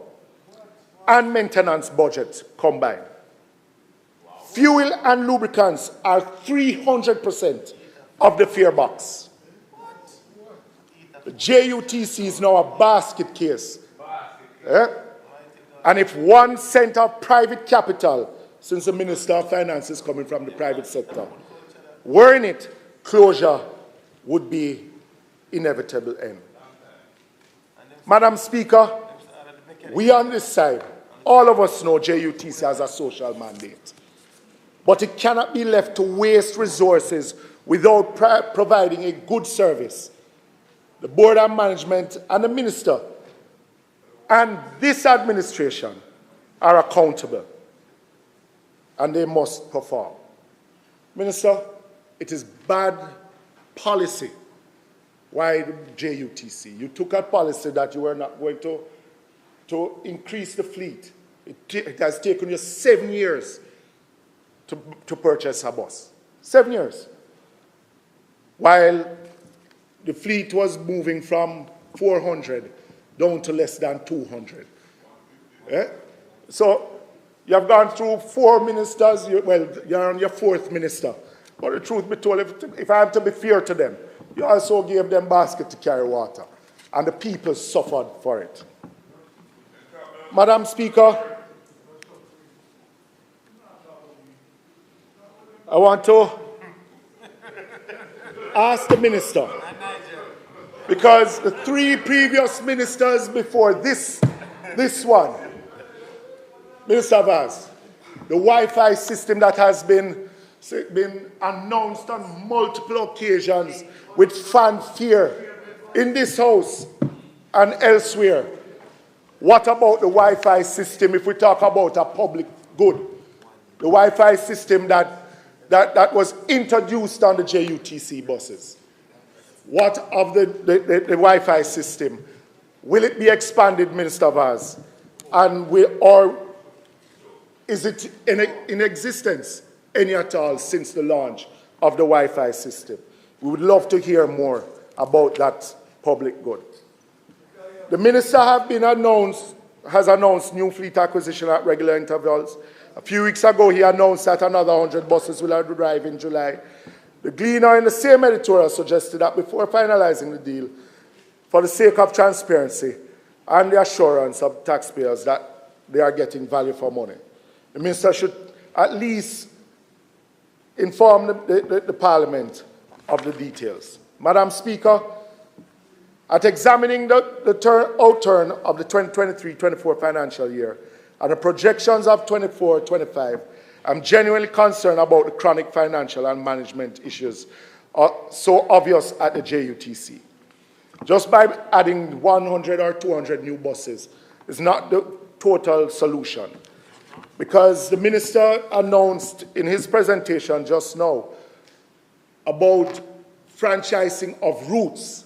and maintenance budget combined. Fuel and lubricants are 300% of the fare box. The JUTC is now a basket case. And if 1 cent of private capital, since the Minister of Finance is coming from the private sector, were in it, closure would be inevitable end. Madam Speaker, we on this side, all of us know JUTC has a social mandate. But it cannot be left to waste resources without providing a good service. The board of management and the minister and this administration are accountable, and they must perform. Minister, it is bad policy. Why the JUTC? You took a policy that you were not going to increase the fleet. It has taken you 7 years to purchase a bus. 7 years. While the fleet was moving from 400 down to less than 200. So you have gone through 4 ministers. You're on your 4th minister. But the truth be told, if I have to be fair to them, you also gave them basket to carry water. And the people suffered for it. Madam Speaker, I want to ask the minister, because the 3 previous ministers before this one, Minister Vaz, the Wi-Fi system that has been announced on multiple occasions with fanfare in this house and elsewhere. What about the Wi-Fi system if we talk about a public good? The Wi-Fi system that was introduced on the JUTC buses. What of the Wi-Fi system? Will it be expanded, Minister Vaz? Or is it in existence any at all since the launch of the Wi-Fi system? We would love to hear more about that public good. The minister has announced new fleet acquisition at regular intervals. A few weeks ago, he announced that another 100 buses will arrive in July. The Gleaner in the same editorial suggested that before finalizing the deal, for the sake of transparency and the assurance of taxpayers that they are getting value for money, the minister should at least inform the Parliament of the details. Madam Speaker, at examining the outturn of the 2023-24 financial year and the projections of 24-25, I'm genuinely concerned about the chronic financial and management issues so obvious at the JUTC. Just by adding 100 or 200 new buses is not the total solution, because the minister announced in his presentation just now about franchising of routes.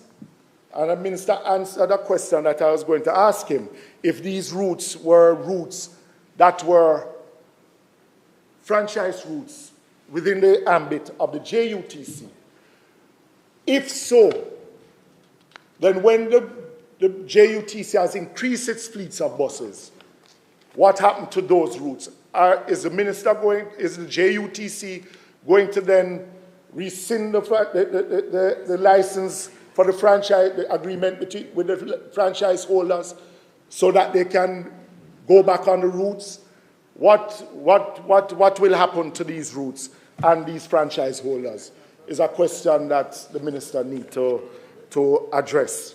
And the minister answered a question that I was going to ask him, if these routes were routes that were franchise routes within the ambit of the JUTC. If so, then when the JUTC has increased its fleets of buses, what happened to those routes? Is the JUTC going to then rescind the license for the franchise, the agreement with the franchise holders, so that they can go back on the routes? What will happen to these routes and these franchise holders is a question that the minister needs to address.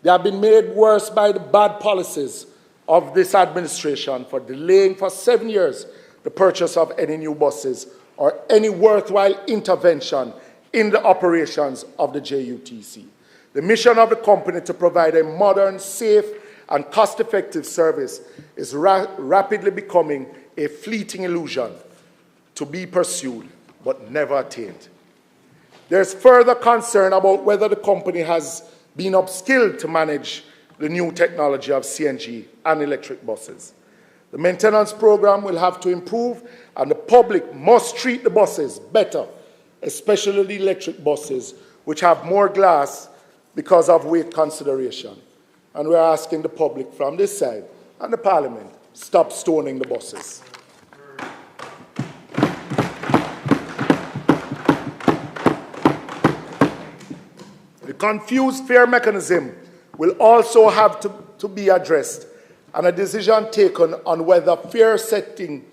They have been made worse by the bad policies of this administration for delaying for 7 years the purchase of any new buses or any worthwhile intervention in the operations of the JUTC. The mission of the company to provide a modern, safe, and cost-effective service is rapidly becoming a fleeting illusion to be pursued but never attained. There's further concern about whether the company has been upskilled to manage the new technology of CNG and electric buses. The maintenance program will have to improve, and the public must treat the buses better, especially the electric buses, which have more glass because of weight consideration. And we're asking the public from this side and the Parliament, stop stoning the buses. confused fare mechanism will also have to be addressed, and a decision taken on whether fare setting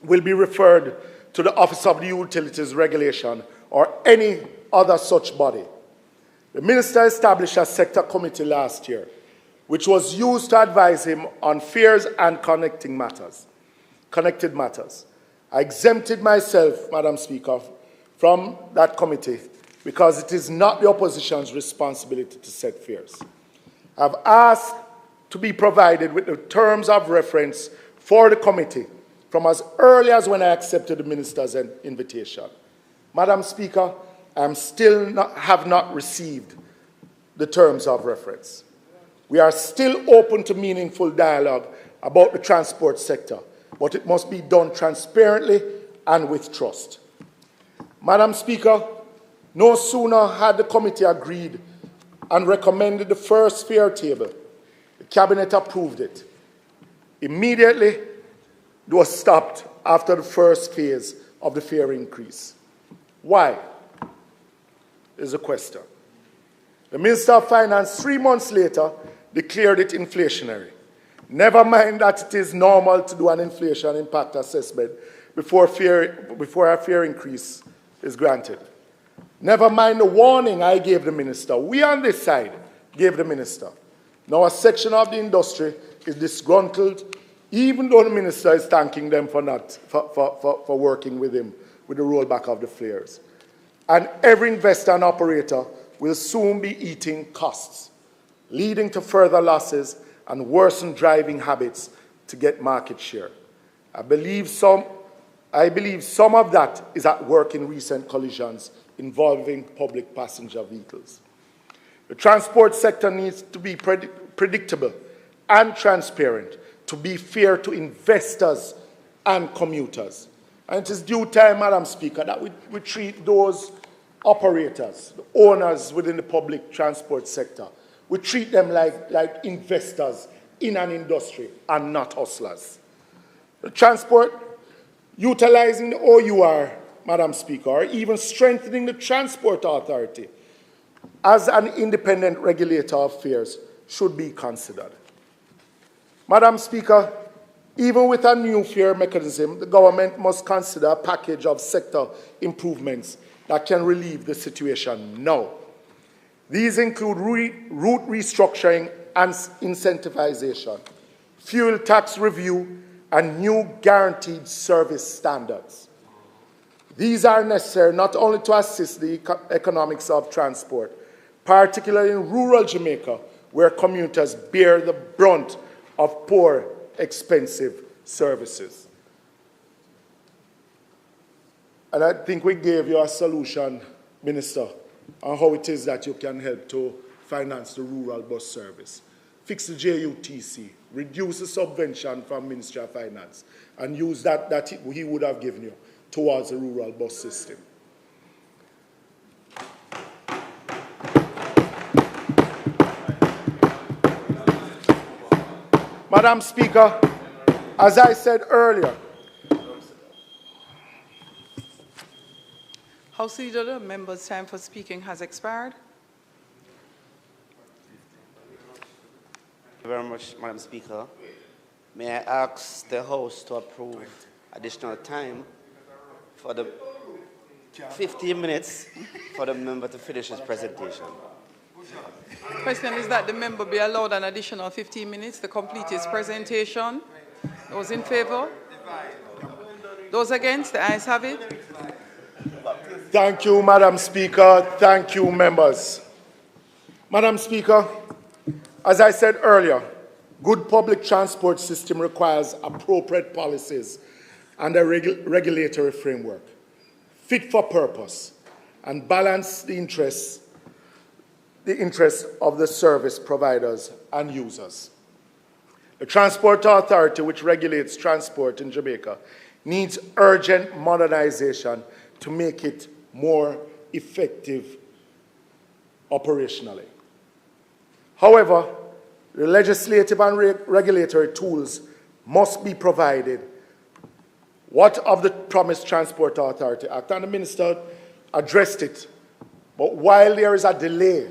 will be referred to the Office of the Utilities Regulation or any other such body. The Minister established a sector committee last year, which was used to advise him on fares and connected matters. I exempted myself, Madam Speaker, from that committee because it is not the opposition's responsibility to set fares. I've asked to be provided with the terms of reference for the committee from as early as when I accepted the Minister's invitation. Madam Speaker, I have not received the terms of reference. We are still open to meaningful dialogue about the transport sector, but it must be done transparently and with trust. Madam Speaker, no sooner had the committee agreed and recommended the first fare table, the Cabinet approved it. Immediately, it was stopped after the first phase of the fare increase. Why? Is a question. The Minister of Finance, 3 months later, declared it inflationary. Never mind that it is normal to do an inflation impact assessment before a fare increase is granted. Never mind the warning I gave the Minister. We on this side gave the Minister. Now a section of the industry is disgruntled, even though the Minister is thanking them for working with him with the rollback of the fares. And every investor and operator will soon be eating costs, leading to further losses and worsened driving habits to get market share. I believe some of that is at work in recent collisions involving public passenger vehicles. The transport sector needs to be predictable and transparent to be fair to investors and commuters. And it is due time, Madam Speaker, that we treat those operators, the owners within the public transport sector, we treat them like investors in an industry and not hustlers. The transport, utilizing the OUR, Madam Speaker, or even strengthening the Transport Authority as an independent regulator of fares should be considered. Madam Speaker, even with a new fare mechanism, the government must consider a package of sector improvements that can relieve the situation now. These include route restructuring and incentivization, fuel tax review, and new guaranteed service standards. These are necessary not only to assist the economics of transport, particularly in rural Jamaica, where commuters bear the brunt of poor, expensive services. And I think we gave you a solution, Minister, on how it is that you can help to finance the rural bus service. Fix the JUTC, reduce the subvention from Ministry of Finance, and use that he would have given you towards the rural bus system. Madam Speaker, as I said earlier, House Leader, the member's time for speaking has expired. Thank you very much, Madam Speaker. May I ask the House to approve additional time for the 15 minutes for the member to finish his presentation. The question is that the member be allowed an additional 15 minutes to complete his presentation. Those in favor? Those against? The ayes have it. Thank you, Madam Speaker. Thank you, members. Madam Speaker, as I said earlier, good public transport system requires appropriate policies and a regulatory framework, fit for purpose, and balance the interests of the service providers and users. The Transport Authority, which regulates transport in Jamaica, needs urgent modernization to make it more effective operationally. However, the legislative and regulatory tools must be provided. What of the promised Transport Authority Act? And the Minister addressed it But while there is a delay,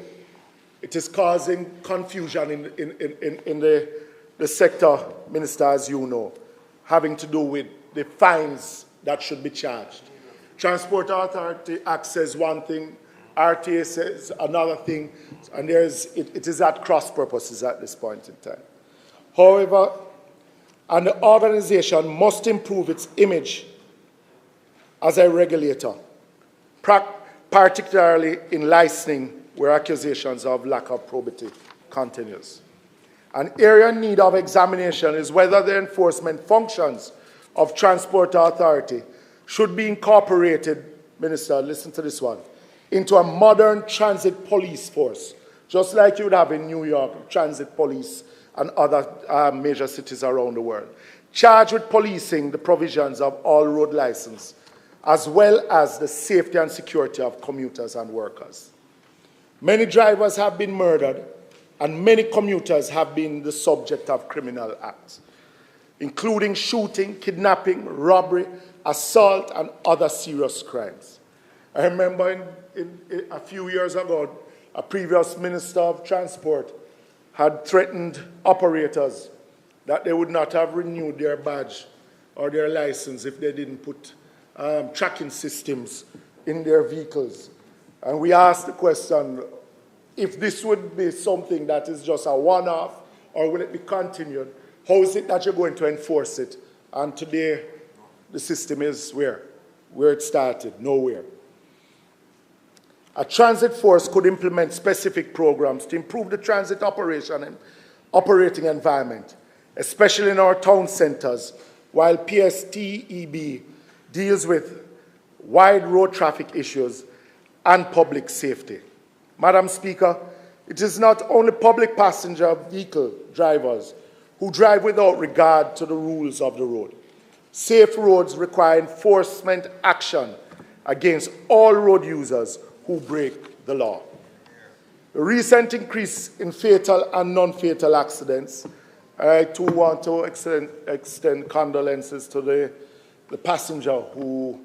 it is causing confusion in the sector, Minister, as you know, having to do with the fines that should be charged. Transport Authority Act says one thing, RTA says another thing, and it is at cross purposes at this point in time. However, an organization must improve its image as a regulator, particularly in licensing where accusations of lack of probity continues. An area in need of examination is whether the enforcement functions of Transport Authority should be incorporated, Minister, listen to this one, into a modern transit police force, just like you would have in New York, transit police and other major cities around the world, charged with policing the provisions of all road license, as well as the safety and security of commuters and workers. Many drivers have been murdered, and many commuters have been the subject of criminal acts, including shooting, kidnapping, robbery, assault, and other serious crimes. I remember a few years ago, a previous Minister of Transport had threatened operators that they would not have renewed their badge or their license if they didn't put tracking systems in their vehicles. And we asked the question, if this would be something that is just a one-off, or will it be continued? How is it that you're going to enforce it? And today, the system is where it started, nowhere. A transit force could implement specific programs to improve the transit operation and operating environment, especially in our town centers, while PSTEB deals with wide road traffic issues and public safety. Madam Speaker, it is not only public passenger vehicle drivers who drive without regard to the rules of the road. Safe roads require enforcement action against all road users who break the law. The recent increase in fatal and non-fatal accidents, I too want to extend condolences to the passenger who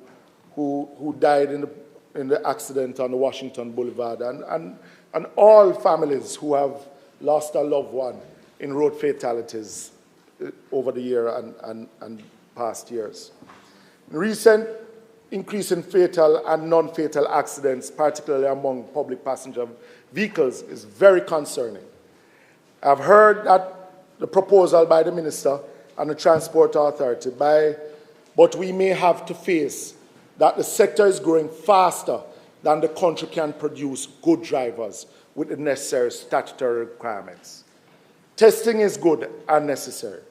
died in the accident on the Washington Boulevard, and all families who have lost a loved one in road fatalities over the year and past years. Recent increase in fatal and non-fatal accidents, particularly among public passenger vehicles, is very concerning. I've heard that the proposal by the Minister and the Transport Authority, but we may have to face that the sector is growing faster than the country can produce good drivers with the necessary statutory requirements. Testing is good and necessary,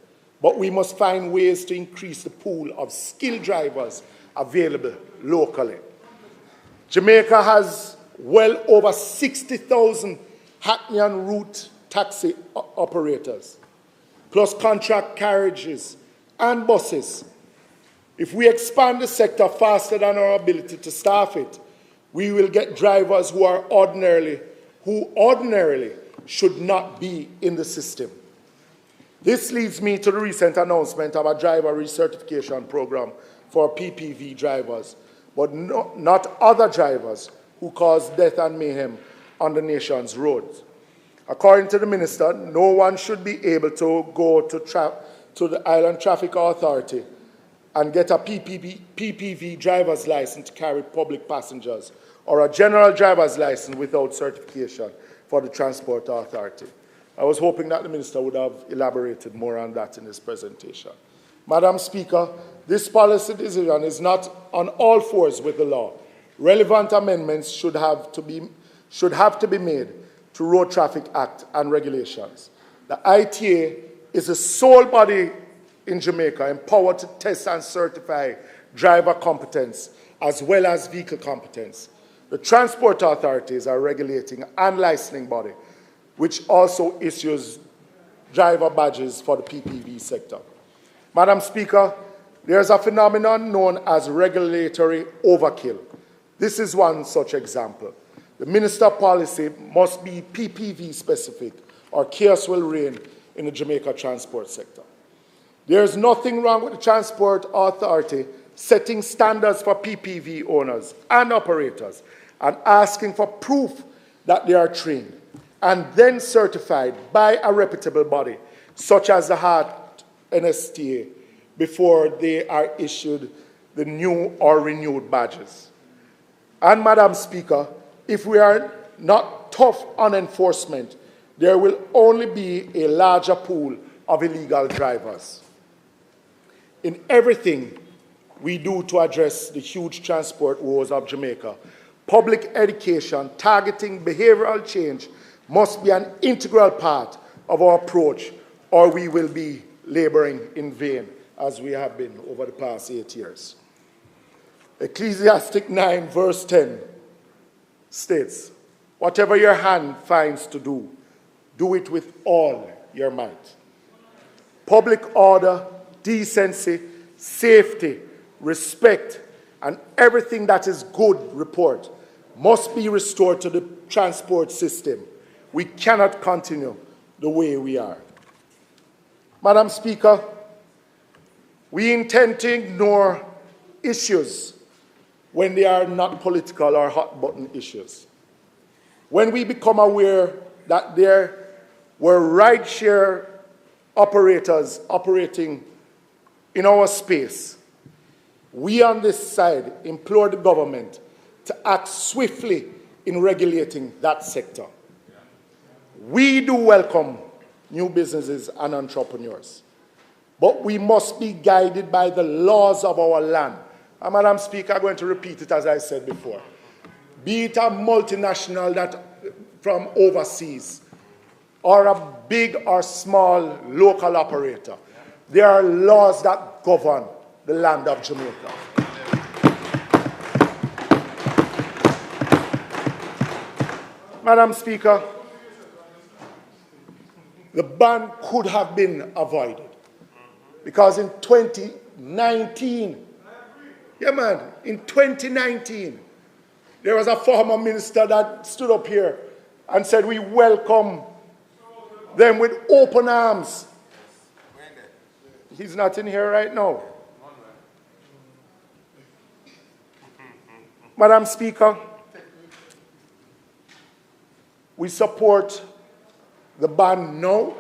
but we must find ways to increase the pool of skilled drivers available locally. Jamaica has well over 60,000 Hackney and route taxi operators, plus contract carriages and buses. If we expand the sector faster than our ability to staff it, we will get drivers who ordinarily should not be in the system. This leads me to the recent announcement of a driver recertification program for PPV drivers, but not other drivers who cause death and mayhem on the nation's roads. According to the Minister, no one should be able to go to the Island Traffic Authority and get a PPV driver's license to carry public passengers, or a general driver's license without certification for the Transport Authority. I was hoping that the Minister would have elaborated more on that in his presentation. Madam Speaker, this policy decision is not on all fours with the law. Relevant amendments should have to be made to Road Traffic Act and regulations. The ITA is the sole body in Jamaica empowered to test and certify driver competence as well as vehicle competence. The Transport Authority is a regulating and licensing body, which also issues driver badges for the PPV sector. Madam Speaker, there is a phenomenon known as regulatory overkill. This is one such example. The Minister policy must be PPV specific, or chaos will reign in the Jamaica transport sector. There is nothing wrong with the Transport Authority setting standards for PPV owners and operators and asking for proof that they are trained and then certified by a reputable body, such as the HART NSTA, before they are issued the new or renewed badges. And, Madam Speaker, if we are not tough on enforcement, there will only be a larger pool of illegal drivers. In everything we do to address the huge transport woes of Jamaica, public education targeting behavioral change must be an integral part of our approach, or we will be laboring in vain, as we have been over the past 8 years. Ecclesiastes 9, verse 10 states, "Whatever your hand finds to do, do it with all your might." Public order, decency, safety, respect, and everything that is good report must be restored to the transport system. We cannot continue the way we are. Madam Speaker, we intend to ignore issues when they are not political or hot-button issues. When we become aware that there were rideshare operators operating in our space, we on this side implore the government to act swiftly in regulating that sector. We do welcome new businesses and entrepreneurs, but we must be guided by the laws of our land. And Madam Speaker, I'm going to repeat it as I said before. Be it a multinational that from overseas, or a big or small local operator, there are laws that govern the land of Jamaica. Madam Speaker, the ban could have been avoided because in 2019, in 2019, there was a former minister that stood up here and said we welcome them with open arms. He's not in here right now. Madam Speaker, we support the ban now,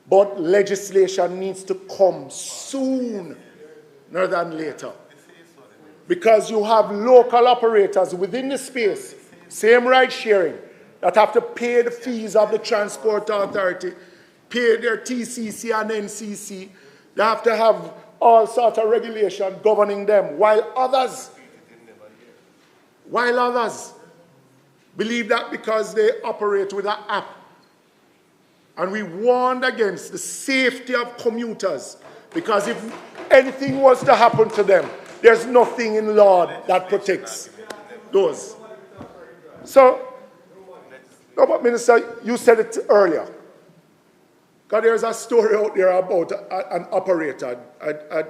but legislation needs to come sooner than later. Because you have local operators within the space, same ride sharing, that have to pay the fees of the Transport Authority, pay their TCC and NCC. They have to have all sorts of regulation governing them, while others believe that because they operate with an app. And we warned against the safety of commuters, because if anything was to happen to them, there's nothing in law that protects those. So, no, but Minister, you said it earlier. Because there's a story out there about an operator, an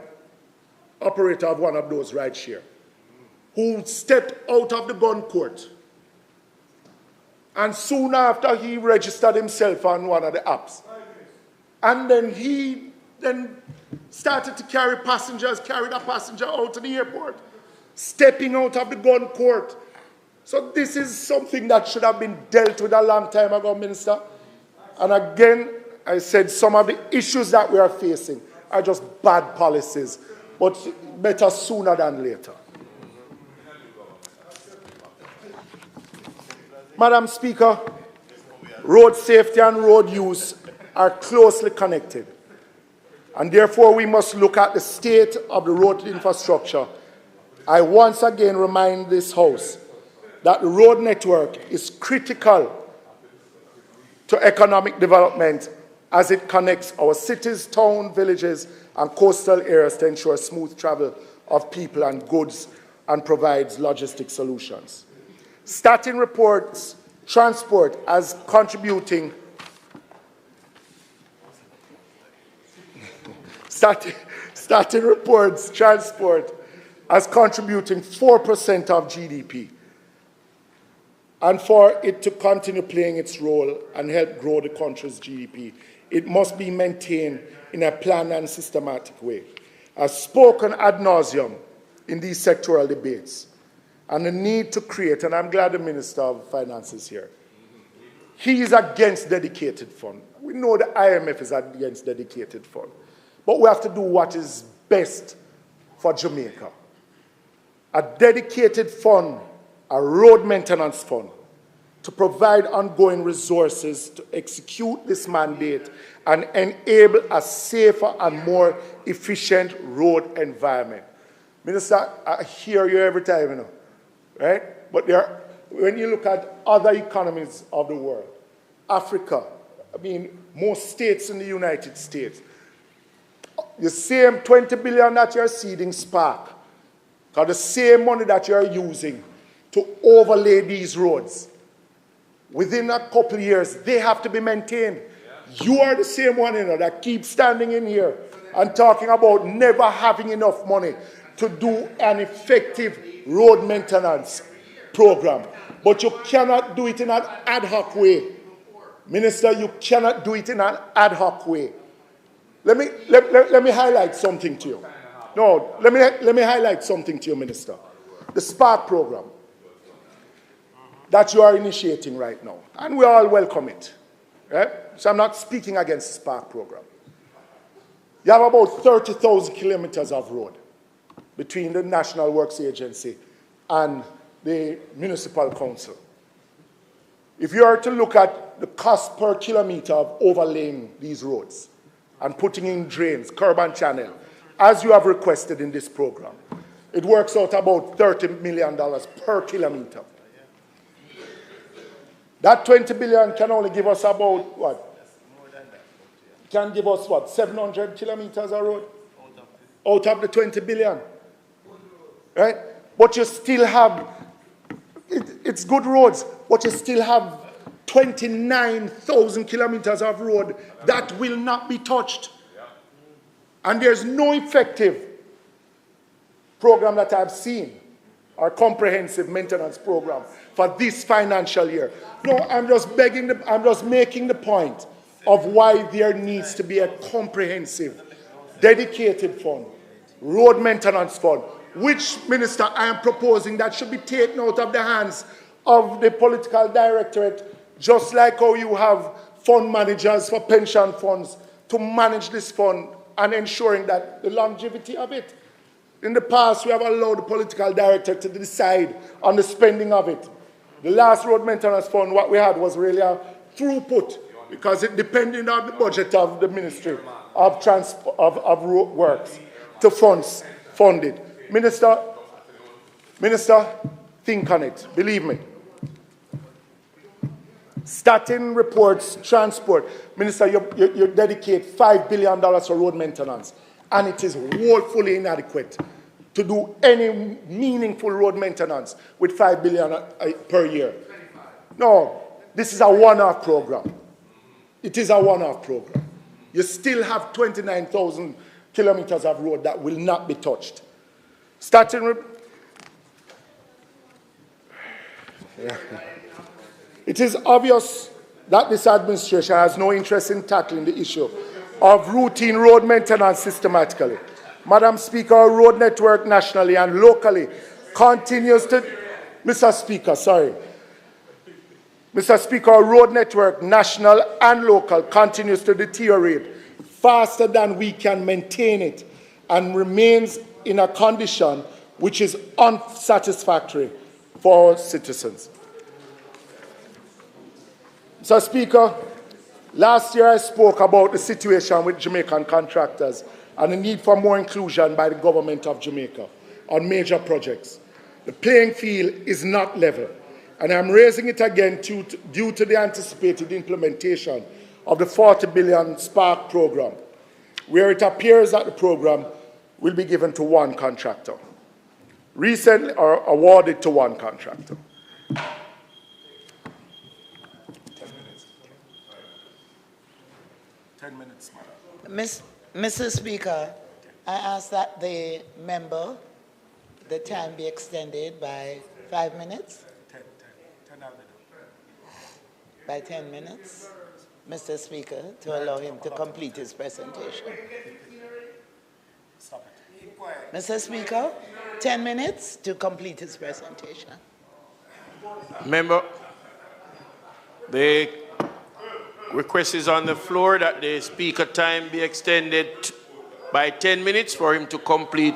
operator of one of those rideshare, who stepped out of the gun court. And soon after, he registered himself on one of the apps. And then he started to carry the passenger out to the airport, stepping out of the gun court. So this is something that should have been dealt with a long time ago, Minister. And again, I said some of the issues that we are facing are just bad policies, but better sooner than later. Madam Speaker, road safety and road use are closely connected. And therefore, we must look at the state of the road infrastructure. I once again remind this House that the road network is critical to economic development as it connects our cities, towns, villages, and coastal areas to ensure smooth travel of people and goods and provides logistic solutions. Starting reports transport as contributing starting reports transport as contributing 4% of GDP. And for it to continue playing its role and help grow the country's GDP, it must be maintained in a planned and systematic way. As spoken ad nauseum in these sectoral debates, and the need to create, and I'm glad the Minister of Finance is here. He is against dedicated fund. We know the IMF is against dedicated fund. But we have to do what is best for Jamaica. A dedicated fund, a road maintenance fund, to provide ongoing resources to execute this mandate and enable a safer and more efficient road environment. Minister, I hear you every time, you know, right? But when you look at other economies of the world, Africa, I mean, most states in the United States, the same 20 billion that you're seeding Spark, or the same money that you're using to overlay these roads, within a couple of years, they have to be maintained. Yeah. You are the same one, you know, that keeps standing in here and talking about never having enough money to do an effective road maintenance program. But you cannot do it in an ad hoc way. Minister, you cannot do it in an ad hoc way. Let me highlight something to you. No, let me highlight something to you, Minister. The Spark program that you are initiating right now, and we all welcome it. Right? So I'm not speaking against the Spark program. You have about 30,000 kilometers of road between the National Works Agency and the Municipal Council. If you are to look at the cost per kilometer of overlaying these roads and putting in drains, curb and channel, as you have requested in this program, it works out about $30 million per kilometer. That 20 billion can only give us about, what? Can give us, what, 700 kilometers of road? Out of the 20 billion. Right? But you still have, it's good roads, but you still have 29,000 kilometers of road that will not be touched. And there's no effective program that I've seen, or comprehensive maintenance program for this financial year. No, I'm just making the point of why there needs to be a comprehensive, dedicated fund, road maintenance fund, which, Minister, I am proposing that should be taken out of the hands of the political directorate, just like how you have fund managers for pension funds to manage this fund and ensuring that the longevity of it. In the past, we have allowed the political director to decide on the spending of it. The last road maintenance fund, what we had was really a throughput, because it depended on the budget of the Ministry of Road Works to fund it. Minister, think on it. Believe me. Starting reports, transport. Minister, you dedicate $5 billion for road maintenance, and it is woefully inadequate to do any meaningful road maintenance with $5 billion per year. No, this is a one-off program. It is a one-off program. You still have 29,000 kilometers of road that will not be touched. It is obvious that this administration has no interest in tackling the issue of routine road maintenance systematically. Madam Speaker, our road network nationally and locally continues to... Mr. Speaker, our road network, national and local, continues to deteriorate faster than we can maintain it and remains in a condition which is unsatisfactory for our citizens. Mr. Speaker, last year I spoke about the situation with Jamaican contractors and the need for more inclusion by the government of Jamaica on major projects. The playing field is not level, and I'm raising it again due to the anticipated implementation of the 40 billion Spark program, where it appears that the program will be given to one contractor, recently or awarded to one contractor. 10 minutes, Madam. Mr. Speaker, I ask that the time be extended by 5 minutes. 10 By 10 minutes, Mr. Speaker, to allow him to complete his presentation. Stop it. Mr. Speaker? 10 minutes to complete his presentation. Member, the request is on the floor that the speaker time be extended by 10 minutes for him to complete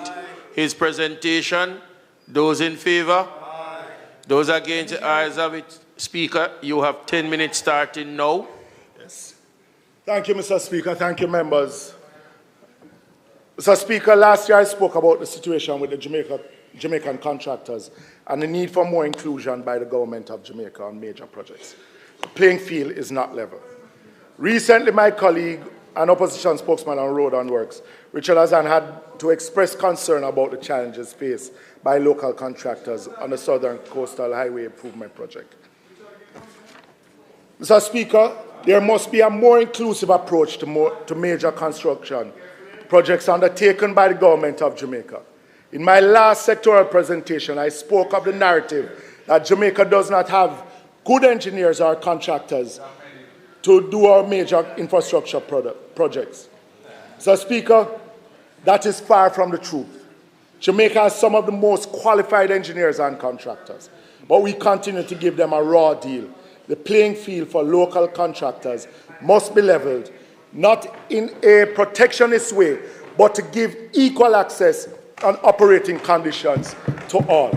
his presentation. Those in favor? Those against, the ayes have it. Speaker, you have 10 minutes starting now. Yes. Thank you, Mr. Speaker. Thank you, members. Mr. Speaker, last year I spoke about the situation with the Jamaican contractors and the need for more inclusion by the government of Jamaica on major projects. The playing field is not level. Recently, my colleague and opposition spokesman on Road and Works, Richard Azan, had to express concern about the challenges faced by local contractors on the Southern Coastal Highway Improvement Project. Mr. Speaker, there must be a more inclusive approach to major construction projects undertaken by the government of Jamaica. In my last sectoral presentation, I spoke of the narrative that Jamaica does not have good engineers or contractors to do our major infrastructure projects. Mr. Speaker, that is far from the truth. Jamaica has some of the most qualified engineers and contractors, but we continue to give them a raw deal. The playing field for local contractors must be leveled, not in a protectionist way, but to give equal access and operating conditions to all.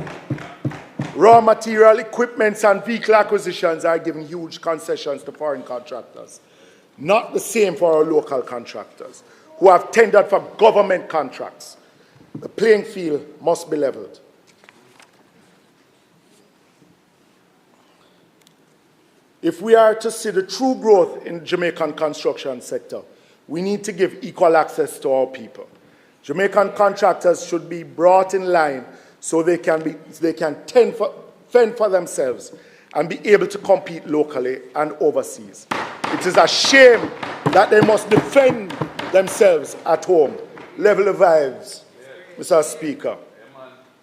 Raw material, equipment, and vehicle acquisitions are given huge concessions to foreign contractors. Not the same for our local contractors, who have tendered for government contracts. The playing field must be leveled. If we are to see the true growth in the Jamaican construction sector, we need to give equal access to our people. Jamaican contractors should be brought in line so they can fend for themselves and be able to compete locally and overseas. It is a shame that they must defend themselves at home. Level the vibes, Mr. Speaker.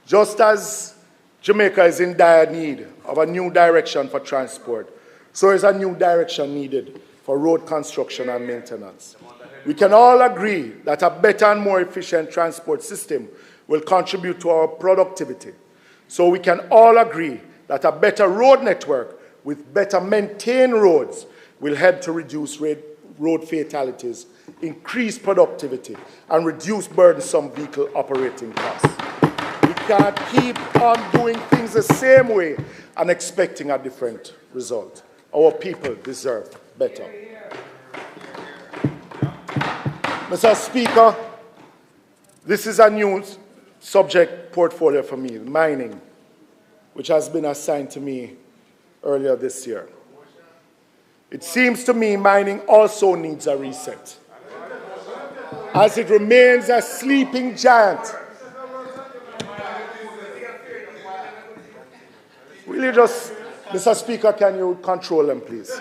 Just as Jamaica is in dire need of a new direction for transport, so is a new direction needed for road construction and maintenance. We can all agree that a better and more efficient transport system will contribute to our productivity. So we can all agree that a better road network with better maintained roads will help to reduce road fatalities, increase productivity, and reduce burdensome vehicle operating costs. We can't keep on doing things the same way and expecting a different result. Our people deserve better. Mr. Speaker, this is a new subject portfolio for me, mining, which has been assigned to me earlier this year. It seems to me mining also needs a reset, as it remains a sleeping giant. Will you just, Mr. Speaker, can you control them, please?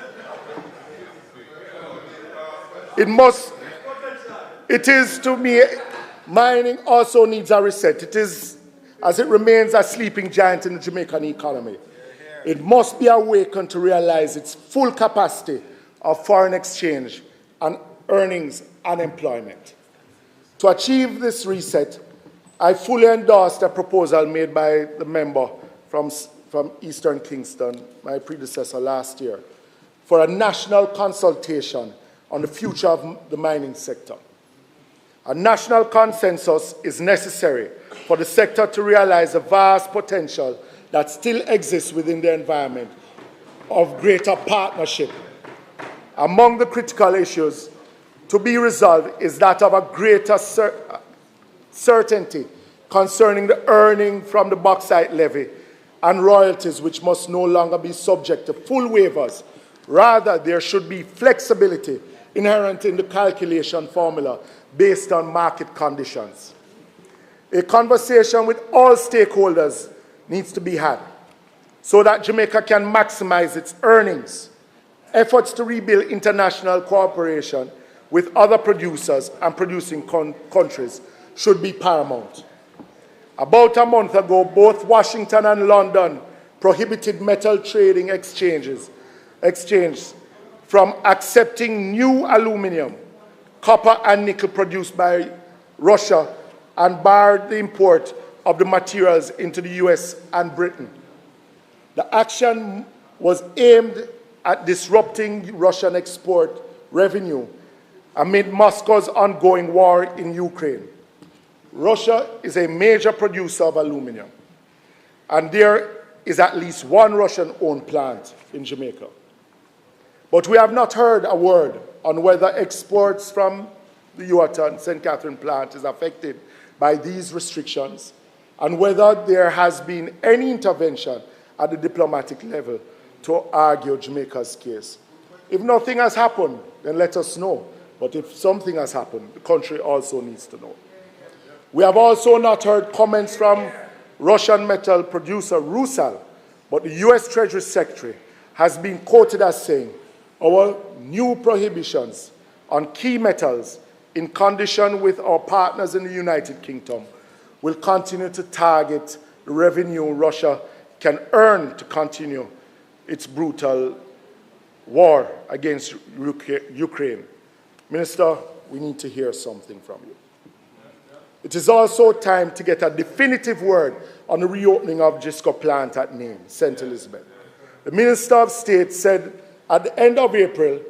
It is to me, mining also needs a reset. It is, as it remains a sleeping giant in the Jamaican economy. It must be awakened to realize its full capacity of foreign exchange and earnings and employment. To achieve this reset, I fully endorse the proposal made by the member from Eastern Kingston, my predecessor last year, for a national consultation on the future of the mining sector. A national consensus is necessary for the sector to realize the vast potential that still exists within the environment of greater partnership. Among the critical issues to be resolved is that of a greater certainty concerning the earning from the bauxite levy and royalties, which must no longer be subject to full waivers. Rather, there should be flexibility inherent in the calculation formula based on market conditions. A conversation with all stakeholders needs to be had so that Jamaica can maximize its earnings. Efforts to rebuild international cooperation with other producers and producing countries should be paramount. About a month ago, both Washington and London prohibited metal trading exchanges from accepting new aluminum, copper, and nickel produced by Russia and barred the import of the materials into the US and Britain. The action was aimed at disrupting Russian export revenue amid Moscow's ongoing war in Ukraine. Russia is a major producer of aluminum, and there is at least one Russian-owned plant in Jamaica. But we have not heard a word on whether exports from the Uata and St. Catherine plant is affected by these restrictions, and whether there has been any intervention at the diplomatic level to argue Jamaica's case. If nothing has happened, then let us know. But if something has happened, the country also needs to know. We have also not heard comments from Russian metal producer Rusal, but the US Treasury Secretary has been quoted as saying, our new prohibitions on key metals in condition with our partners in the United Kingdom will continue to target the revenue Russia can earn to continue its brutal war against Ukraine. Minister, we need to hear something from you. It is also time to get a definitive word on the reopening of JISTV plant at Nain, St. Elizabeth. The Minister of State said at the end of April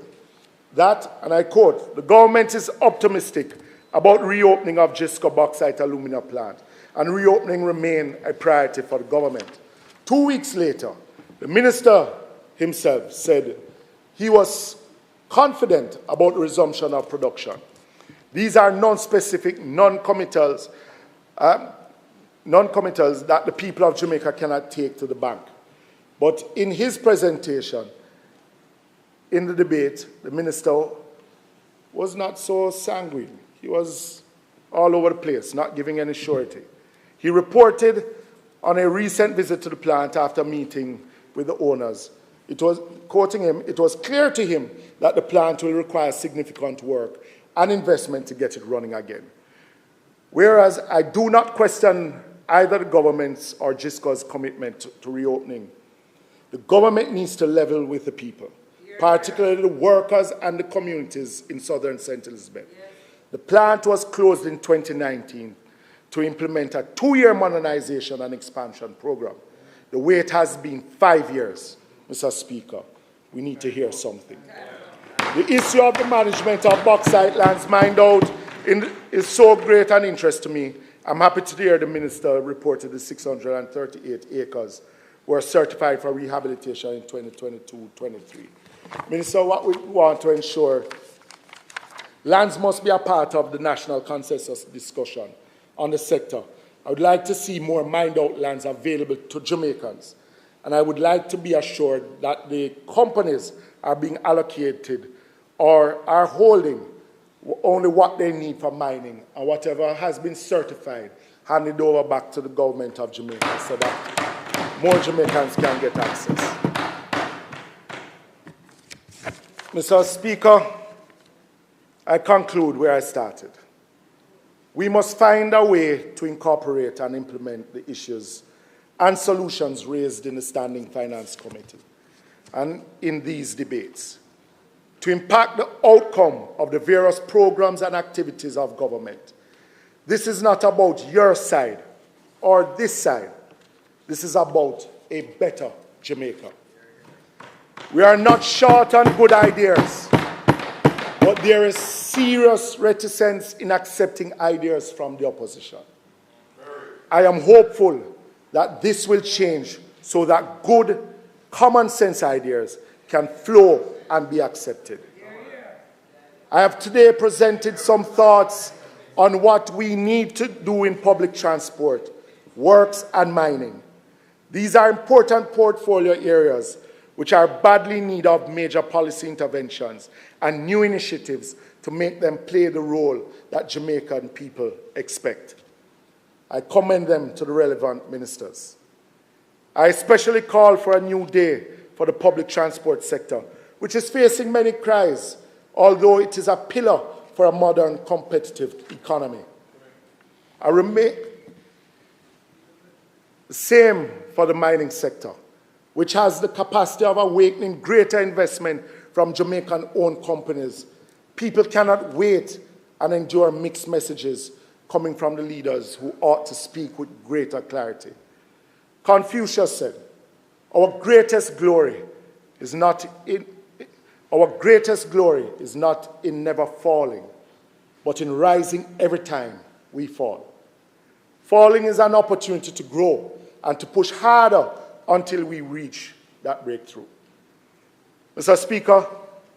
that, and I quote, the government is optimistic about reopening of JISTV bauxite alumina plant, and reopening remain a priority for the government. 2 weeks later, the minister himself said he was confident about the resumption of production. These are non-specific, non-committals that the people of Jamaica cannot take to the bank. But in his presentation, in the debate, the minister was not so sanguine. He was all over the place, not giving any surety. He reported on a recent visit to the plant after meeting with the owners. It was, quoting him, it was clear to him that the plant will require significant work and investment to get it running again. Whereas I do not question either the government's or JISTV's commitment to reopening, the government needs to level with the people, particularly the workers and the communities in southern St. Elizabeth. The plant was closed in 2019 to implement a 2-year modernization and expansion program. The wait has been 5 years, Mr. Speaker. We need to hear something. The issue of the management of bauxite lands mined out is so great an interest to me. I'm happy to hear the minister reported the 638 acres were certified for rehabilitation in 2022-23. Minister, what we want to ensure, lands must be a part of the national consensus discussion on the sector. I would like to see more mined-out lands available to Jamaicans, and I would like to be assured that the companies are being allocated or are holding only what they need for mining, and whatever has been certified, handed over back to the government of Jamaica so that more Jamaicans can get access. Mr. Speaker, I conclude where I started. We must find a way to incorporate and implement the issues and solutions raised in the Standing Finance Committee and in these debates to impact the outcome of the various programs and activities of government. This is not about your side or this side. This is about a better Jamaica. We are not short on good ideas, but there is serious reticence in accepting ideas from the opposition. I am hopeful that this will change so that good, common sense ideas can flow and be accepted. I have today presented some thoughts on what we need to do in public transport, works and mining. These are important portfolio areas which are badly in need of major policy interventions and new initiatives to make them play the role that Jamaican people expect. I commend them to the relevant ministers. I especially call for a new day for the public transport sector, which is facing many cries, although it is a pillar for a modern competitive economy. Same for the mining sector, which has the capacity of awakening greater investment from Jamaican-owned companies. People cannot wait and endure mixed messages coming from the leaders who ought to speak with greater clarity. Confucius said, our greatest glory is not in never falling, but in rising every time we fall. Falling is an opportunity to grow and to push harder until we reach that breakthrough. Mr. Speaker,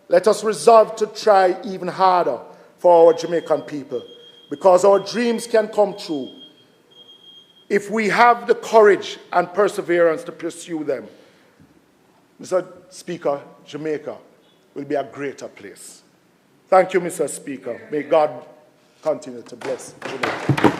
let us resolve to try even harder for our Jamaican people, because our dreams can come true if we have the courage and perseverance to pursue them. Mr. Speaker, Jamaica will be a greater place. Thank you, Mr. Speaker. May God continue to bless Jamaica.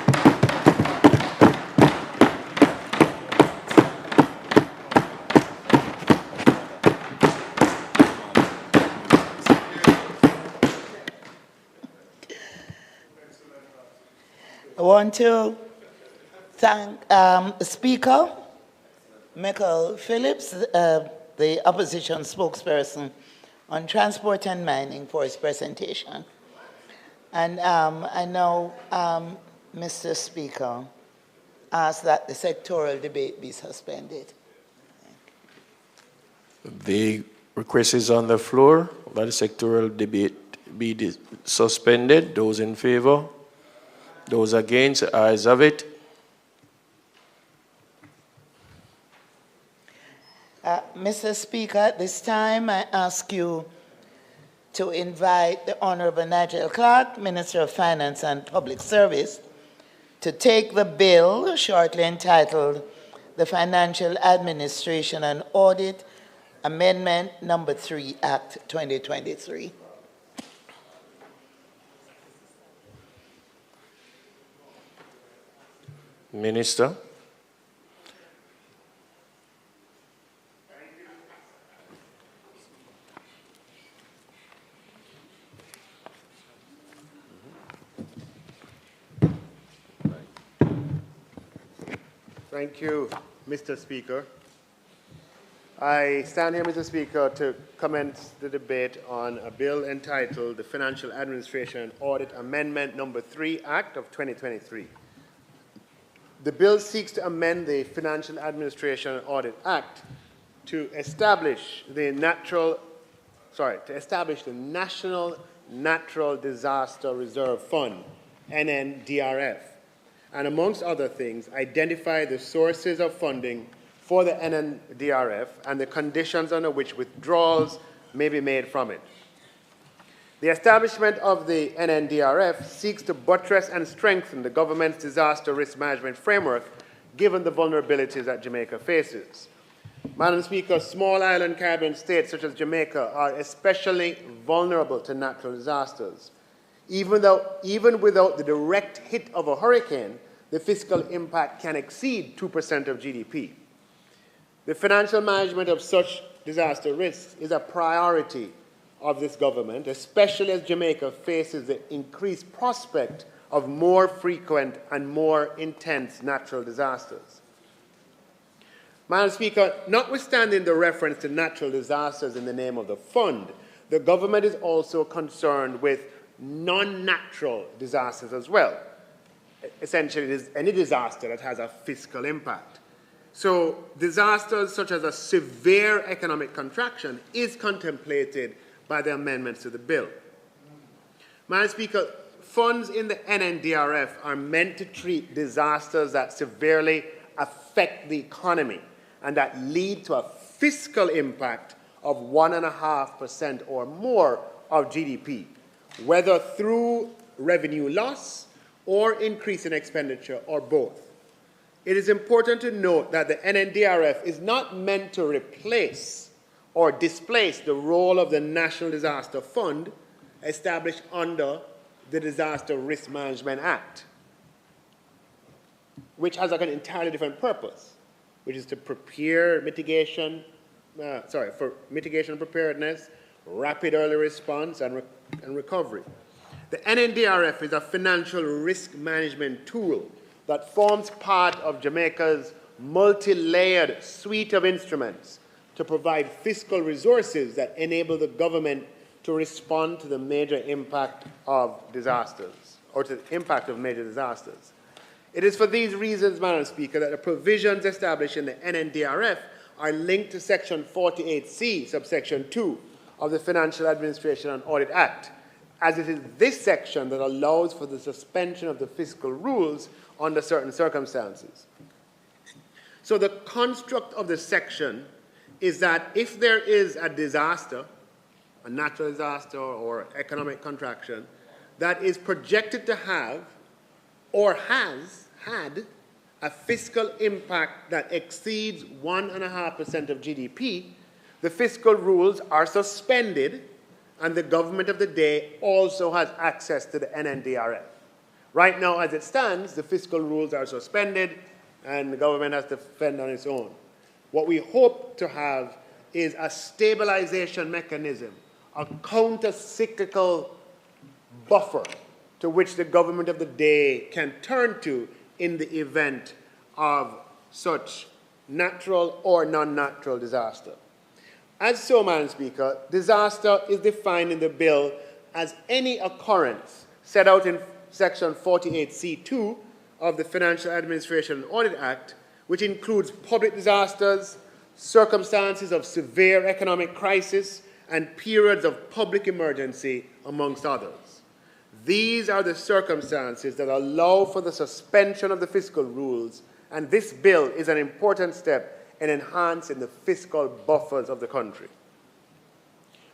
I want to thank Speaker Michael Phillips, the opposition spokesperson on transport and mining, for his presentation. And I know Mr. Speaker asked that the sectoral debate be suspended. The request is on the floor that the sectoral debate be suspended. Those in favor? Those against? The ayes have it. Mr. Speaker, at this time I ask you to invite the Honorable Nigel Clark, Minister of Finance and Public Service, to take the bill shortly entitled the Financial Administration and Audit Amendment Number 3 Act 2023. Minister. Thank you, Mr. Speaker. I stand here, Mr. Speaker, to commence the debate on a bill entitled the Financial Administration and Audit Amendment Number 3 Act of 2023. The bill seeks to amend the Financial Administration and Audit Act to establish the National Natural Disaster Reserve Fund, NNDRF, and amongst other things, identify the sources of funding for the NNDRF and the conditions under which withdrawals may be made from it. The establishment of the NNDRF seeks to buttress and strengthen the government's disaster risk management framework, given the vulnerabilities that Jamaica faces. Madam Speaker, small island Caribbean states such as Jamaica are especially vulnerable to natural disasters. Even without the direct hit of a hurricane, the fiscal impact can exceed 2% of GDP. The financial management of such disaster risks is a priority of this government, especially as Jamaica faces the increased prospect of more frequent and more intense natural disasters. Madam Speaker, notwithstanding the reference to natural disasters in the name of the fund, the government is also concerned with non-natural disasters as well. Essentially, it is any disaster that has a fiscal impact. So disasters such as a severe economic contraction is contemplated by the amendments to the bill. Madam Speaker, funds in the NNDRF are meant to treat disasters that severely affect the economy and that lead to a fiscal impact of 1.5% or more of GDP, whether through revenue loss or increase in expenditure, or both. It is important to note that the NNDRF is not meant to replace or displace the role of the National Disaster Fund established under the Disaster Risk Management Act, which has an entirely different purpose, which is to prepare for mitigation and preparedness, rapid early response, and recovery. The NNDRF is a financial risk management tool that forms part of Jamaica's multi-layered suite of instruments to provide fiscal resources that enable the government to respond to the major impact of disasters. or to the impact of major disasters. It is for these reasons, Madam Speaker, that the provisions established in the NNDRF are linked to Section 48C, subsection 2 of the Financial Administration and Audit Act, as it is this section that allows for the suspension of the fiscal rules under certain circumstances. So the construct of the section is that if there is a disaster, a natural disaster or economic contraction, that is projected to have or has had a fiscal impact that exceeds 1.5% of GDP, the fiscal rules are suspended and the government of the day also has access to the NNDRF. Right now, as it stands, the fiscal rules are suspended and the government has to fend on its own. What we hope to have is a stabilization mechanism, a counter-cyclical buffer to which the government of the day can turn to in the event of such natural or non-natural disaster. As so, Madam Speaker, disaster is defined in the bill as any occurrence set out in Section 48C2 of the Financial Administration and Audit Act, which includes public disasters, circumstances of severe economic crisis, and periods of public emergency, amongst others. These are the circumstances that allow for the suspension of the fiscal rules, and this bill is an important step in enhancing the fiscal buffers of the country.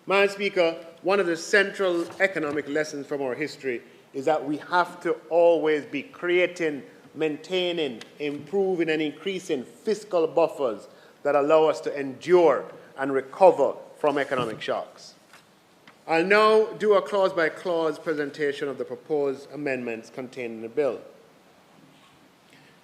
Madam Speaker, one of the central economic lessons from our history is that we have to always be creating, maintaining, improving, and increasing fiscal buffers that allow us to endure and recover from economic shocks. I'll now do a clause-by-clause presentation of the proposed amendments contained in the bill.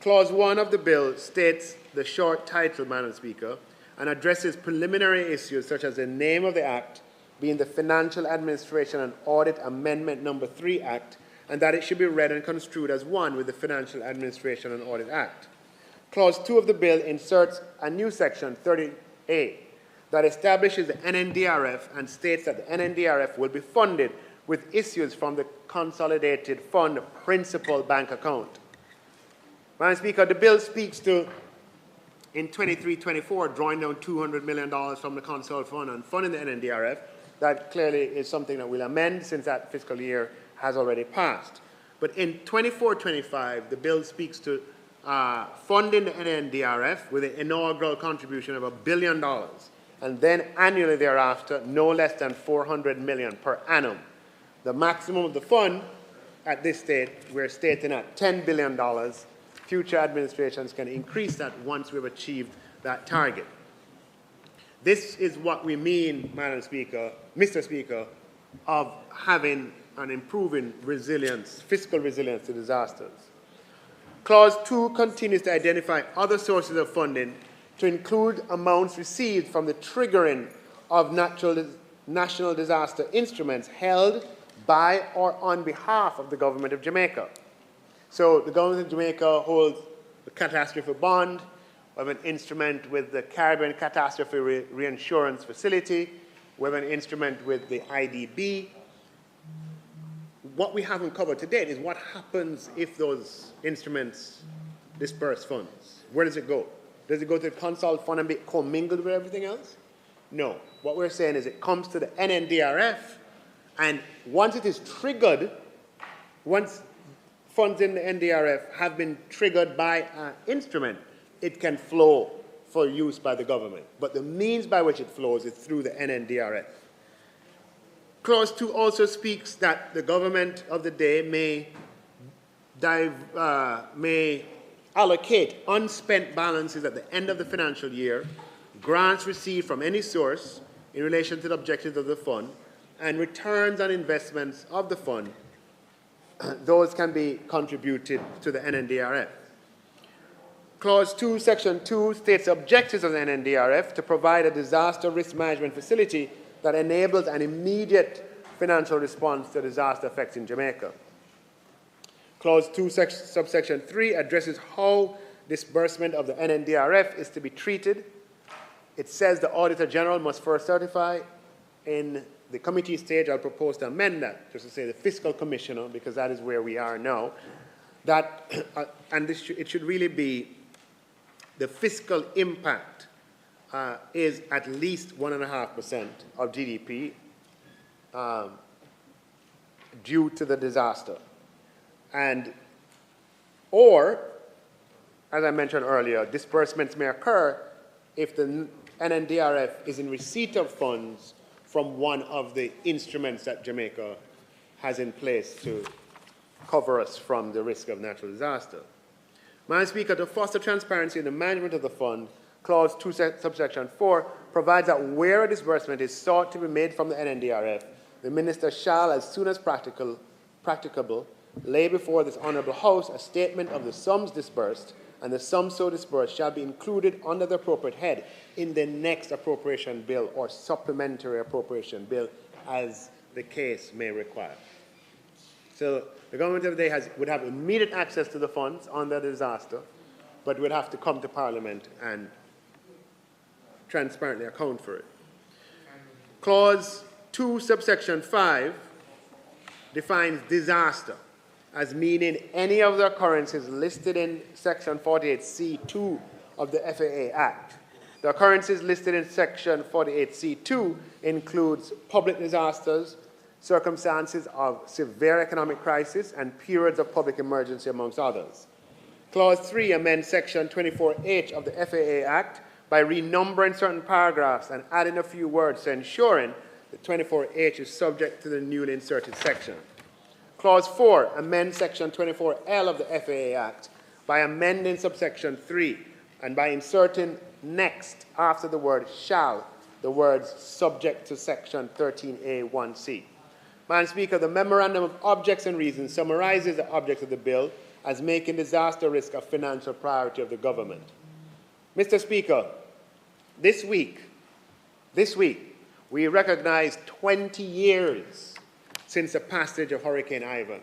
Clause 1 of the bill states the short title, Madam Speaker, and addresses preliminary issues such as the name of the Act being the Financial Administration and Audit Amendment No. 3 Act, and that it should be read and construed as one with the Financial Administration and Audit Act. Clause 2 of the bill inserts a new section, 30A, that establishes the NNDRF and states that the NNDRF will be funded with issues from the Consolidated Fund Principal Bank Account. Madam Speaker, the bill speaks to, in 23-24, drawing down $200 million from the Consol Fund and funding the NNDRF. That clearly is something that we'll amend since that fiscal year has already passed. But in 24-25, the bill speaks to funding the NNDRF with an inaugural contribution of $1 billion, and then annually thereafter, no less than $400 million per annum. The maximum of the fund at this stage, we're stating at $10 billion. Future administrations can increase that once we've achieved that target. This is what we mean, Madam Speaker, Mr. Speaker, of having and improving resilience, fiscal resilience to disasters. Clause 2 continues to identify other sources of funding to include amounts received from the triggering of national disaster instruments held by or on behalf of the government of Jamaica. So the government of Jamaica holds the catastrophe bond. We have an instrument with the Caribbean Catastrophe Reinsurance Facility. We have an instrument with the IDB. What we haven't covered to date is what happens if those instruments disperse funds. Where does it go? Does it go to the Consol Fund and be commingled with everything else? No. What we're saying is it comes to the NNDRF, and once it is triggered, once funds in the NDRF have been triggered by an instrument, it can flow for use by the government. But the means by which it flows is through the NNDRF. Clause 2 also speaks that the government of the day may allocate unspent balances at the end of the financial year, grants received from any source in relation to the objectives of the fund, and returns on investments of the fund. Those can be contributed to the NNDRF. Clause 2, Section 2 states the objectives of the NNDRF to provide a disaster risk management facility that enables an immediate financial response to disaster effects in Jamaica. Clause 2, subsection 3 addresses how disbursement of the NNDRF is to be treated. It says the Auditor General must first certify in the committee stage, I'll propose to amend that, just to say the fiscal commissioner, because that is where we are now, that, and it should really be the fiscal impact is at least 1.5% of GDP due to the disaster. Or, as I mentioned earlier, disbursements may occur if the NNDRF is in receipt of funds from one of the instruments that Jamaica has in place to cover us from the risk of natural disaster. Madam Speaker, to foster transparency in the management of the fund, Clause 2, subsection 4, provides that where a disbursement is sought to be made from the NNDRF, the Minister shall, as soon as practicable, lay before this Honourable House a statement of the sums disbursed, and the sums so disbursed shall be included under the appropriate head in the next appropriation bill or supplementary appropriation bill, as the case may require. So the government of the day would have immediate access to the funds under the disaster, but would have to come to Parliament and transparently account for it. Clause 2, subsection 5 defines disaster as meaning any of the occurrences listed in Section 48C2 of the FAA Act. The occurrences listed in Section 48C2 includes public disasters, circumstances of severe economic crisis, and periods of public emergency, amongst others. Clause 3 amends Section 24H of the FAA Act by renumbering certain paragraphs and adding a few words to ensuring that 24H is subject to the newly inserted section. Clause 4 amends Section 24L of the FAA Act by amending subsection 3 and by inserting next after the word shall the words subject to Section 13A1C. Madam Speaker, the Memorandum of Objects and Reasons summarizes the object of the bill as making disaster risk a financial priority of the government. Mr. Speaker, this week, we recognize 20 years since the passage of Hurricane Ivan,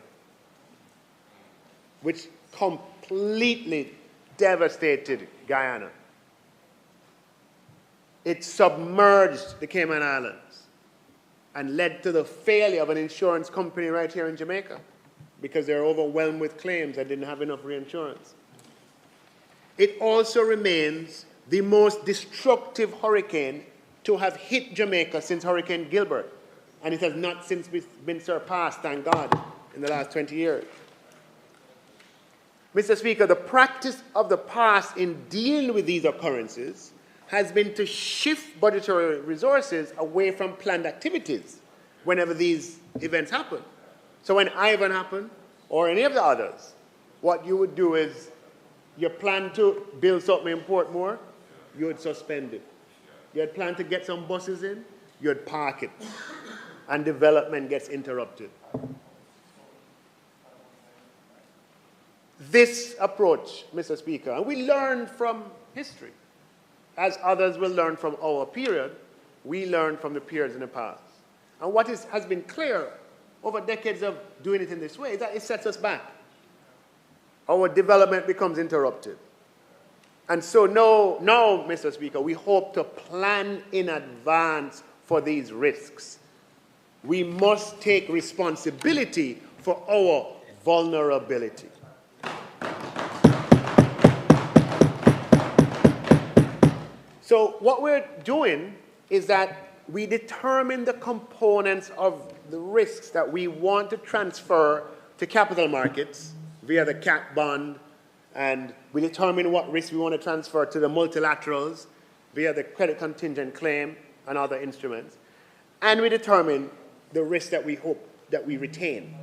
which completely devastated Guyana. It submerged the Cayman Islands and led to the failure of an insurance company right here in Jamaica because they're overwhelmed with claims and didn't have enough reinsurance. It also remains the most destructive hurricane to have hit Jamaica since Hurricane Gilbert, and it has not since been surpassed, thank God, in the last 20 years. Mr. Speaker, the practice of the past in dealing with these occurrences has been to shift budgetary resources away from planned activities whenever these events happen. So when Ivan happened, or any of the others, what you would do is you plan to build something in Portmore, you would suspend it. You had planned to get some buses in, you would park it, and development gets interrupted. This approach, Mr. Speaker, and we learn from history, as others will learn from our period, we learn from the periods in the past. And what has been clear over decades of doing it in this way is that it sets us back. Our development becomes interrupted. And so now, Mr. Speaker, we hope to plan in advance for these risks. We must take responsibility for our vulnerability. So what we're doing is that we determine the components of the risks that we want to transfer to capital markets via the cat bond, and we determine what risks we want to transfer to the multilaterals via the credit contingent claim and other instruments. And we determine the risks that we hope that we retain.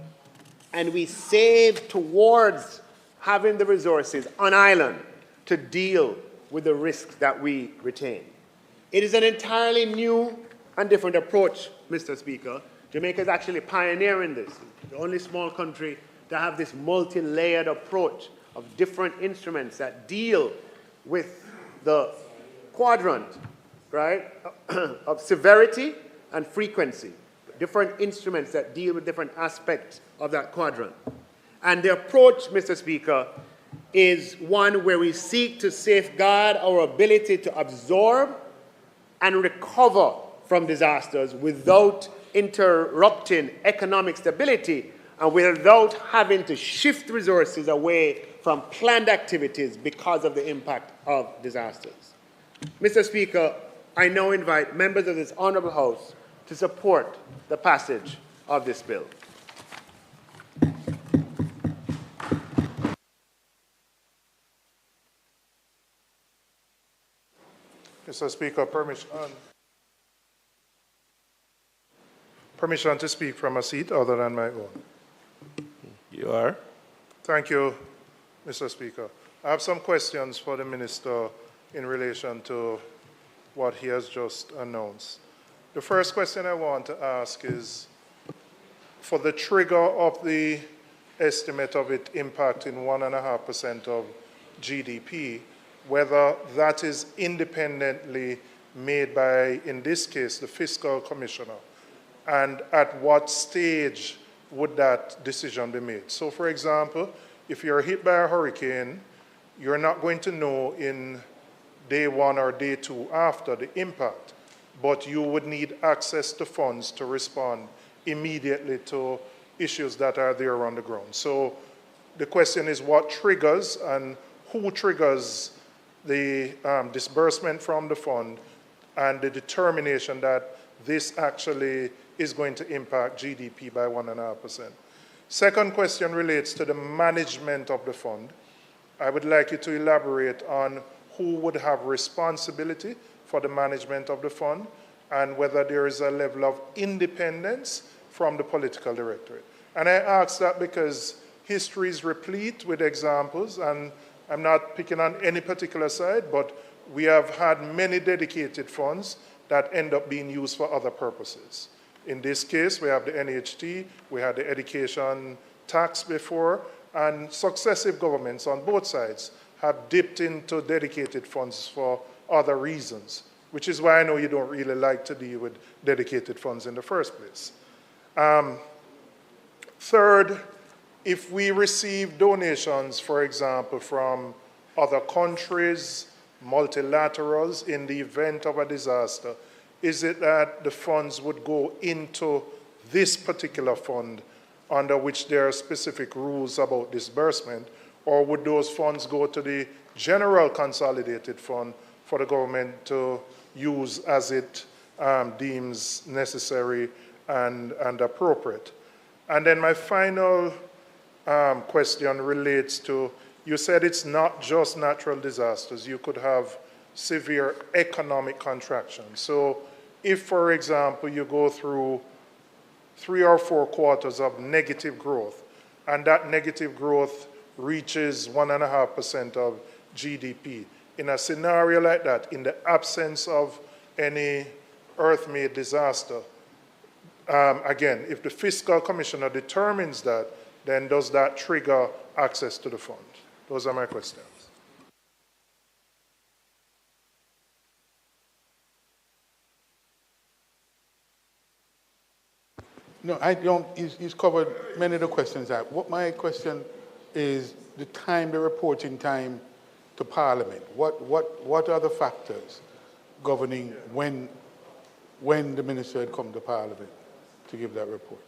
And we save towards having the resources on island to deal with the risks that we retain. It is an entirely new and different approach, Mr. Speaker. Jamaica is actually pioneering this. The only small country to have this multi-layered approach of different instruments that deal with the quadrant, right, of severity and frequency. Different instruments that deal with different aspects of that quadrant. And the approach, Mr. Speaker, is one where we seek to safeguard our ability to absorb and recover from disasters without interrupting economic stability and without having to shift resources away from planned activities because of the impact of disasters. Mr. Speaker, I now invite members of this Honourable House to support the passage of this bill. Mr. Speaker, permission to speak from a seat other than my own. You are. Thank you, Mr. Speaker. I have some questions for the Minister in relation to what he has just announced. The first question I want to ask is, for the trigger of the estimate of it impacting 1.5% of GDP, whether that is independently made by, in this case, the Fiscal Commissioner, and at what stage would that decision be made? So, for example, if you're hit by a hurricane, you're not going to know in day one or day two after the impact, but you would need access to funds to respond immediately to issues that are there on the ground. So the question is what triggers and who triggers the disbursement from the fund and the determination that this actually is going to impact GDP by 1.5%. Second question relates to the management of the fund. I would like you to elaborate on who would have responsibility for the management of the fund and whether there is a level of independence from the political directorate. And I ask that because history is replete with examples, and I'm not picking on any particular side, but we have had many dedicated funds that end up being used for other purposes. In this case, we have the NHT, we had the education tax before, and successive governments on both sides have dipped into dedicated funds for other reasons, which is why I know you don't really like to deal with dedicated funds in the first place. Third, if we receive donations, for example, from other countries, multilaterals, in the event of a disaster, is it that the funds would go into this particular fund under which there are specific rules about disbursement, or would those funds go to the general consolidated fund for the government to use as it deems necessary and appropriate? And then my final question relates to, you said it's not just natural disasters. You could have severe economic contraction. So if, for example, you go through 3 or 4 quarters of negative growth, and that negative growth reaches 1.5% of GDP, in a scenario like that, in the absence of any earth-made disaster, again, if the Fiscal Commissioner determines that, then does that trigger access to the fund? Those are my questions. No, I don't. He's covered many of the questions. What my question is the time, the reporting time to Parliament. What are the factors governing when the minister had come to Parliament to give that report?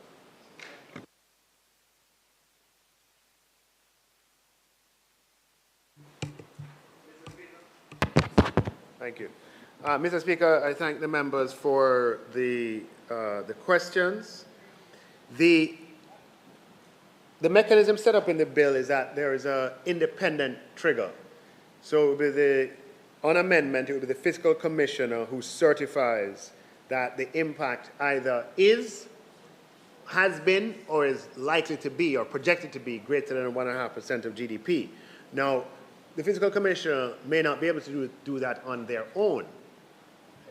Thank you. Mr. Speaker, I thank the members for the questions. The mechanism set up in the bill is that there is an independent trigger. So it will be on amendment, it will be the Fiscal Commissioner who certifies that the impact either has been, or is likely to be, or projected to be greater than 1.5% of GDP. Now, the Fiscal Commissioner may not be able to do that on their own.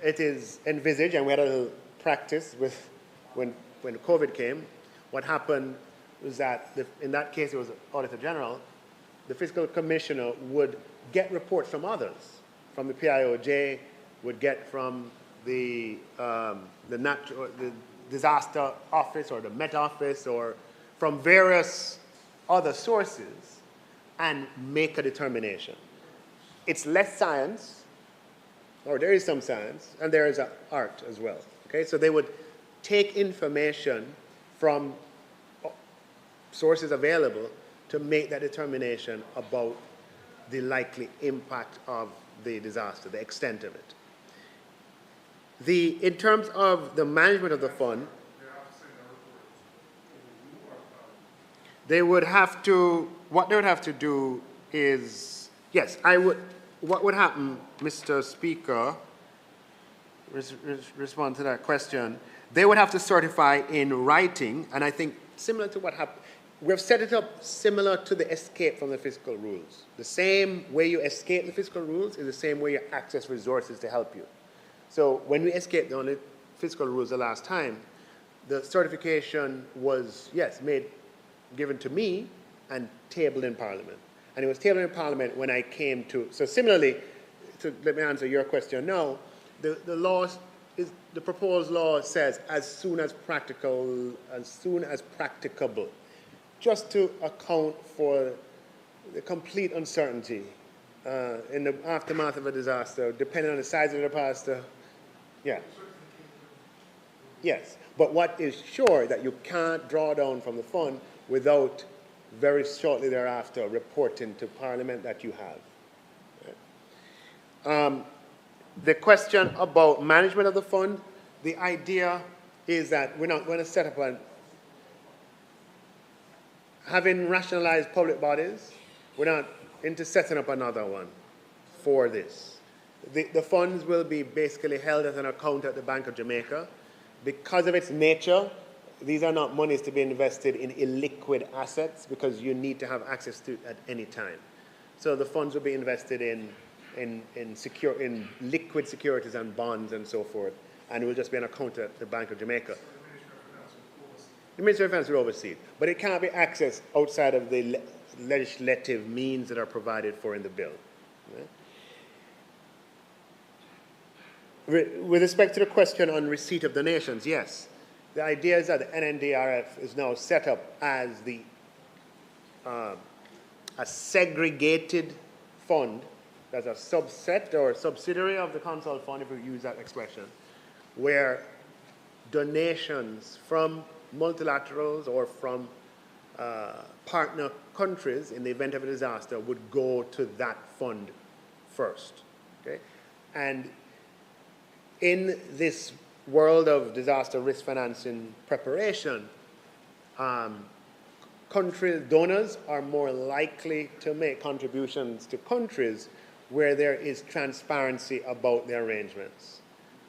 It is envisaged, and we had a little practice with when COVID came. What happened was that, in that case, it was Auditor General. The Fiscal Commissioner would get reports from others, from the PIOJ, would get from the Disaster Office or the Met Office, or from various other sources, and make a determination. It's less science, or there is some science, and there is art as well. Okay, so they would take information from sources available to make that determination about the likely impact of the disaster, the extent of it. In terms of the management of the fund, they would have to, what they would have to do is, yes, what would happen, Mr. Speaker, respond to that question, they would have to certify in writing, and I think similar to what happened, we've set it up similar to the escape from the fiscal rules. The same way you escape the fiscal rules is the same way you access resources to help you. So when we escaped on the fiscal rules the last time, the certification was, yes, given to me and tabled in Parliament. And it was tabled in Parliament when I came to, so similarly, let me answer your question now, the proposed law says as soon as practicable, just to account for the complete uncertainty in the aftermath of a disaster, depending on the size of the disaster. Yeah. Yes, but what is sure that you can't draw down from the fund without very shortly thereafter reporting to Parliament that you have. The question about management of the fund, the idea is that we're not going to set up having rationalized public bodies, we're not into setting up another one for this. The funds will be basically held as an account at the Bank of Jamaica. Because of its nature, these are not monies to be invested in illiquid assets because you need to have access to it at any time. So the funds will be invested in liquid securities and bonds and so forth, and it will just be an account at the Bank of Jamaica. The Ministry of Finance will oversee it, but it can't be accessed outside of the legislative means that are provided for in the bill. Right? With respect to the question on receipt of donations, yes. The idea is that the NNDRF is now set up as a segregated fund, that's a subset or subsidiary of the Consol Fund, if we use that expression, where donations from multilaterals or from partner countries in the event of a disaster would go to that fund first. Okay? And in this world of disaster risk financing preparation, donors are more likely to make contributions to countries where there is transparency about the arrangements.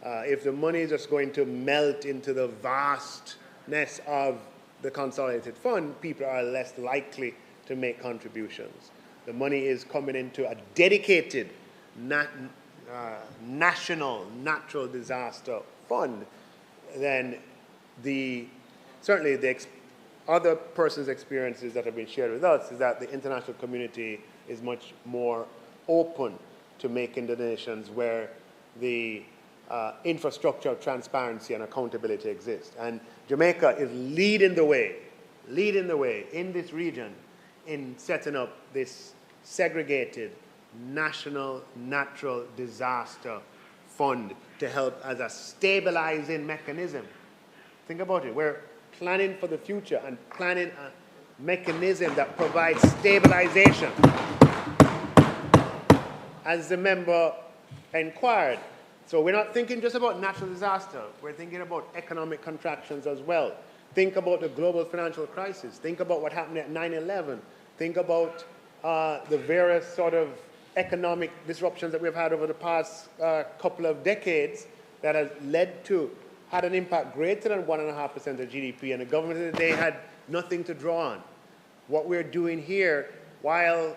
If the money is just going to melt into the vastness of the consolidated fund, people are less likely to make contributions. The money is coming into a dedicated national natural disaster fund, then certainly the other person's experiences that have been shared with us is that the international community is much more open to making donations where the infrastructure of transparency and accountability exists. And Jamaica is leading the way in this region in setting up this segregated national natural disaster fund to help as a stabilizing mechanism. Think about it. We're planning for the future and planning a mechanism that provides stabilization. As the member inquired, so we're not thinking just about natural disaster. We're thinking about economic contractions as well. Think about the global financial crisis. Think about what happened at 9/11. Think about the various sort of economic disruptions that we've had over the past couple of decades that has had an impact greater than 1.5% of GDP, and the government of the day had nothing to draw on. What we're doing here, while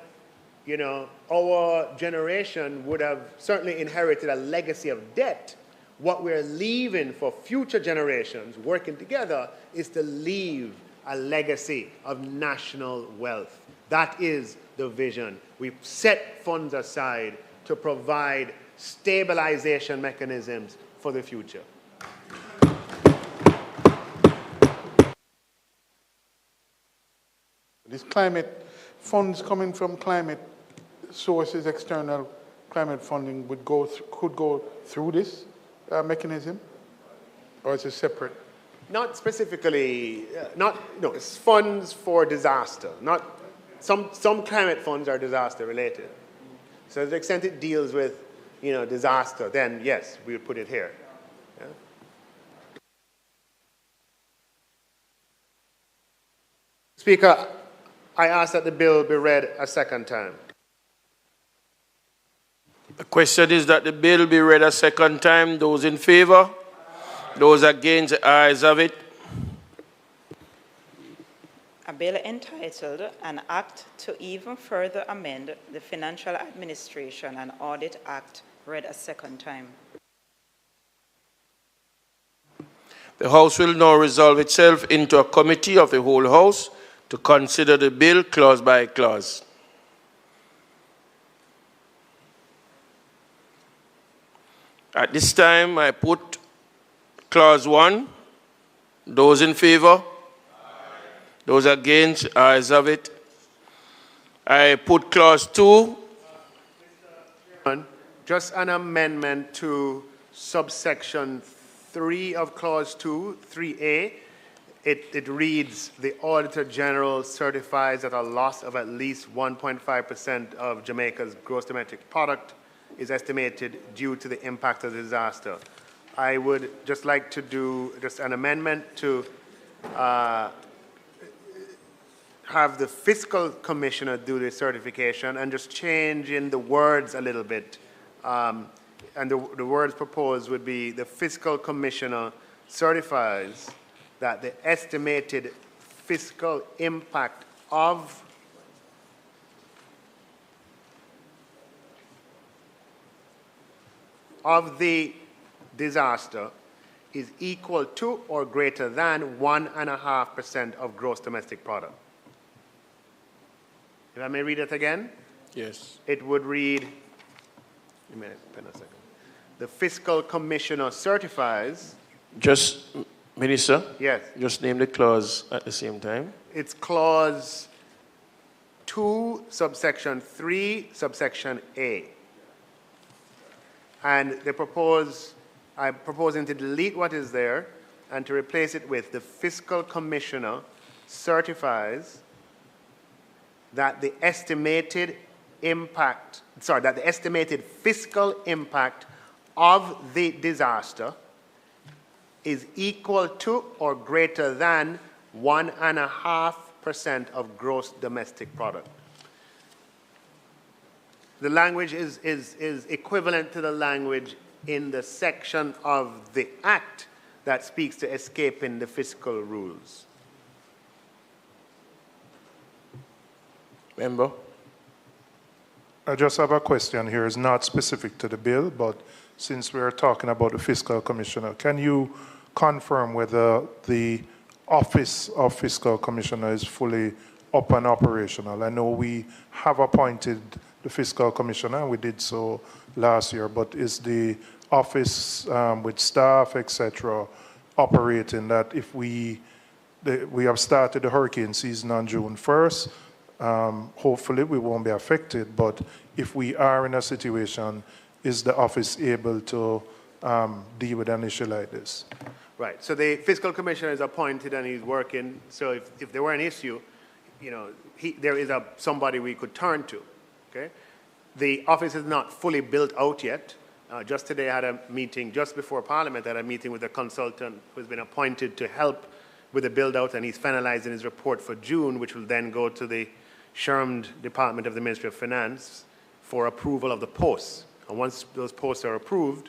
our generation would have certainly inherited a legacy of debt, what we're leaving for future generations working together is to leave a legacy of national wealth. That is the vision. We've set funds aside to provide stabilization mechanisms for the future. This climate funds coming from climate sources, external climate funding could go through this mechanism, or is it separate? Not specifically, it's funds for disaster. Not some climate funds are disaster related. So to the extent it deals with, disaster, then yes, we would put it here. Yeah? Speaker, I ask that the bill be read a second time. The question is that the bill be read a second time. Those in favor? Those against, the ayes have it. A bill entitled An Act to Even Further Amend the Financial Administration and Audit Act read a second time. The House will now resolve itself into a committee of the whole House to consider the bill clause by clause. At this time, I put clause 1. Those in favor? Those against, ayes have it. I put clause 2. Just an amendment to subsection 3 of clause 2, 3A. It reads, the Auditor General certifies that a loss of at least 1.5% of Jamaica's gross domestic product is estimated due to the impact of the disaster. I would just like to do just an amendment to have the fiscal commissioner do the certification and just change in the words a little bit. And the words proposed would be the fiscal commissioner certifies that the estimated fiscal impact of the disaster is equal to or greater than 1.5% of gross domestic product. If I may read it again? Yes. It would read, a second. The fiscal commissioner certifies. Just, Minister? Yes. Just name the clause at the same time. It's clause 2, subsection 3, subsection A. And I'm proposing to delete what is there and to replace it with the fiscal commissioner certifies that the estimated fiscal impact of the disaster is equal to or greater than 1.5% of gross domestic product. The language is equivalent to the language in the section of the Act that speaks to escaping the fiscal rules. Member? I just have a question here. It's not specific to the bill, but since we're talking about the fiscal commissioner, can you confirm whether the office of fiscal commissioner is fully up and operational? I know we have appointed the fiscal commissioner, we did so last year, but is the office with staff, etc., operating that if we have started the hurricane season on June 1st, hopefully we won't be affected, but if we are in a situation, is the office able to deal with an issue like this? Right, so the fiscal commissioner is appointed and he's working, so if there were an issue, there is somebody we could turn to, okay? The office is not fully built out yet. Just today I had a meeting, just before Parliament, I had a meeting with a consultant who's been appointed to help with the build-out, and he's finalizing his report for June, which will then go to the SHRMD Department of the Ministry of Finance for approval of the posts. And once those posts are approved,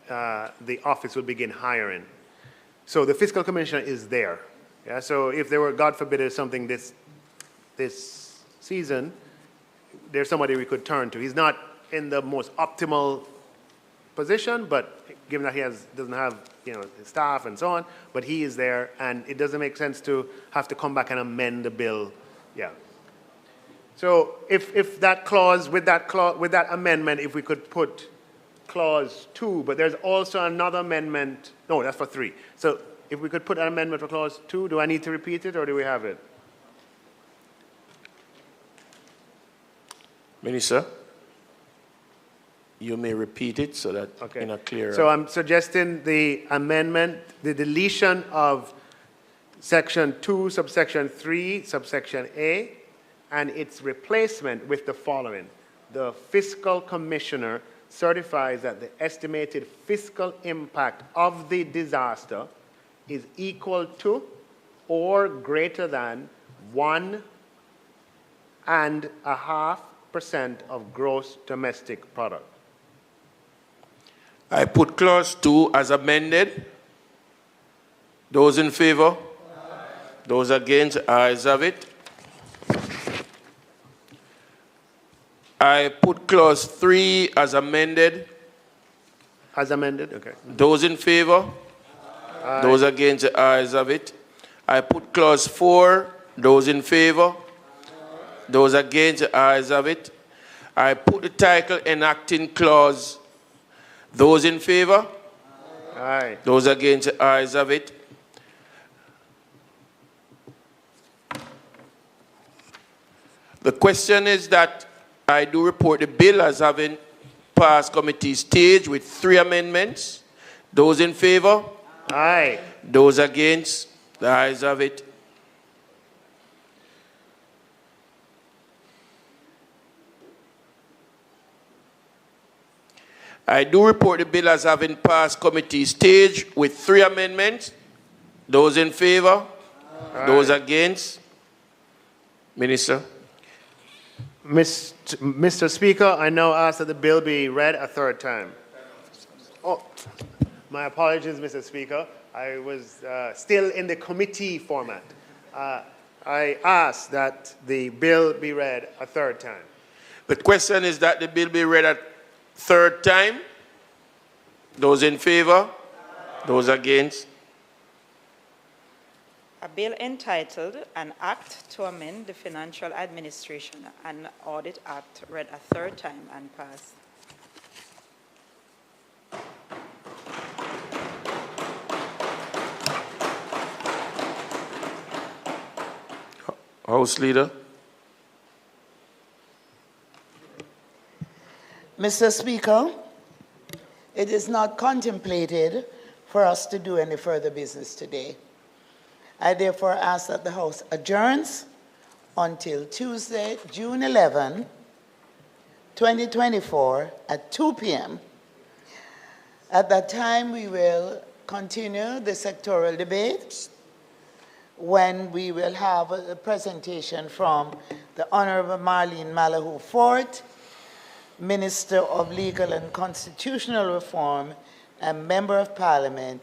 the office will begin hiring. So the fiscal commissioner is there. Yeah? So if there were, God forbid, something this season, there's somebody we could turn to. He's not in the most optimal position, but given that he doesn't have his staff and so on, but he is there, and it doesn't make sense to have to come back and amend the bill. Yeah. So if that clause, with that amendment, if we could put clause 2, but there's also another amendment. No, that's for 3. So if we could put an amendment for clause 2, do I need to repeat it or do we have it? Minister? you may repeat it so that in a clearer. So I'm suggesting the amendment, the deletion of section 2, subsection 3, subsection A, and its replacement with the following. The fiscal commissioner certifies that the estimated fiscal impact of the disaster is equal to or greater than 1.5% of gross domestic product. I put clause 2 as amended. Those in favor? Those against? Ayes have it. I put clause 3 as amended. As amended, okay. Those in favor? Aye. Those against? The ayes have it. I put clause 4. Those in favor? Those against? The ayes have it. I put the title enacting clause. Those in favor? Aye. Those against? The ayes have it. The question is that I do report the bill as having passed committee stage with 3 amendments. Those in favor? Aye. Those against? The ayes have it. I do report the bill as having passed committee stage with 3 amendments. Those in favor? Aye. Those against? Minister. Mr. Speaker, I now ask that the bill be read a third time. Oh, my apologies, Mr. Speaker. I was still in the committee format. I ask that the bill be read a third time. The question is that the bill be read a third time. Those in favor? Those against? A bill entitled An Act to Amend the Financial Administration and Audit Act read a third time and passed. House Leader. Mr. Speaker, it is not contemplated for us to do any further business today. I therefore ask that the House adjourns until Tuesday, June 11, 2024 at 2 p.m. At that time, we will continue the sectoral debate when we will have a presentation from the Honorable Marlene Malahoo Fort, Minister of Legal and Constitutional Reform and Member of Parliament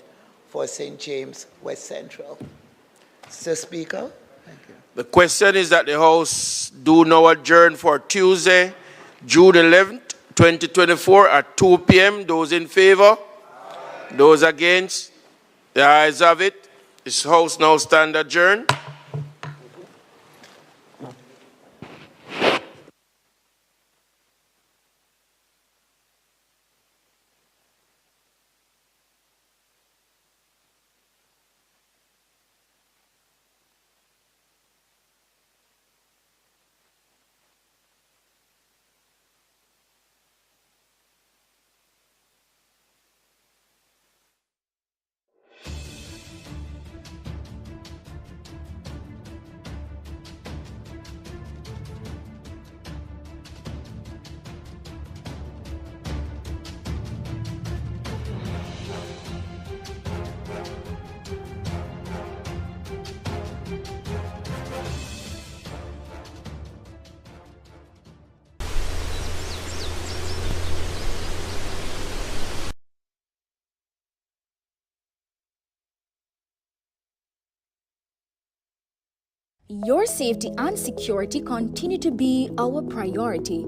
for St. James West Central. Mr. Speaker. Thank you. The question is that the House do now adjourn for Tuesday, June 11th, 2024 at 2 p.m. Those in favor? Aye. Those against? The ayes have it. This House now stand adjourned. Your safety and security continue to be our priority.